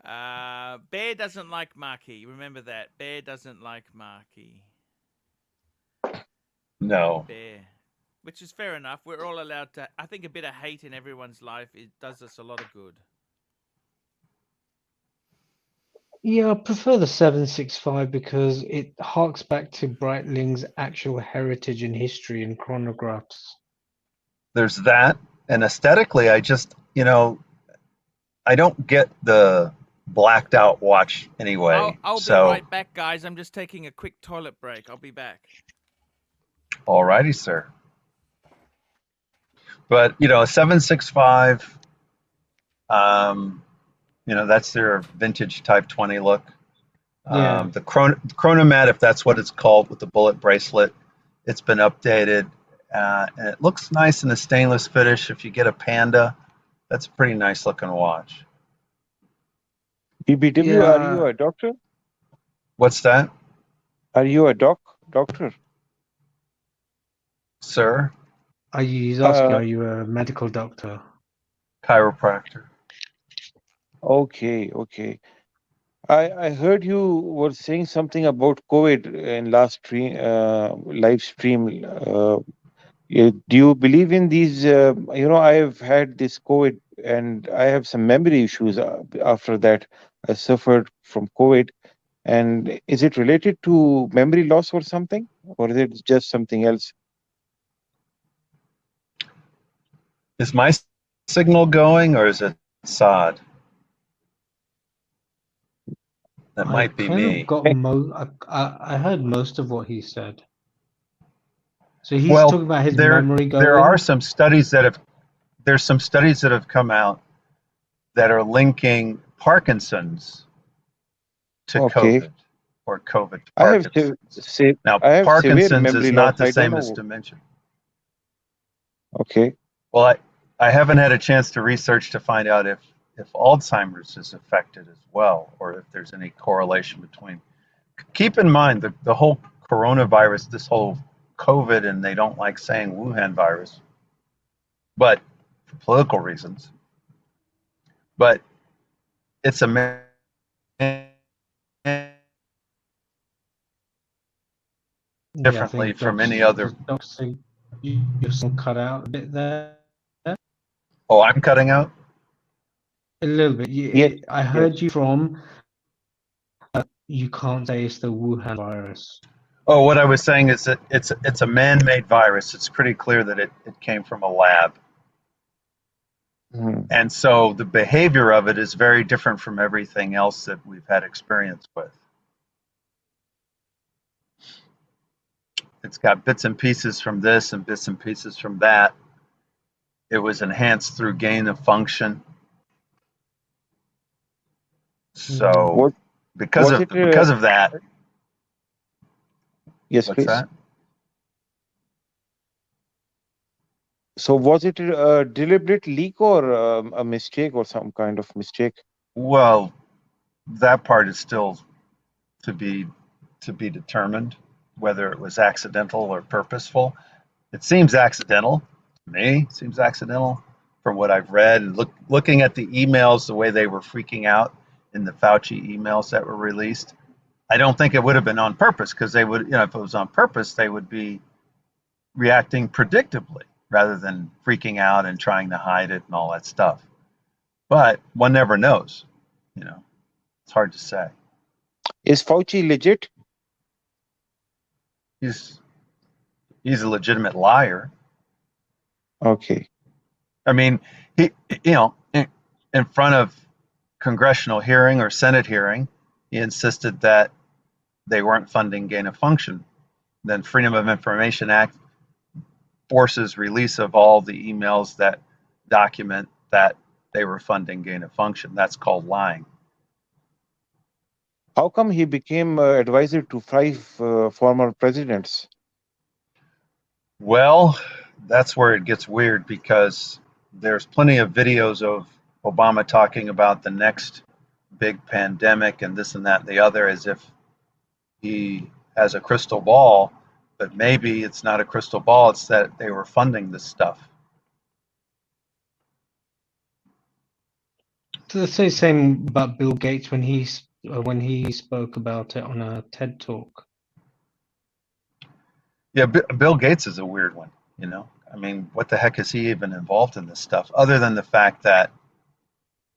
Bear doesn't like Marky. Remember that. Bear doesn't like Marky. No. Bear. Which is fair enough. We're all allowed to. I think a bit of hate in everyone's life, it does us a lot of good. Yeah, I prefer the 765 because it harks back to Breitling's actual heritage and history and chronographs. There's that. And aesthetically, I just, I don't get the blacked out watch anyway. I'll be right back, guys. I'm just taking a quick toilet break. I'll be back. All righty, sir. But, a 765, that's their vintage Type 20 look. Yeah. The Chronomat, if that's what it's called, with the bullet bracelet, it's been updated. And it looks nice in a stainless finish. If you get a Panda, that's a pretty nice looking watch. BBW, Yeah. Are you a doctor? What's that? Are you a doctor? Sir? He's asking, are you a medical doctor? Chiropractor. Okay. I heard you were saying something about COVID in last live stream. Do you believe in these? I've had this COVID and I have some memory issues after that. I suffered from COVID. And is it related to memory loss or something? Or is it just something else? Is my signal going or is it Saad? That might be me. I heard most of what he said. So he's talking about his memory going. There are some studies that have come out that are linking Parkinson's to COVID or COVID to Parkinson's. Now, Parkinson's is not the same as dementia. Okay. Well, I haven't had a chance to research to find out if Alzheimer's is affected as well, or if there's any correlation between. Keep in mind the whole coronavirus, this whole COVID, and they don't like saying Wuhan virus, but for political reasons. But it's a man differently think from any other. Dr. You're still cut out a bit there. Oh, I'm cutting out? A little bit. Yes, I heard you from. You can't say it's the Wuhan virus. Oh, what I was saying is that it's a man-made virus. It's pretty clear that it came from a lab. Mhm. And so the behavior of it is very different from everything else that we've had experience with. It's got bits and pieces from this and bits and pieces from that. It was enhanced through gain of function. So What because was of that, yes, what's please. that? So was it a deliberate leak or a mistake or some kind of mistake? Well, that part is still to be determined, whether it was accidental or purposeful. It seems accidental to me. It seems accidental from what I've read and looking at the emails, the way they were freaking out in the Fauci emails that were released. I don't think it would have been on purpose, because they would, if it was on purpose, they would be reacting predictably rather than freaking out and trying to hide it and all that stuff. But one never knows, it's hard to say. Is Fauci legit? He's a legitimate liar. Okay. I mean, he, in front of congressional hearing or Senate hearing, he insisted that they weren't funding gain of function. Then Freedom of Information Act forces release of all the emails that document that they were funding gain of function. That's called lying. How come he became advisor to 5 former presidents? Well, that's where it gets weird, because there's plenty of videos of Obama talking about the next big pandemic and this and that and the other, as if he has a crystal ball, but maybe it's not a crystal ball, it's that they were funding this stuff. So let's say the same about Bill Gates when he spoke about it on a TED talk. Yeah, Bill Gates is a weird one, I mean, what the heck is he even involved in this stuff, other than the fact that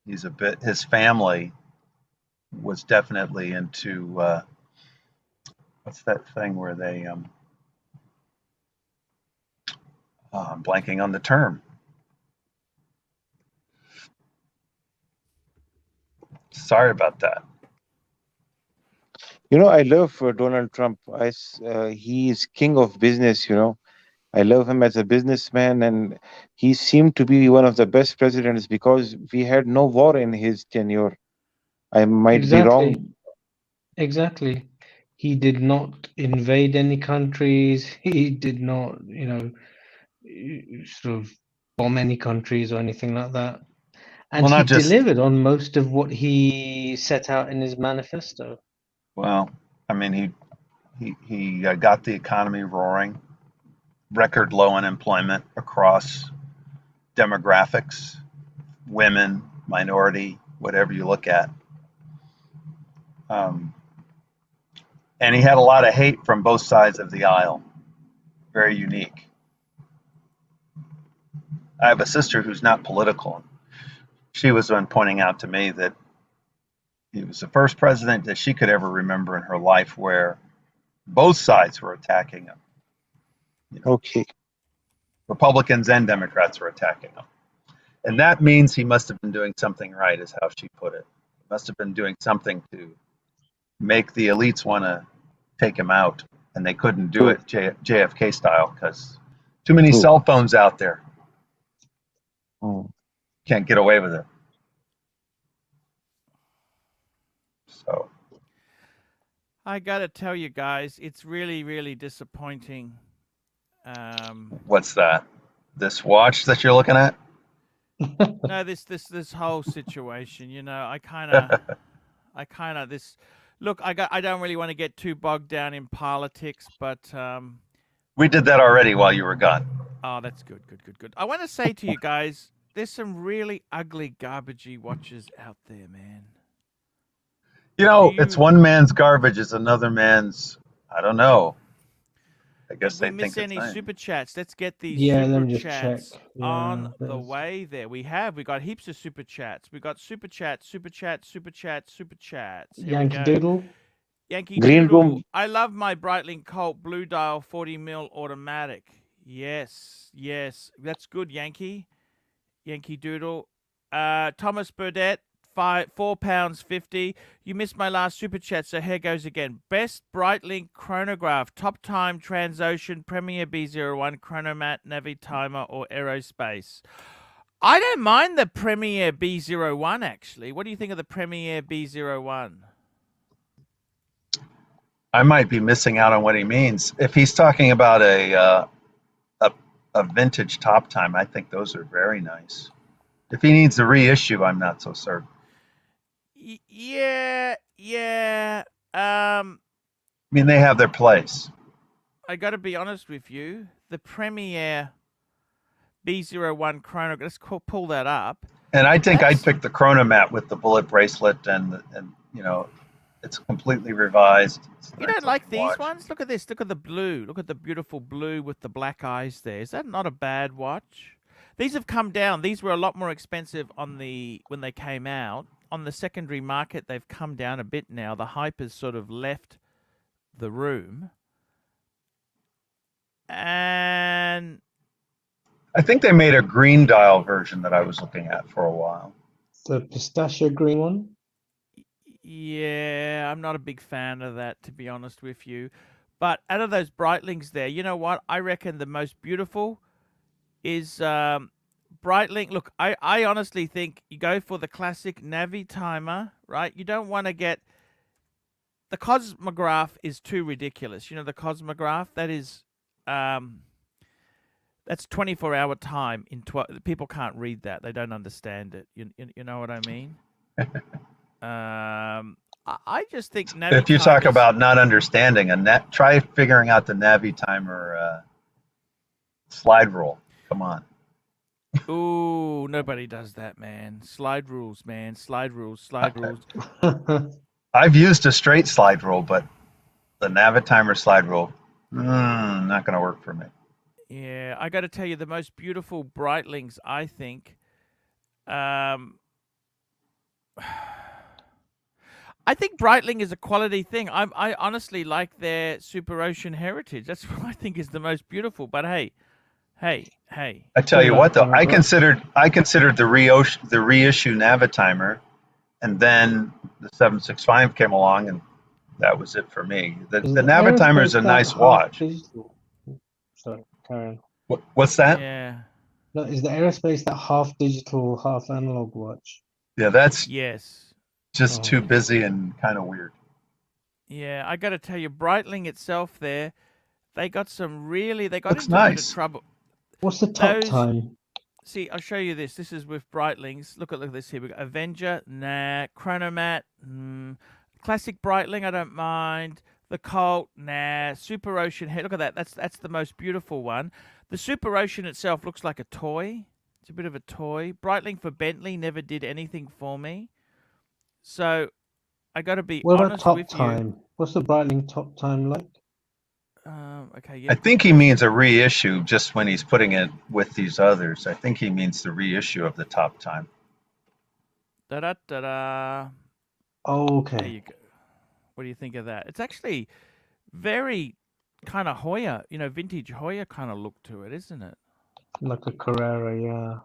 his family was definitely into, what's that thing where they, I'm blanking on the term. Sorry about that. I love Donald Trump. He is king of business, I love him as a businessman, and he seemed to be one of the best presidents because we had no war in his tenure. I might be wrong. Exactly. He did not invade any countries. He did not, sort of bomb any countries or anything like that. And Well, he not just, delivered on most of what he set out in his manifesto. well, I mean, he got the economy roaring, record low unemployment across demographics, women, minority, whatever you look at. And he had a lot of hate from both sides of the aisle. Very unique. I have a sister who's not political. She was the one pointing out to me that he was the first president that she could ever remember in her life where both sides were attacking him. Okay. Republicans and Democrats were attacking him. And that means he must have been doing something right, is how she put it. He must have been doing something to make the elites want to take him out. And they couldn't do it JFK style because too many cell phones out there. Can't get away with it. So I gotta tell you guys, it's really, really disappointing. What's that? This watch that you're looking at? No, this whole situation, you know, I kind of this. Look, I don't really want to get too bogged down in politics, but We did that already while you were gone. oh, that's good, good, good, good. I want to say to you guys, there's some really ugly, garbagey watches out there, man. You Do know, it's you? one man's garbage is another man's. I don't know. I guess Did we they think miss it's any nice. super chats? Let's get these Yeah, let super me just check. chats on Yeah, the there's way there. We got heaps of super chats. We got super chats, super chats, super chats, super chats. Here we Yankee go. Doodle. Yankee Green Doodle. room. I love my Breitling Colt Blue Dial 40 mil automatic. Yes, yes. That's good, Yankee. Yankee Doodle. Thomas Burdett, £4.50. You missed my last super chat, so here goes again. Best Breitling chronograph, top time Transocean, Premier B01, Chronomat, Navi Timer, or Aerospace. I don't mind the Premier B01 actually. What do you think of the Premier B01? I might be missing out on what he means. If he's talking about a vintage top time, I think those are very nice. If he needs a reissue, I'm not so certain. Yeah. I mean, they have their place. I got to be honest with you. The Premier B01 chronograph. Let's pull that up. And I think That's I'd pick the Chronomat with the bullet bracelet and you know, it's completely revised. It's a You nice don't like looking these watch. ones? Look at this. Look at the blue. Look at the beautiful blue with the black eyes there. Is that not a bad watch? These have come down. These were a lot more expensive when they came out. On the secondary market, they've come down a bit now. The hype has sort of left the room. And I think they made a green dial version that I was looking at for a while. the pistachio green one. yeah, I'm not a big fan of that, to be honest with you. But out of those Breitlings there, you know what? I reckon the most beautiful is Breitling. Look, I honestly think you go for the classic Navi timer, right? You don't want to get the Cosmograph is too ridiculous. You know the Cosmograph that is that's 24-hour time in 12. People can't read that. They don't understand it. You know what I mean? I just think Navi If you talk timers- about not understanding try figuring out the Navi timer slide rule. Come on. Ooh, nobody does that, man. Slide rules, man. Slide rules, slide rules. I've used a straight slide rule, but the Navitimer slide rule, not going to work for me. Yeah, I got to tell you, the most beautiful Breitlings, I think. I think Breitling is a quality thing. I honestly like their Super Ocean heritage. That's what I think is the most beautiful. But hey. I tell you what, though, I considered the reissue Navitimer, and then the 765 came along, and that was it for me. The Navitimer is a nice watch. Sorry, carry on. What's that? Yeah. No, is the Aerospace that half digital, half analog watch? Yeah, that's Yes. just too busy and kind of weird. Yeah, I got to tell you, Breitling itself there, they got some really, they got Looks into a bit nice. of trouble. What's the top Those- time? See, I'll show you this. This is with Breitlings. Look at this here. We got Avenger, nah. Chronomat, classic Breitling, I don't mind. The Colt, nah. Super Ocean head. Look at that. That's the most beautiful one. The Super Ocean itself looks like a toy. It's a bit of a toy. Breitling for Bentley never did anything for me. So I got to be What about honest top with time? What's the Breitling top time like? you. Okay, yeah. I think he means a reissue just when he's putting it with these others. I think he means the reissue of the top time. Da-da-da-da. Oh, There okay. you go. What do you think of that? It's actually very kind of Hoya, vintage Hoya kind of look to it, isn't it? Like a Carrera, yeah.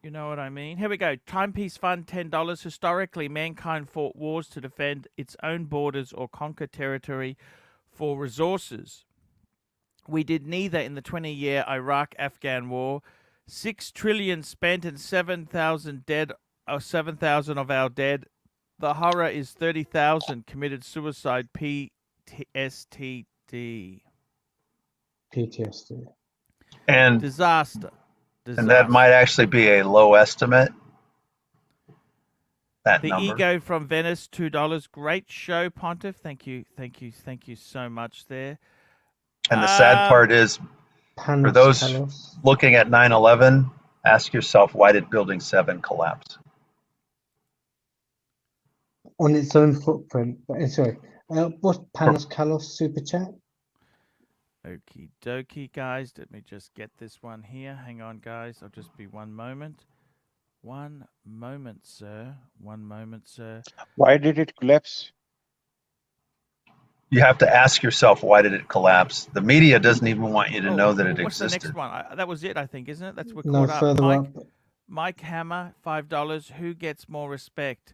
You know what I mean? Here we go. Timepiece Fund, $10. Historically, mankind fought wars to defend its own borders or conquer territory for resources. We did neither in the 20-year Iraq-Afghan war. 6 trillion spent and 7,000 dead, or 7,000 of our dead. The horror is 30,000 committed suicide. PTSD. PTSD. And Disaster. And that might actually be a low estimate. That The number. Ego from Venice, $2. Great show, Pontiff. Thank you so much there. And the sad part is, for those looking at 9/11, ask yourself, why did Building 7 collapse? On its own footprint. Sorry, what's Panos Kalos super chat? Okie dokie, guys. Let me just get this one here. Hang on, guys. I'll just be one moment. One moment, sir. One moment, sir. Why did it collapse? You have to ask yourself, why did it collapse? The media doesn't even want you to know that it What's existed. the next one? That was it, I think, isn't it? That's what No, caught further up. up. Mike Hammer, $5. Who gets more respect,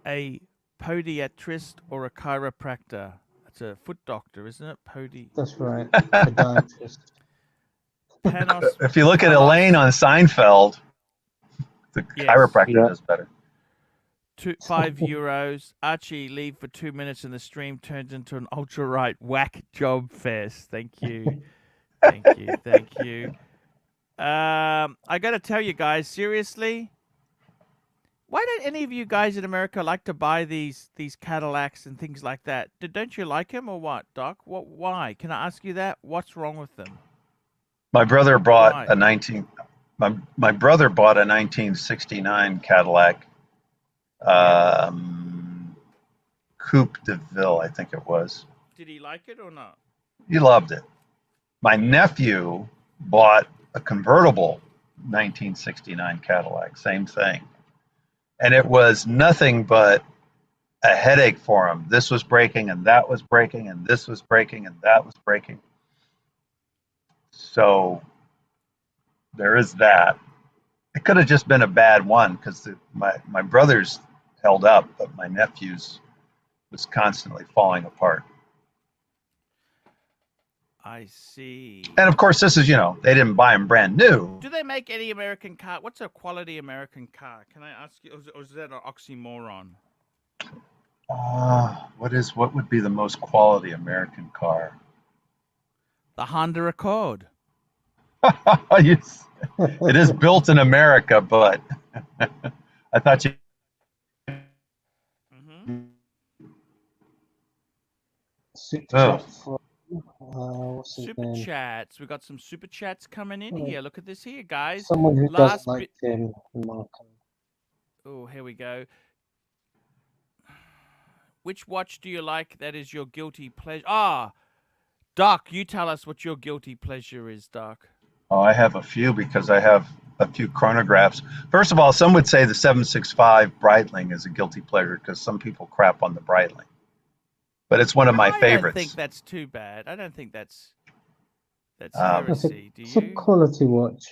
a podiatrist or a chiropractor? That's a foot doctor, isn't it? That's right. Podiatrist. Panos. If you look at Elaine on Seinfeld, the chiropractor does better. 5 euros. Archie, leave for 2 minutes and the stream turns into an ultra right whack job fest. Thank you. Thank you. I got to tell you guys, seriously, why don't any of you guys in America like to buy these Cadillacs and things like that? Don't you like them or what, Doc? Why? Can I ask you that? What's wrong with them? My brother bought my brother bought a 1969 Cadillac. Coupe de Ville, I think it was. Did he like it or not? He loved it. My nephew bought a convertible 1969 Cadillac, same thing. And it was nothing but a headache for him. This was breaking and that was breaking and this was breaking and that was breaking. So there is that. It could have just been a bad one because my brother's held up, but my nephew's was constantly falling apart. I see. And of course, this is, they didn't buy them brand new. Do they make any American car? What's a quality American car? Can I ask you, or is that an oxymoron? What would be the most quality American car? The Honda Accord. Yes. It is built in America, but I thought you. Super chats. We got some super chats coming in here. Look at this here, guys. Someone who doesn't like him, Marco. Oh, here we go. Which watch do you like that is your guilty pleasure? Doc, you tell us what your guilty pleasure is, Doc. Oh, I have a few because I have a few chronographs. First of all, some would say the 765 Breitling is a guilty pleasure because some people crap on the Breitling. But it's one of my favorites. I don't think that's too bad. I don't think that's heresy. Do you? It's a quality watch.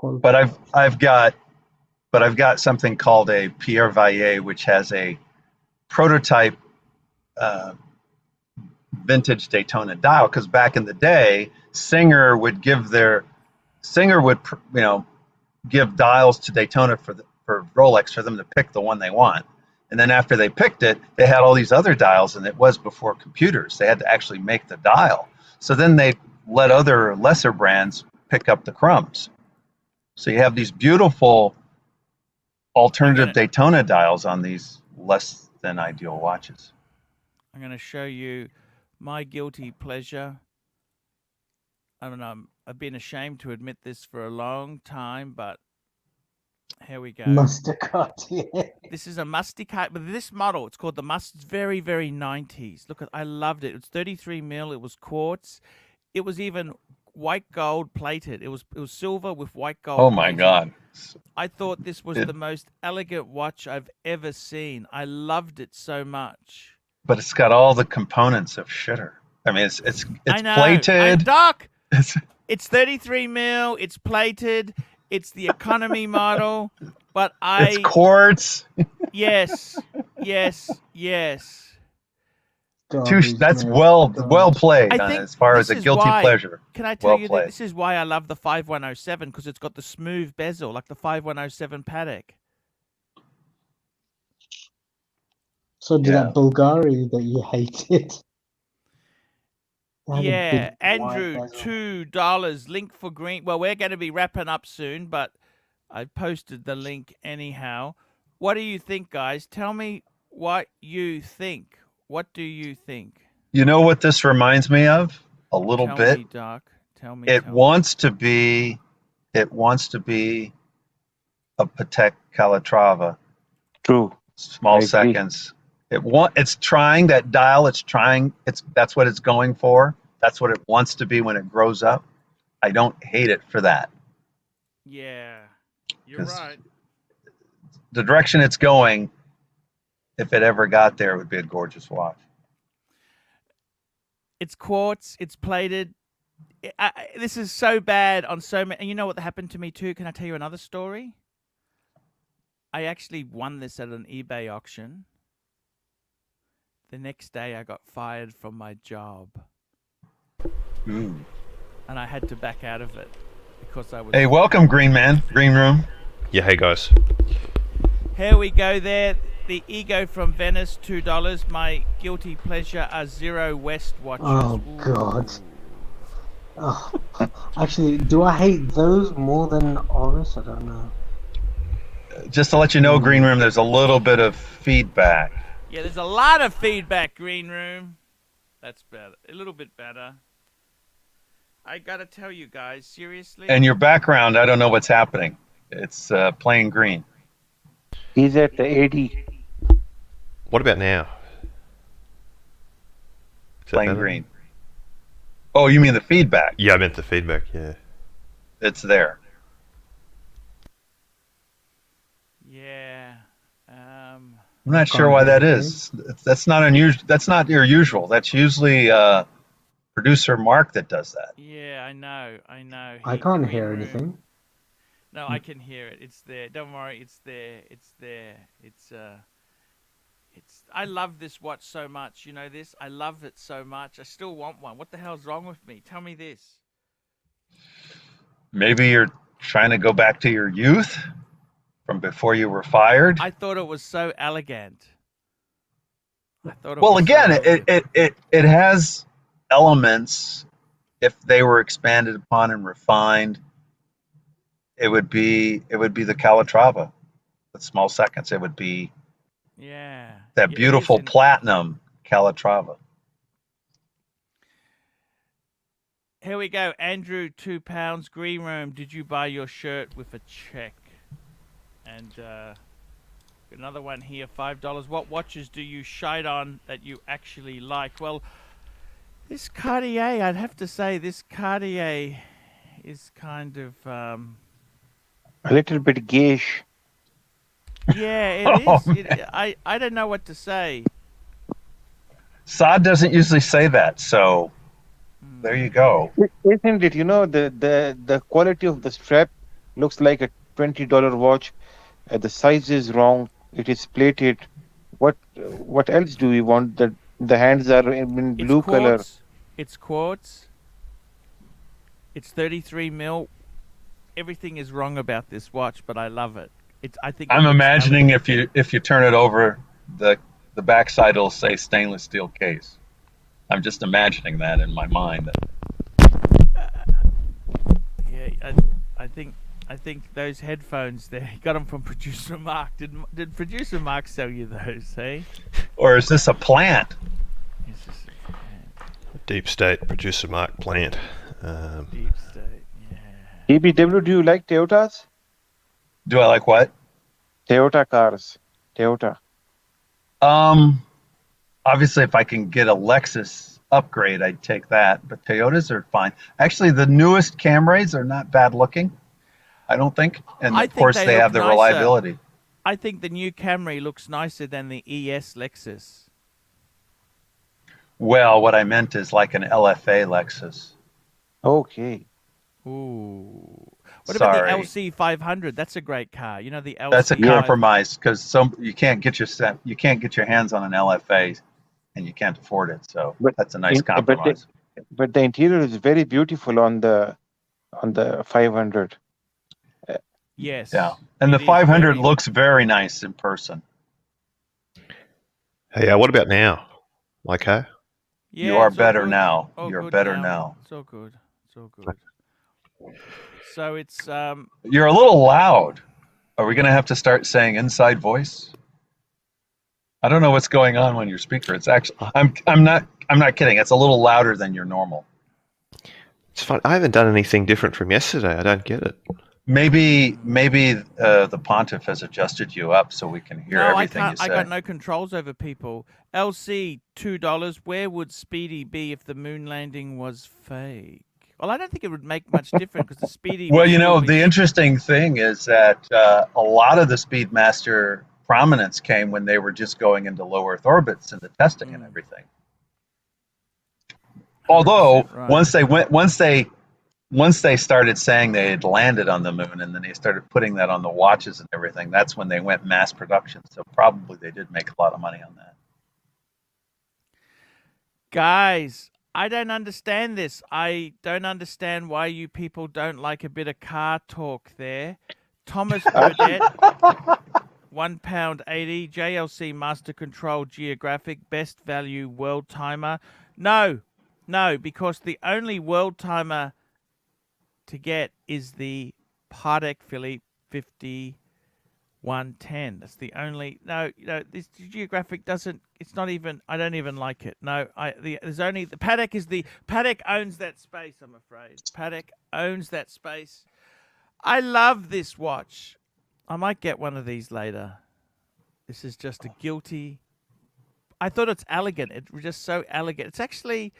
But I've got something called a Pierre Vallier, which has a prototype vintage Daytona dial. Because back in the day, Singer would give dials to Daytona for Rolex for them to pick the one they want. And then after they picked it, they had all these other dials, and it was before computers. They had to actually make the dial. So then they let other lesser brands pick up the crumbs. So you have these beautiful alternative Daytona dials on these less than ideal watches. I'm going to show you my guilty pleasure. I don't know. I've been ashamed to admit this for a long time, but here we go. Mastercard. This is a Mastercard, but this model, it's called the It's very, very 90s. Look, I loved it. It's 33 mil. It was quartz. It was even white gold plated. It was silver with white gold. Oh my God! I thought this was the most elegant watch I've ever seen. I loved it so much. But it's got all the components of shitter. I mean, it's I know. plated. Doc, it's 33 mil. It's plated. It's the economy model, but it's quartz. Yes. That's well played as far as a guilty pleasure. Can I tell you that this is why I love the 5107, because it's got the smooth bezel like the 5107 Patek. So did that Bulgari that you hated. It had a Yeah, big white Andrew, bezel. $2. Link for green. Well, we're going to be wrapping up soon, but I posted the link anyhow. What do you think, guys? Tell me what you think. What do you think? You know what this reminds me of? A little Tell bit. me, Doc. Tell me. It Tell me. wants to be a Patek Calatrava, True. small I agree. seconds. It's trying that dial, that's what it's going for. That's what it wants to be when it grows up. I don't hate it for that. Yeah, you're 'Cause right. the direction it's going, if it ever got there, it would be a gorgeous watch. It's quartz. It's plated. This is so bad on so many. And you know what happened to me too? Can I tell you another story? I actually won this at an eBay auction. The next day, I got fired from my job, Ooh. and I had to back out of it because I was. Hey, welcome, Green Man, Green Room. Yeah, hey guys. Here we go. There, the Ego from Venice, $2. My guilty pleasure are Zero West watches. Oh God. Oh, actually, do I hate those more than Oris? I don't know. Just to let you know, Green Room, there's a little bit of feedback. Yeah, there's a lot of feedback, Green Room. That's better. A little bit better. I gotta tell you guys, seriously. And your background, I don't know what's happening. It's playing green. He's at the 80. What about now? Is that Playing better? green. Oh, you mean the feedback? Yeah, I meant the feedback, yeah. It's there. Yeah. I'm not sure why that is. That's not unusual. That's not your usual. That's usually producer Mark that does that. Yeah, I know. I can't Green hear Room. anything. No, I can hear it. It's there. Don't worry. It's there. It's there. It's. I love this watch so much. You know this. I love it so much. I still want one. What the hell's wrong with me? Tell me this. Maybe you're trying to go back to your youth from before you were fired. I thought it was so elegant. Well, again, it has elements. If they were expanded upon and refined, it would be the Calatrava with small seconds. It would be that beautiful platinum Calatrava. Here we go. Andrew, £2. Green Room, did you buy your shirt with a check? And another one here, $5. What watches do you shite on that you actually like? Well, this Cartier, I'd have to say this Cartier is kind of... A little bit gauche. Yeah, it is. I don't know what to say. Saad doesn't usually say that, so there you go. Isn't it? You know, the quality of the strap looks like a $20 watch. The size is wrong. It is plated. What else do we want? The hands are in blue color. It's quartz. It's 33 mil. Everything is wrong about this watch, but I love it. I think I'm imagining if you turn it over, the backside will say stainless steel case. I'm just imagining that in my mind. Yeah, I think those headphones there, you got them from producer Mark. Did producer Mark sell you those? Hey? Or is this a plant? Is this a plant? Deep State producer Mark Plant. Deep State. EBW, do you like Toyotas? Do I like what? Toyota cars. Toyota. Obviously, if I can get a Lexus upgrade, I'd take that. But Toyotas are fine. Actually, the newest Camrys are not bad looking, I don't think. And of course, they have the reliability. I think the new Camry looks nicer than the ES Lexus. Well, what I meant is like an LFA Lexus. Okay. Ooh. What about the LC 500? That's a great car. You know the LC. That's a compromise because you can't get your hands on an LFA, and you can't afford it. So that's a nice compromise. But the interior is very beautiful on the 500. Yes. Yeah, and the 500 looks very nice in person. Hey, what about now? Okay. Yeah, You are it's all better good. now. All You're good better now. now. It's all good. It's all good. So it's You're a little loud. Are we going to have to start saying inside voice? I don't know what's going on when your speaker. It's actually I'm not kidding. It's a little louder than your normal. It's fine. I haven't done anything different from yesterday. I don't get it. Maybe the pontiff has adjusted you up so we can hear no, I everything can't. you say. I got no controls over people. LC $2. Where would Speedy be if the moon landing was fake? Well, I don't think it would make much difference because the Speedy. Well, would you know, still be the interesting thing is that a lot of the Speedmaster prominence came when they were just going into low Earth orbits and the testing and everything. Although 100% right. once they started saying they had landed on the moon and then they started putting that on the watches and everything, that's when they went mass production. So probably they did make a lot of money on that. Guys, I don't understand this. I don't understand why you people don't like a bit of car talk there. Thomas Burdett, £1.80. JLC Master Control Geographic Best Value World Timer. No, because the only world timer to get is the Patek Philippe 5110. That's the only. No, this Geographic doesn't. It's not even. I don't even like it. No, there's only the Patek is the Patek owns that space. I'm afraid Patek owns that space. I love this watch. I might get one of these later. This is just a guilty. I thought it's elegant. It's just so elegant. It's actually.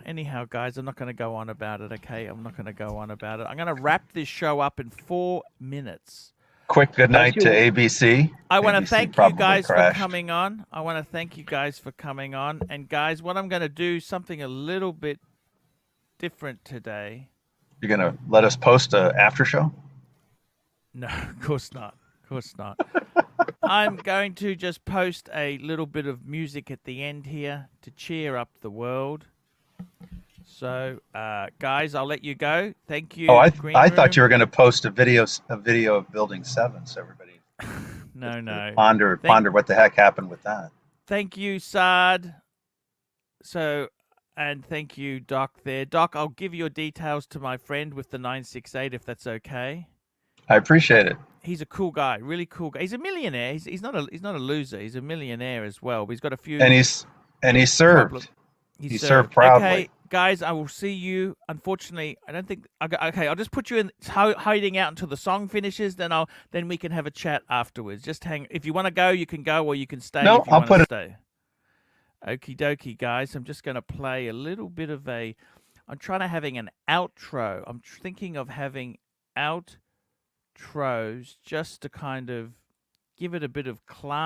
Anyhow, guys, I'm not going to go on about it, okay? I'm not going to go on about it. I'm going to wrap this show up in 4 minutes. Quick good night to ABC. I want to ABC thank you probably guys crashed. for coming on. And guys, what I'm going to do, something a little bit different today. You're going to let us post a after show? No, of course not. Of course not. I'm going to just post a little bit of music at the end here to cheer up the world. So, guys, I'll let you go. Thank you. Oh, I Green thought you Room. were going to post a video of Building 7, so everybody No. ponder what the heck happened with that. Thank you, Sard. So, and thank you, Doc, there. Doc, I'll give your details to my friend with the 968 if that's okay. I appreciate it. He's a cool guy, really cool guy. He's a millionaire. He's not a loser. He's a millionaire as well. But he's got a few. And he served. He served proudly. Okay, guys, I will see you. Unfortunately, I don't think. Okay, I'll just put you in hiding out until the song finishes. Then we can have a chat afterwards. Just hang. If you want to go, you can go, or you can stay. No, if you I'll want put to it. Stay. Okie dokie, guys. I'm just going to play a little bit of a. I'm trying to having an outro. I'm thinking of having outros just to kind of give it a bit of class.